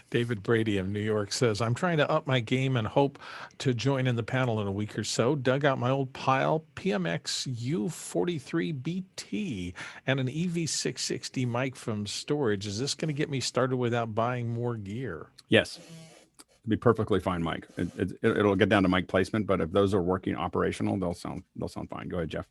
David Brady of New York says, I'm trying to up my game and hope to join in the panel in a week or so. Dug out my old pile PMX U43BT and an EV660 mic from storage. Is this going to get me started without buying more gear? Yes. Be perfectly fine, Mike. It'll get down to mic placement, but if those are working operational, they'll sound fine. Go ahead, Jeff.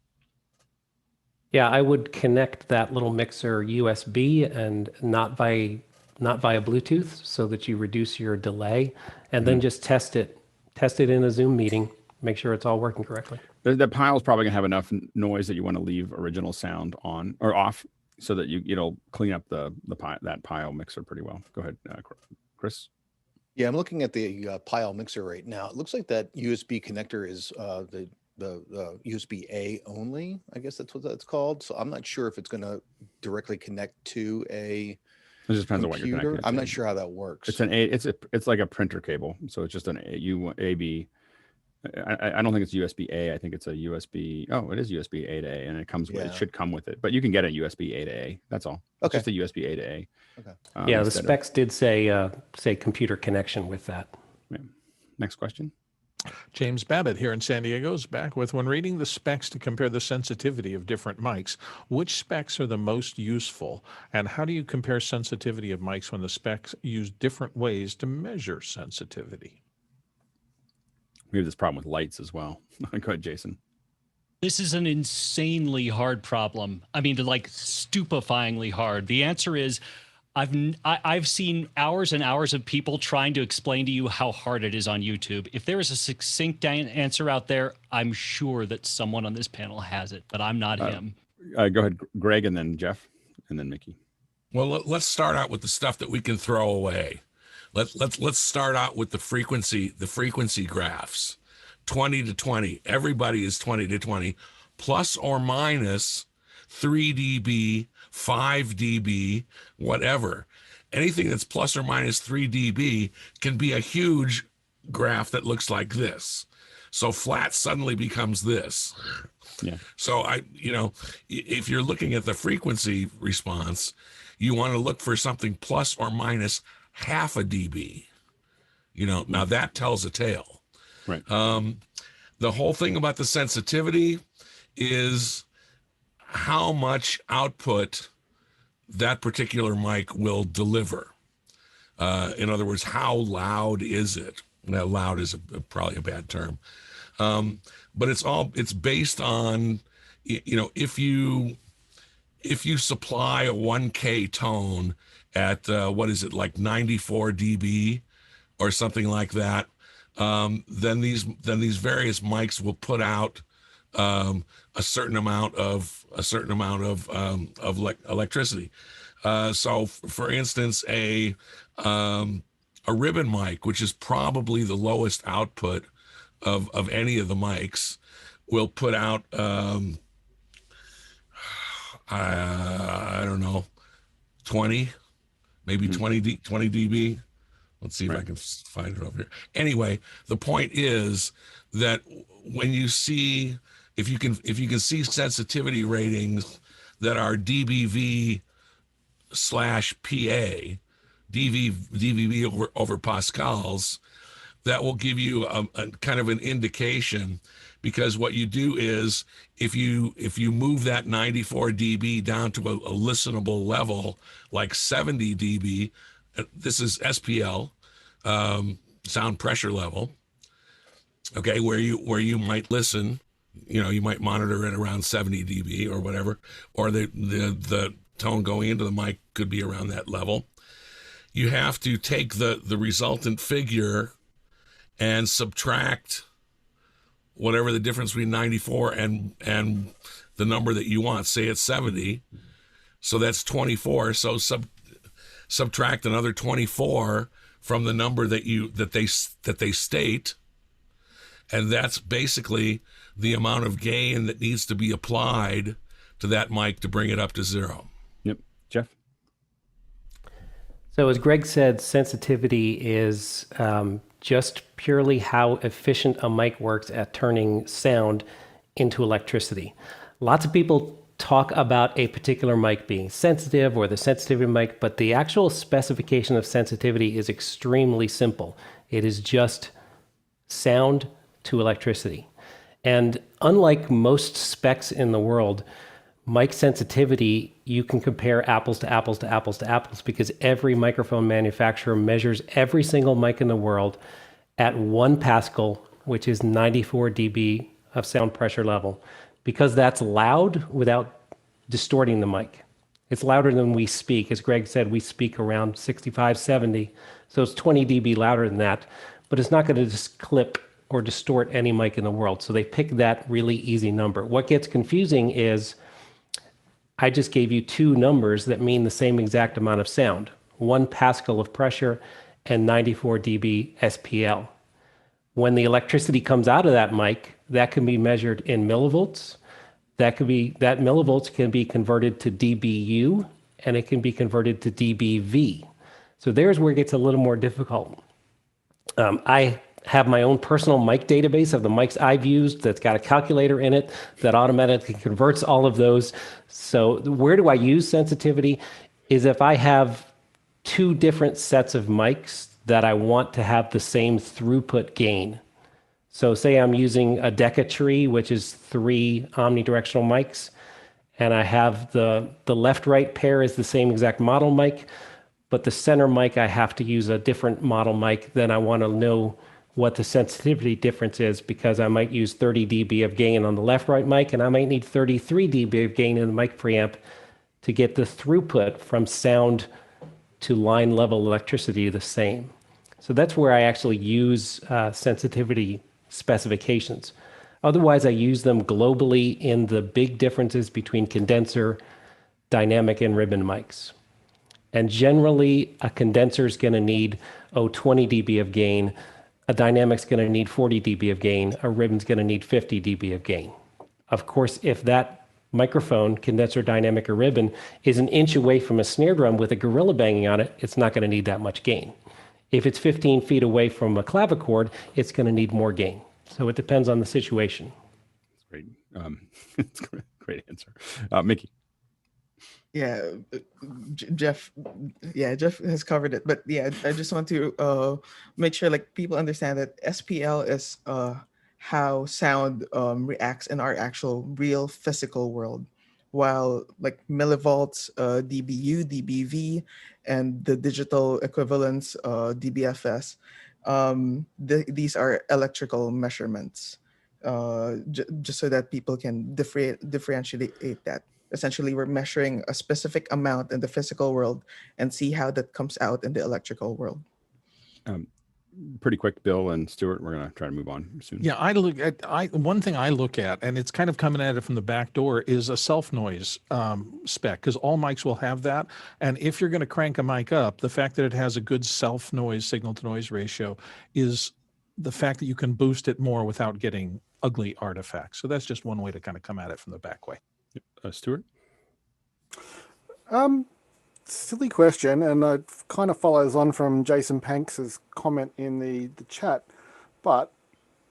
Yeah, I would connect that little mixer USB and not via Bluetooth, so that you reduce your delay, and then just test it in a Zoom meeting, make sure it's all working correctly. The pile's probably gonna have enough noise that you want to leave original sound on or off, so that it'll clean up that pile mixer pretty well. Go ahead, Chris. Yeah, I'm looking at the pile mixer right now. It looks like that USB connector is the USB A only. I guess that's what that's called. So I'm not sure if it's going to directly connect to a It just depends on what you're computer. connecting. I'm not sure how that works. It's like a printer cable. So it's just an AB. I don't think it's USB A. I think it's a USB. Oh, it is USB A to A, and it comes with. It should come with it, but you can get a USB A to A. That's all. Okay. It's just a USB A to A. Okay. Yeah, the specs did say computer connection with that. Yeah. Next question. James Babbitt here in San Diego is back with, when reading the specs to compare the sensitivity of different mics, which specs are the most useful? And how do you compare sensitivity of mics when the specs use different ways to measure sensitivity? We have this problem with lights as well. Go ahead, Jason. This is an insanely hard problem. I mean, like stupefyingly hard. The answer is, I've seen hours and hours of people trying to explain to you how hard it is on YouTube. If there is a succinct answer out there, I'm sure that someone on this panel has it, but I'm not him. Go ahead, Greg, and then Jeff, and then Mickey. Well, let's start out with the stuff that we can throw away. Let's start out with the frequency graphs. 20 to 20. Everybody is 20 to 20, plus or minus 3 dB, 5 dB, whatever. Anything that's plus or minus 3 dB can be a huge graph that looks like this. So flat suddenly becomes this. Yeah. So if you're looking at the frequency response, you want to look for something plus or minus half a dB. Now that tells a tale. Right. The whole thing about the sensitivity is how much output that particular mic will deliver. In other words, how loud is it? Now, loud is probably a bad term. But it's based on, if you supply a 1K tone at, like 94 dB or something like that, then these various mics will put out a certain amount of electricity. So, for instance, a ribbon mic, which is probably the lowest output of any of the mics, will put out I don't know, 20, maybe 20 dB. Let's see if I can find it over here. Anyway, the point is that when you see, if you can see sensitivity ratings that are dBV/PA, dBV over Pascals, that will give you a kind of an indication, because what you do is if you move that 94 dB down to a listenable level, like 70 dB, this is SPL, sound pressure level, okay, where you might listen, you might monitor it around 70 dB or whatever, or the tone going into the mic could be around that level. You have to take the resultant figure and subtract whatever the difference between 94 and the number that you want. Say it's 70. So that's 24. So subtract another 24 from the number that they state, and that's basically the amount of gain that needs to be applied to that mic to bring it up to 0. Yep. Jeff? So as Greg said, sensitivity is just purely how efficient a mic works at turning sound into electricity. Lots of people talk about a particular mic being sensitive or the sensitivity mic, but the actual specification of sensitivity is extremely simple. It is just sound to electricity. And unlike most specs in the world, mic sensitivity, you can compare apples to apples to apples to apples because every microphone manufacturer measures every single mic in the world at 1 Pascal, which is 94 dB of sound pressure level, because that's loud without distorting the mic. It's louder than we speak. As Greg said, we speak around 65, 70. So it's 20 dB louder than that, but it's not going to just clip or distort any mic in the world. So they pick that really easy number. What gets confusing is I just gave you 2 numbers that mean the same exact amount of sound, 1 Pascal of pressure and 94 dB SPL. When the electricity comes out of that mic, that can be measured in millivolts. That millivolts can be converted to dBu, and it can be converted to dBV. So there's where it gets a little more difficult. I have my own personal mic database of the mics I've used that's got a calculator in it that automatically converts all of those. So where do I use sensitivity is if I have 2 different sets of mics that I want to have the same throughput gain. So say I'm using a Deca tree, which is 3 omnidirectional mics, and I have the left-right pair is the same exact model mic, but the center mic I have to use a different model mic. Then I want to know what the sensitivity difference is because I might use 30 dB of gain on the left-right mic, and I might need 33 dB of gain in the mic preamp to get the throughput from sound to line level electricity the same. So that's where I actually use sensitivity specifications. Otherwise, I use them globally in the big differences between condenser, dynamic, and ribbon mics. And generally, a condenser is going to need 20 dB of gain. A dynamic's going to need 40 dB of gain. A ribbon's going to need 50 dB of gain. Of course, if that microphone, condenser, dynamic, or ribbon, is an inch away from a snare drum with a gorilla banging on it, it's not going to need that much gain. If it's 15 feet away from a clavichord, it's going to need more gain. So it depends on the situation. Great. It's a great answer. Mickey. Yeah, Jeff has covered it. But yeah, I just want to make sure like people understand that SPL is how sound reacts in our actual real physical world, while like millivolts, dBu, dBV, and the digital equivalents, dBFS, these are electrical measurements, just so that people can differentiate that. Essentially, we're measuring a specific amount in the physical world and see how that comes out in the electrical world. Pretty quick, Bill and Stuart, we're going to try to move on soon. Yeah, one thing I look at, and it's kind of coming at it from the back door, is a self-noise spec, because all mics will have that. And if you're going to crank a mic up, the fact that it has a good self-noise signal-to-noise ratio is the fact that you can boost it more without getting ugly artifacts. So that's just one way to kind of come at it from the back way. Stuart? Silly question, and it kind of follows on from Jason Panks's comment in the chat, but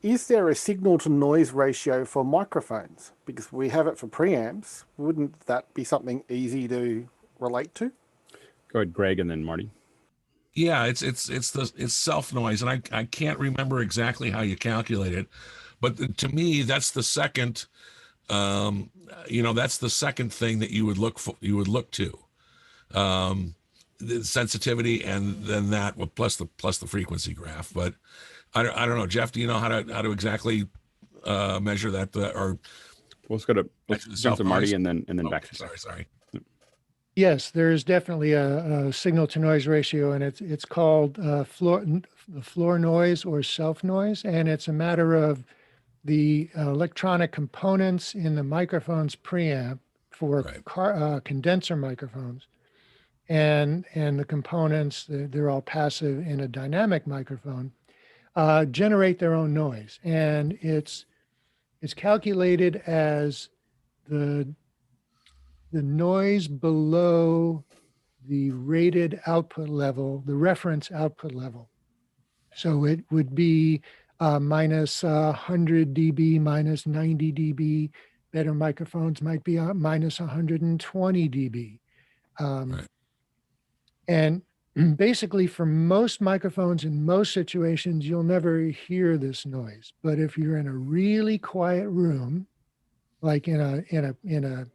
is there a signal-to-noise ratio for microphones? Because we have it for preamps. Wouldn't that be something easy to relate to? Go ahead, Greg, and then Marty. Yeah, it's self noise, and I can't remember exactly how you calculate it, but to me that's the second, that's the second thing that you would look to, the sensitivity, and then that plus the frequency graph. But I don't know, Jeff. Do you know how to exactly measure that? Or let's go to Marty and then back to sorry. Yes, there is definitely a signal-to-noise ratio, and it's called floor noise or self-noise, and it's a matter of the electronic components in the microphone's preamp for condenser microphones, and the components, they're all passive in a dynamic microphone, generate their own noise. And it's calculated as the noise below the rated output level, the reference output level. So it would be minus 100 dB, minus 90 dB. Better microphones might be minus 120 dB. And basically, for most microphones in most situations, you'll never hear this noise. But if you're in a really quiet room, like in a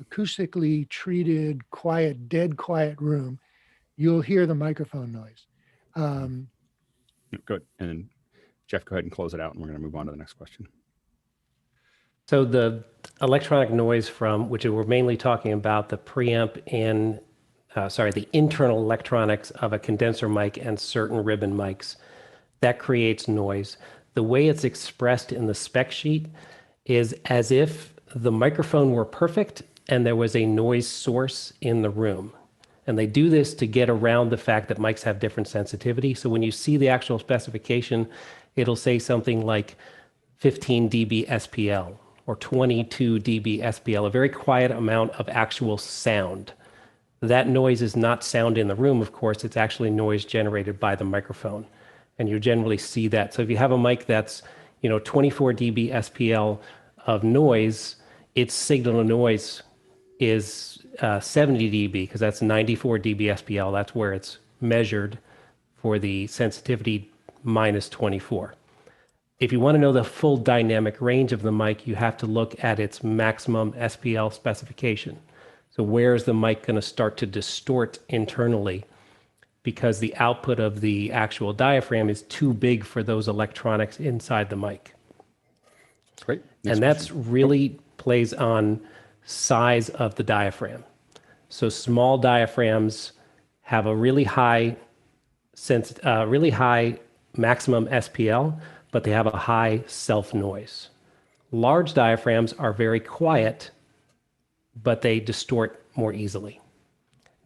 acoustically treated, quiet, dead quiet room, you'll hear the microphone noise. Good. And then Jeff, go ahead and close it out, and we're going to move on to the next question. So the electronic noise from, which we're mainly talking about, the preamp and, the internal electronics of a condenser mic and certain ribbon mics, that creates noise. The way it's expressed in the spec sheet is as if the microphone were perfect and there was a noise source in the room. And they do this to get around the fact that mics have different sensitivity. So when you see the actual specification, it'll say something like 15 dB SPL or 22 dB SPL, a very quiet amount of actual sound. That noise is not sound in the room, of course, it's actually noise generated by the microphone. And you generally see that. So if you have a mic that's, 24 dB SPL of noise, its signal to noise is 70 dB, because that's 94 dB SPL. That's where it's measured for the sensitivity minus 24. If you want to know the full dynamic range of the mic, you have to look at its maximum SPL specification. So where is the mic going to start to distort internally? Because the output of the actual diaphragm is too big for those electronics inside the mic. Great. And that's really plays on size of the diaphragm. So small diaphragms have a really high maximum SPL, but they have a high self noise. Large diaphragms are very quiet, but they distort more easily.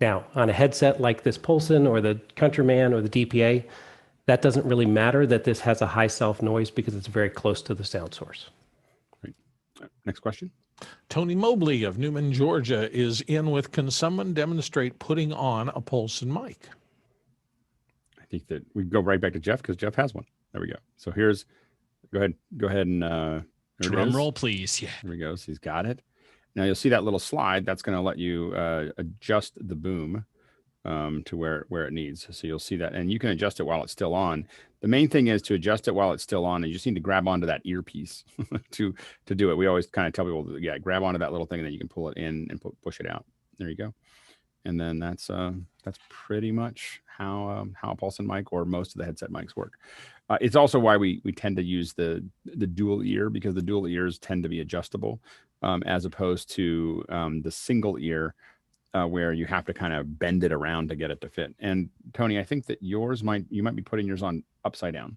Now, on a headset like this Polson or the Countryman or the DPA, that doesn't really matter that this has a high self noise because it's very close to the sound source. Great. Next question. Tony Mobley of Newman, Georgia is in with, can someone demonstrate putting on a Polson mic? I think that we go right back to Jeff because Jeff has one. There we go. So here's, go ahead and drum roll, please. Yeah. There we go. So he's got it. Now you'll see that little slide. That's going to let you adjust the boom to where it needs. So you'll see that, and you can adjust it while it's still on. The main thing is to adjust it while it's still on, and you just need to grab onto that earpiece to do it. We always kind of tell people, grab onto that little thing, and then you can pull it in and push it out. There you go. And then that's pretty much how a Paulson mic or most of the headset mics work. It's also why we tend to use the dual ear, because the dual ears tend to be adjustable as opposed to the single ear where you have to kind of bend it around to get it to fit. And Tony, I think that you might be putting yours on upside down.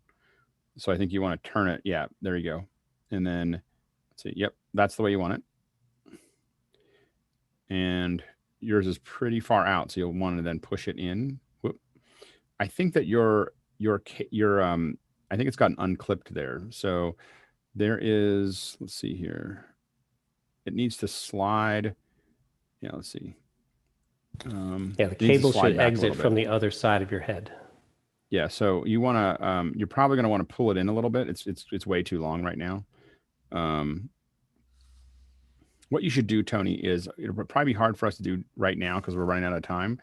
So I think you want to turn it. Yeah, there you go. And then let's see. Yep, that's the way you want it. And yours is pretty far out, so you'll want to then push it in. Whoop. I think that your I think it's gotten unclipped there. So there is, let's see here. It needs to slide. Yeah, let's see. The cable should exit from the other side of your head. Yeah, so you want to, you're probably going to want to pull it in a little bit. It's way too long right now. What you should do, Tony, is it'll probably be hard for us to do right now because we're running out of time.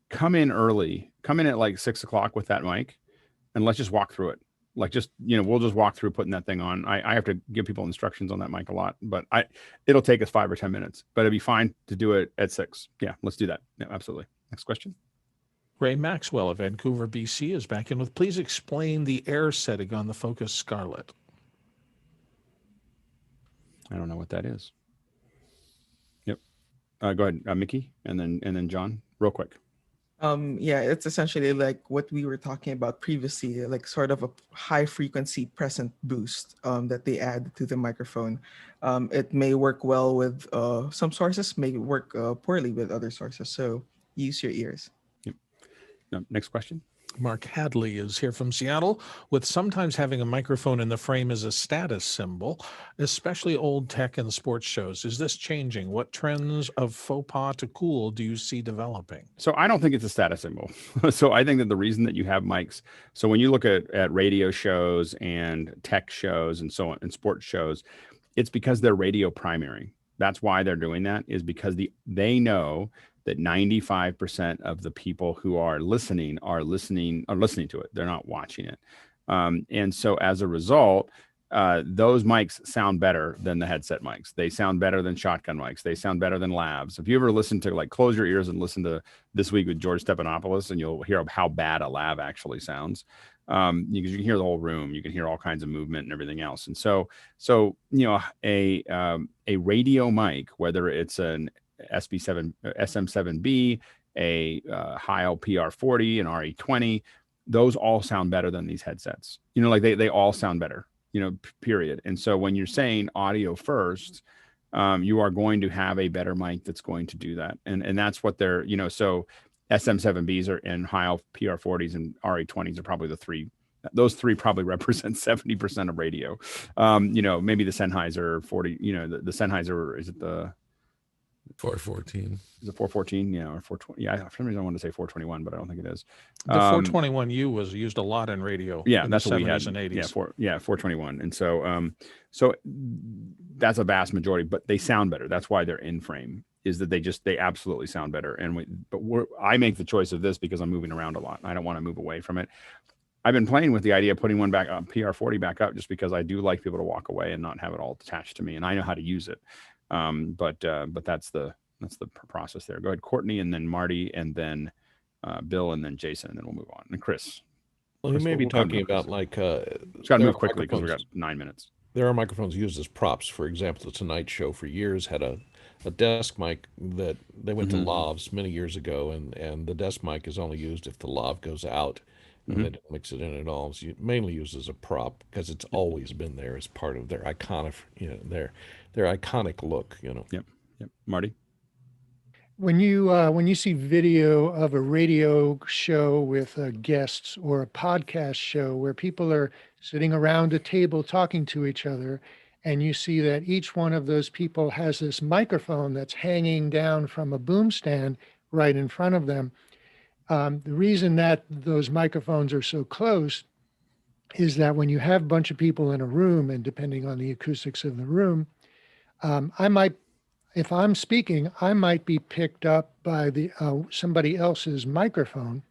Come in early. Come in at like 6 o'clock with that mic, and let's just walk through it. Like we'll just walk through putting that thing on. I have to give people instructions on that mic a lot, but it'll take us 5 or 10 minutes. But it'd be fine to do it at 6. Yeah, let's do that. Yeah, absolutely. Next question. Ray Maxwell of Vancouver, BC is back in with, please explain the air setting on the Focus Scarlett. I don't know what that is. Yep. Go ahead, Mickey, and then John, real quick. Yeah, it's essentially like what we were talking about previously, like sort of a high frequency present boost that they add to the microphone. It may work well with some sources, may work poorly with other sources. So use your ears. Yep. Next question. Mark Hadley is here from Seattle, with sometimes having a microphone in the frame as a status symbol, especially old tech and sports shows. Is this changing? What trends of faux pas to cool do you see developing? So I don't think it's a status symbol. So I think that the reason that you have mics, so when you look at radio shows and tech shows and so on, and sports shows, it's because they're radio primary. That's why they're doing that, is because they know that 95% of the people who are listening to it. They're not watching it. And so as a result, those mics sound better than the headset mics. They sound better than shotgun mics. They sound better than lavs. If you ever listen to, like, close your ears and listen to This Week with George Stephanopoulos, and you'll hear how bad a lav actually sounds. You can hear the whole room. You can hear all kinds of movement and everything else. And so a radio mic, whether it's an SM7B, a Heil PR40, an RE20, those all sound better than these headsets. Like they all sound better, period. And so when you're saying audio first, you are going to have a better mic that's going to do that. And that's what they're, so SM7Bs are, and Heil PR40s and RE20s are probably the three. Those three probably represent 70% of radio. Maybe the Sennheiser 40, the Sennheiser, is it the 414? Is it 414? Yeah, or 420? Yeah, for some reason I wanted to say 421, but I don't think it is. The 421U was used a lot in radio. Yeah, in that's the what 70s we had. and 80s. Yeah, 421. And so, so that's a vast majority, but they sound better. That's why they're in frame. Is that they absolutely sound better. And I make the choice of this because I'm moving around a lot. I don't want to move away from it. I've been playing with the idea of putting one back up, PR40 back up, just because I do like people to walk away and not have it all attached to me, and I know how to use it. But that's the process there. Go ahead, Courtney, and then Marty, and then Bill, and then Jason, and then we'll move on. And Chris. Well, you may be talking about like it's got to move quickly because we got 9 minutes. There are microphones used as props. For example, the Tonight Show for years had a desk mic that they went to lavs many years ago, and the desk mic is only used if the lav goes out. And they don't mix it in at all. It's mainly used as a prop because it's always been there as part of their iconic, their iconic look. Yep. Marty. When you see video of a radio show with guests or a podcast show where people are sitting around a table talking to each other, and you see that each one of those people has this microphone that's hanging down from a boom stand right in front of them. The reason that those microphones are so close is that when you have a bunch of people in a room, and depending on the acoustics of the room, if I'm speaking, I might be picked up by somebody else's microphone,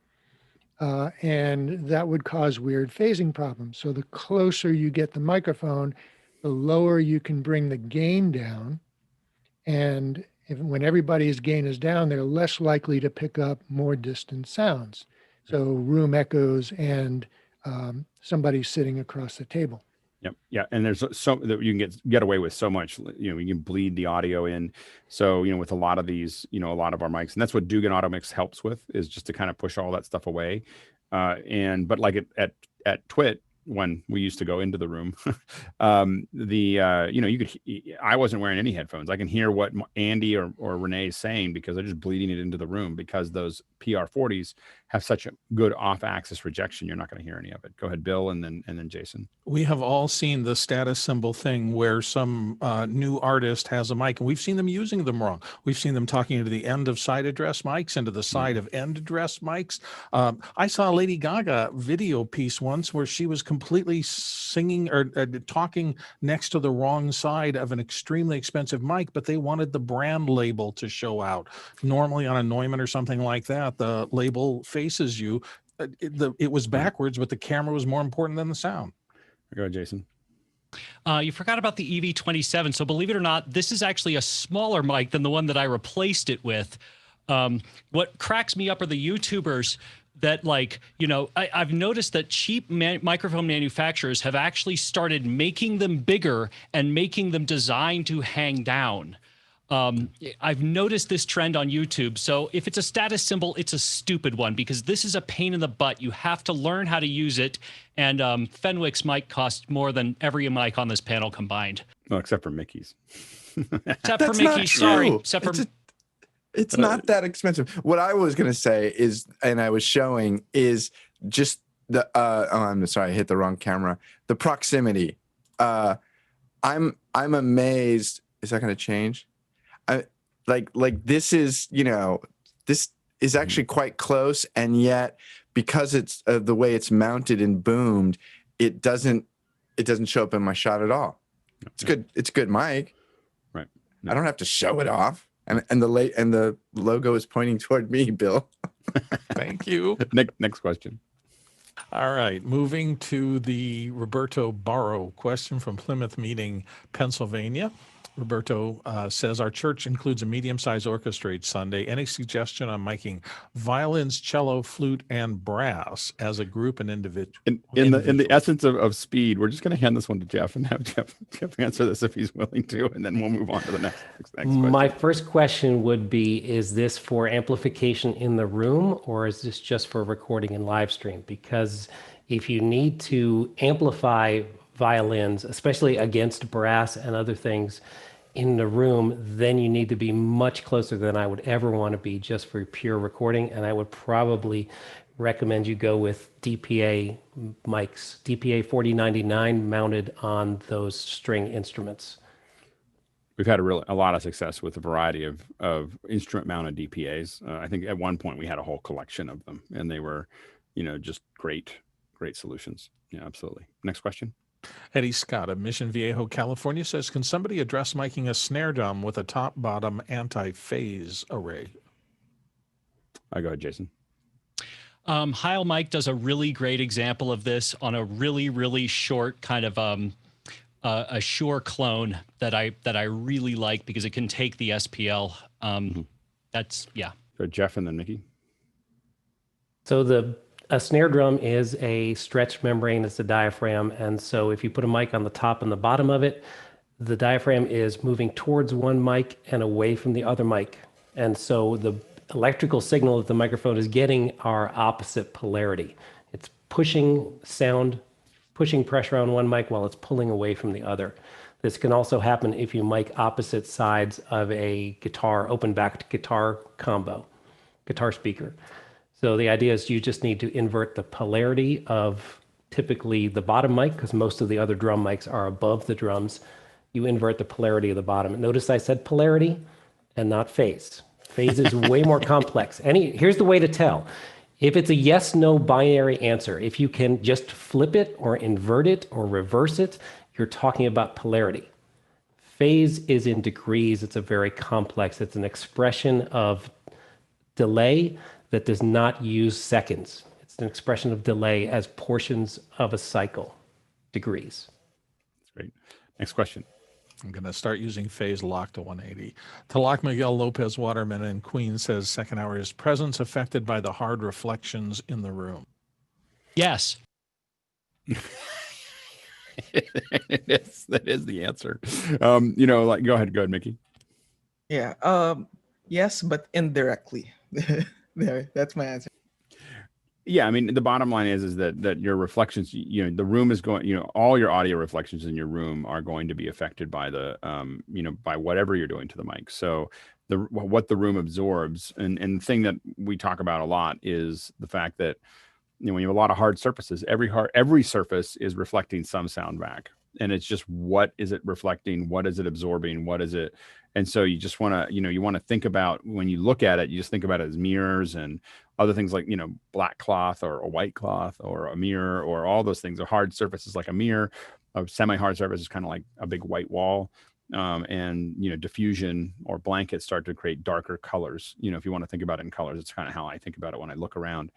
and that would cause weird phasing problems. So the closer you get the microphone, the lower you can bring the gain down, and when everybody's gain is down, they're less likely to pick up more distant sounds. So room echoes and somebody sitting across the table. Yep. Yeah. And there's so that you can get away with so much, you can bleed the audio in. So, with a lot of these, a lot of our mics, and that's what Dugan Automix helps with, is just to kind of push all that stuff away. But like at Twit, when we used to go into the room, I wasn't wearing any headphones. I can hear what Andy or Renee is saying because they're just bleeding it into the room, because those PR40s have such a good off-axis rejection. You're not going to hear any of it. Go ahead, Bill, and then Jason. We have all seen the status symbol thing where some new artist has a mic, and we've seen them using them wrong. We've seen them talking into the end of side address mics, into the side of end address mics. I saw a Lady Gaga video piece once where she was completely singing or talking next to the wrong side of an extremely expensive mic, but they wanted the brand label to show out. Normally on a Neumann or something like that, the label faces you. It was backwards, but the camera was more important than the sound. Go ahead, Jason. You forgot about the EV27. So believe it or not, this is actually a smaller mic than the one that I replaced it with. What cracks me up are the YouTubers that, I've noticed that cheap microphone manufacturers have actually started making them bigger and making them designed to hang down. I've noticed this trend on YouTube. So if it's a status symbol, it's a stupid one because this is a pain in the butt. You have to learn how to use it. And Fenwick's mic costs more than every mic on this panel combined. Well, except for Mickey's. Except for Mickey's, sorry. Except for it's not that expensive. What I was going to say is, and I was showing, is just the I'm sorry, I hit the wrong camera. The proximity. I'm amazed. Is that going to change? Like this is, this is actually quite close, and yet because it's the way it's mounted and boomed, it doesn't show up in my shot at all. It's good. It's a good mic. Right. No. I don't have to show it off. And the logo is pointing toward me, Bill. Thank you. Next question. All right, moving to the Roberto Barrow question from Plymouth Meeting, Pennsylvania. Roberto says, our church includes a medium-sized orchestra each Sunday. Any suggestion on miking violins, cello, flute, and brass as a group and individual? In the essence of speed, we're just going to hand this one to Jeff and have Jeff answer this if he's willing to, and then we'll move on to the next question. My first question would be, is this for amplification in the room, or is this just for recording and live stream? Because if you need to amplify violins, especially against brass and other things in the room, then you need to be much closer than I would ever want to be just for pure recording. And I would probably recommend you go with DPA mics, DPA 4099 mounted on those string instruments. We've had a lot of success with a variety of instrument mounted DPAs. I think at one point we had a whole collection of them, and they were, just great solutions. Yeah, absolutely. Next question. Eddie Scott of Mission Viejo, California says, can somebody address miking a snare drum with a top-bottom anti-phase array? Go ahead, Jason. Heil Mike does a really great example of this on a really, really short kind of a Shure clone that I really like because it can take the SPL. That's, yeah. Go Jeff and then Mickey. So a snare drum is a stretched membrane. It's a diaphragm. And so if you put a mic on the top and the bottom of it, the diaphragm is moving towards one mic and away from the other mic. And so the electrical signal that the microphone is getting are opposite polarity. It's pushing pressure on one mic while it's pulling away from the other. This can also happen if you mic opposite sides of a open-backed guitar combo, guitar speaker. So the idea is you just need to invert the polarity of typically the bottom mic, because most of the other drum mics are above the drums. You invert the polarity of the bottom. Notice I said polarity and not phase. Phase is way more complex. Here's the way to tell. If it's a yes-no binary answer, if you can just flip it or invert it or reverse it, you're talking about polarity. Phase is in degrees. It's it's an expression of delay that does not use seconds. It's an expression of delay as portions of a cycle, degrees. That's great. Next question. I'm going to start using phase lock to 180. Talak Miguel Lopez Waterman in Queens says, second hour, is presence affected by the hard reflections in the room? Yes. That is the answer. Go ahead, Mickey. Yeah. Yes, but indirectly. There, that's my answer. Yeah, I mean, the bottom line is that your reflections, the room is going, all your audio reflections in your room are going to be affected by the, by whatever you're doing to the mic. So what the room absorbs, and the thing that we talk about a lot is the fact that, when you have a lot of hard surfaces, every surface is reflecting some sound back. And it's just, what is it reflecting? What is it absorbing? What is it? And so you just want to, you want to think about, when you look at it, you just think about it as mirrors and other things like, black cloth or a white cloth or a mirror or all those things. A hard surface is like a mirror. A semi-hard surface is kind of like a big white wall. And, diffusion or blankets start to create darker colors. If you want to think about it in colors, it's kind of how I think about it when I look around.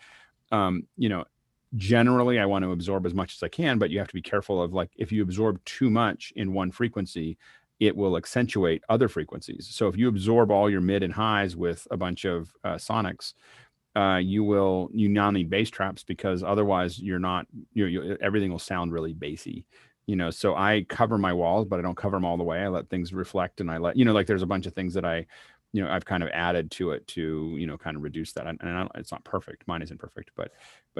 Generally I want to absorb as much as I can, but you have to be careful of, like, if you absorb too much in one frequency, it will accentuate other frequencies. So if you absorb all your mid and highs with a bunch of sonics, you now need bass traps, because otherwise everything will sound really bassy. so I cover my walls, but I don't cover them all the way. I let things reflect, and I let, like there's a bunch of things that I've kind of added to it to, kind of reduce that. And it's not perfect. Mine isn't perfect, but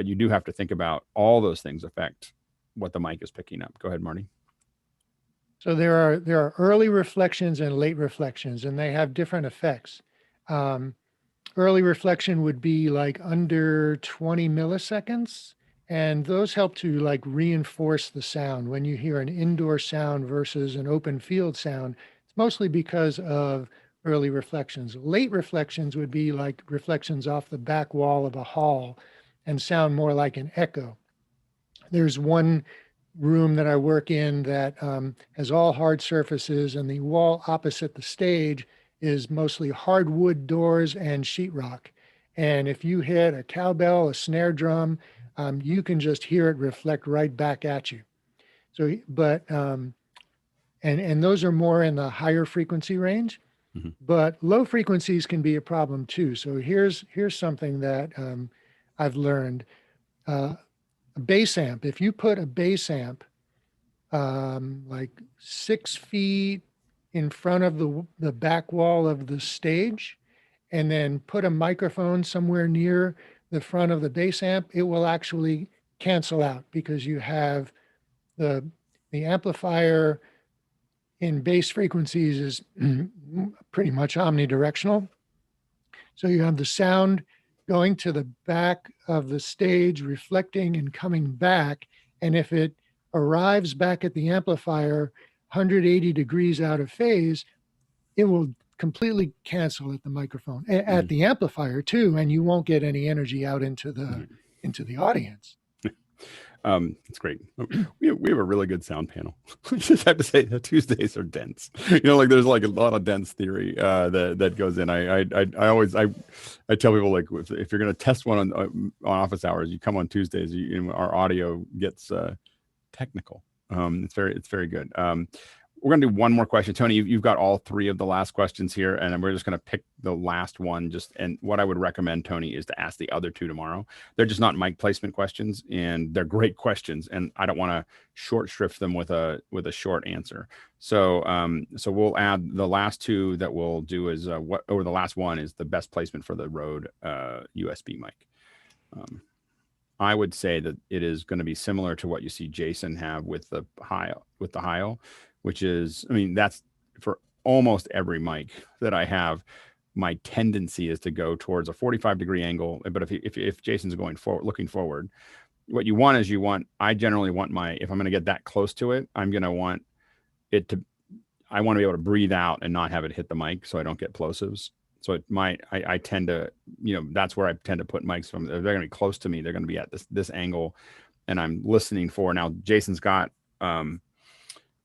you do have to think about all those things affect what the mic is picking up. Go ahead, Marty. So there are early reflections and late reflections, and they have different effects. Early reflection would be like under 20 milliseconds, and those help to like reinforce the sound. When you hear an indoor sound versus an open field sound, it's mostly because of early reflections. Late reflections would be like reflections off the back wall of a hall and sound more like an echo. There's one room that I work in that has all hard surfaces, and the wall opposite the stage is mostly hardwood doors and sheetrock. And if you hit a cowbell, a snare drum, you can just hear it reflect right back at you. So, but, and those are more in the higher frequency range, but low frequencies can be a problem too. So here's something that I've learned. A bass amp, if you put a bass amp like 6 feet in front of the back wall of the stage, and then put a microphone somewhere near the front of the bass amp, it will actually cancel out, because you have the amplifier in bass frequencies is pretty much omnidirectional. So you have the sound going to the back of the stage, reflecting and coming back. And if it arrives back at the amplifier 180 degrees out of phase, it will completely cancel at the microphone, at the amplifier too, and you won't get any energy out into the audience. It's great. We have a really good sound panel. I just have to say that Tuesdays are dense. Like there's like a lot of dense theory that goes in. I always tell people, like, if you're going to test one on office hours, you come on Tuesdays. Our audio gets technical. It's very good. We're going to do one more question. Tony, you've got all 3 of the last questions here, and we're just going to pick the last one. And what I would recommend, Tony, is to ask the other 2 tomorrow. They're just not mic placement questions, and they're great questions, and I don't want to short shrift them with a short answer. So we'll add the last 2 that we'll do is the last one is the best placement for the Rode USB mic. I would say that it is going to be similar to what you see Jason have with the Heil, which is, that's for almost every mic that I have. My tendency is to go towards a 45-degree angle. But if Jason's going forward, looking forward, what you want is I generally want if I'm going to get that close to it, I'm going to want it to, I want to be able to breathe out and not have it hit the mic so I don't get plosives. So I tend to, that's where I tend to put mics from. If they're going to be close to me, they're going to be at this angle, and I'm listening for. Now Jason's got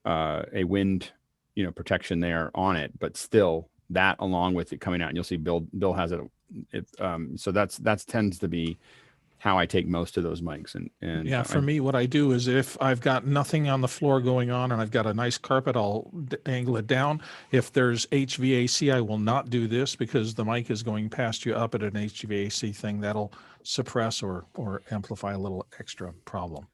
a wind, protection there on it, but still that along with it coming out, and you'll see Bill has it. So that's tends to be how I take most of those mics. And yeah, for me, what I do is if I've got nothing on the floor going on and I've got a nice carpet, I'll angle it down. If there's HVAC, I will not do this, because the mic is going past you up at an HVAC thing. That'll suppress or amplify a little extra problem.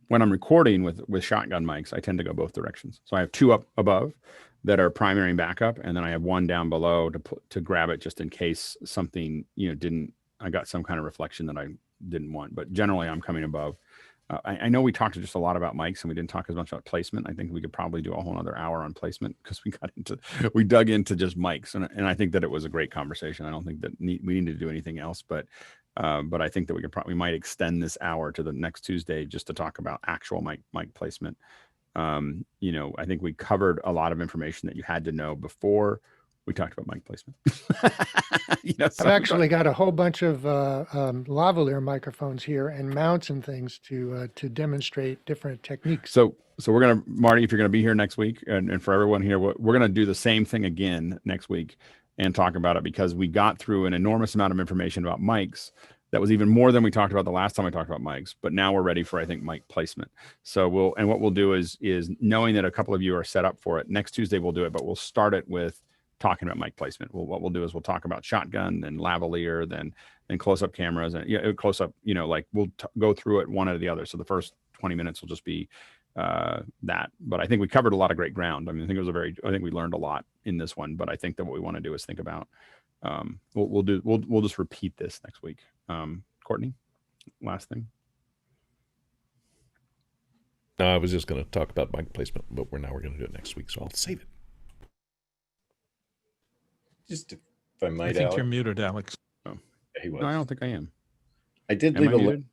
When I'm recording with shotgun mics, I tend to go both directions. So I have 2 up above that are primary and backup, and then I have 1 down below to grab it just in case something, I got some kind of reflection that I didn't want. But generally, I'm coming above. I know we talked just a lot about mics, and we didn't talk as much about placement. I think we could probably do a whole other hour on placement, because we dug into just mics, and I think that it was a great conversation. I don't think that we need to do anything else, but I think that we might extend this hour to the next Tuesday just to talk about actual mic placement. I think we covered a lot of information that you had to know before we talked about mic placement. I've actually got a whole bunch of lavalier microphones here and mounts and things to demonstrate different techniques. So we're going to, Marty, if you're going to be here next week, and for everyone here, we're going to do the same thing again next week and talk about it, because we got through an enormous amount of information about mics that was even more than we talked about the last time we talked about mics, but now we're ready for, I think, mic placement. So what we'll do is knowing that a couple of you are set up for it, next Tuesday we'll do it, but we'll start it with talking about mic placement. What we'll do is we'll talk about shotgun, then lavalier, then close-up cameras, and close-up, like we'll go through it one or the other. So the first 20 minutes will just be that. But I think we covered a lot of great ground. I mean, I think we learned a lot in this one. But I think that what we want to do is think about. We'll just repeat this next week. Courtney, last thing. No, I was just going to talk about mic placement, but we're going to do it next week, so I'll save it. Just if I might, I think you're muted, Alex. Oh, he was. No, I don't think I am. I did Am leave I a muted?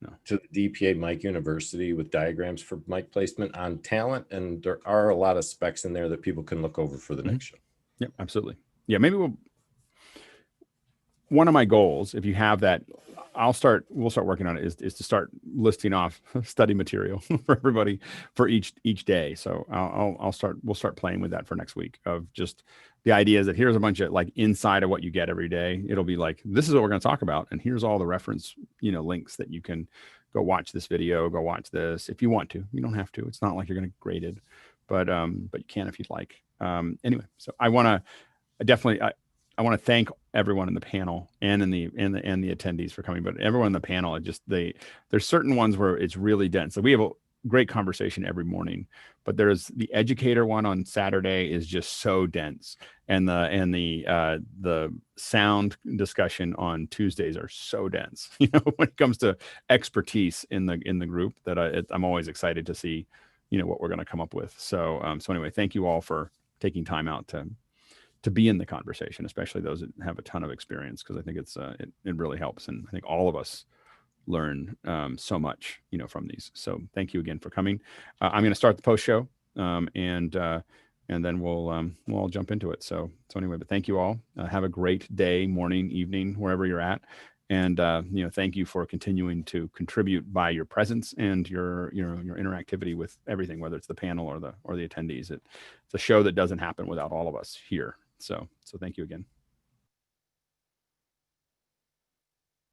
link to the DPA Mic University with diagrams for mic placement on talent, and there are a lot of specs in there that people can look over for the next show. Yep, absolutely. Yeah, maybe one of my goals, if you have that, we'll start working on it, is to start listing off study material for everybody for each day. So we'll start playing with that for next week, of just the idea is that here's a bunch of like inside of what you get every day. It'll be like, this is what we're going to talk about. And here's all the reference, links that you can go watch this video, go watch this if you want to. You don't have to. It's not like you're going to grade it, but you can if you'd like. Anyway, so I want to thank everyone in the panel and the attendees for coming, but everyone in the panel, there's certain ones where it's really dense. So we have a great conversation every morning, but there's the educator one on Saturday is just so dense. And the sound discussion on Tuesdays are so dense, when it comes to expertise in the group, that I'm always excited to see, what we're going to come up with. So anyway, thank you all for taking time out to be in the conversation, especially those that have a ton of experience, because I think it really helps. And I think all of us learn so much, from these. So thank you again for coming. I'm going to start the post show and then we'll all jump into it. So anyway, but thank you all. Have a great day, morning, evening, wherever you're at. And, thank you for continuing to contribute by your presence and your interactivity with everything, whether it's the panel or the attendees. It's a show that doesn't happen without all of us here. So thank you again.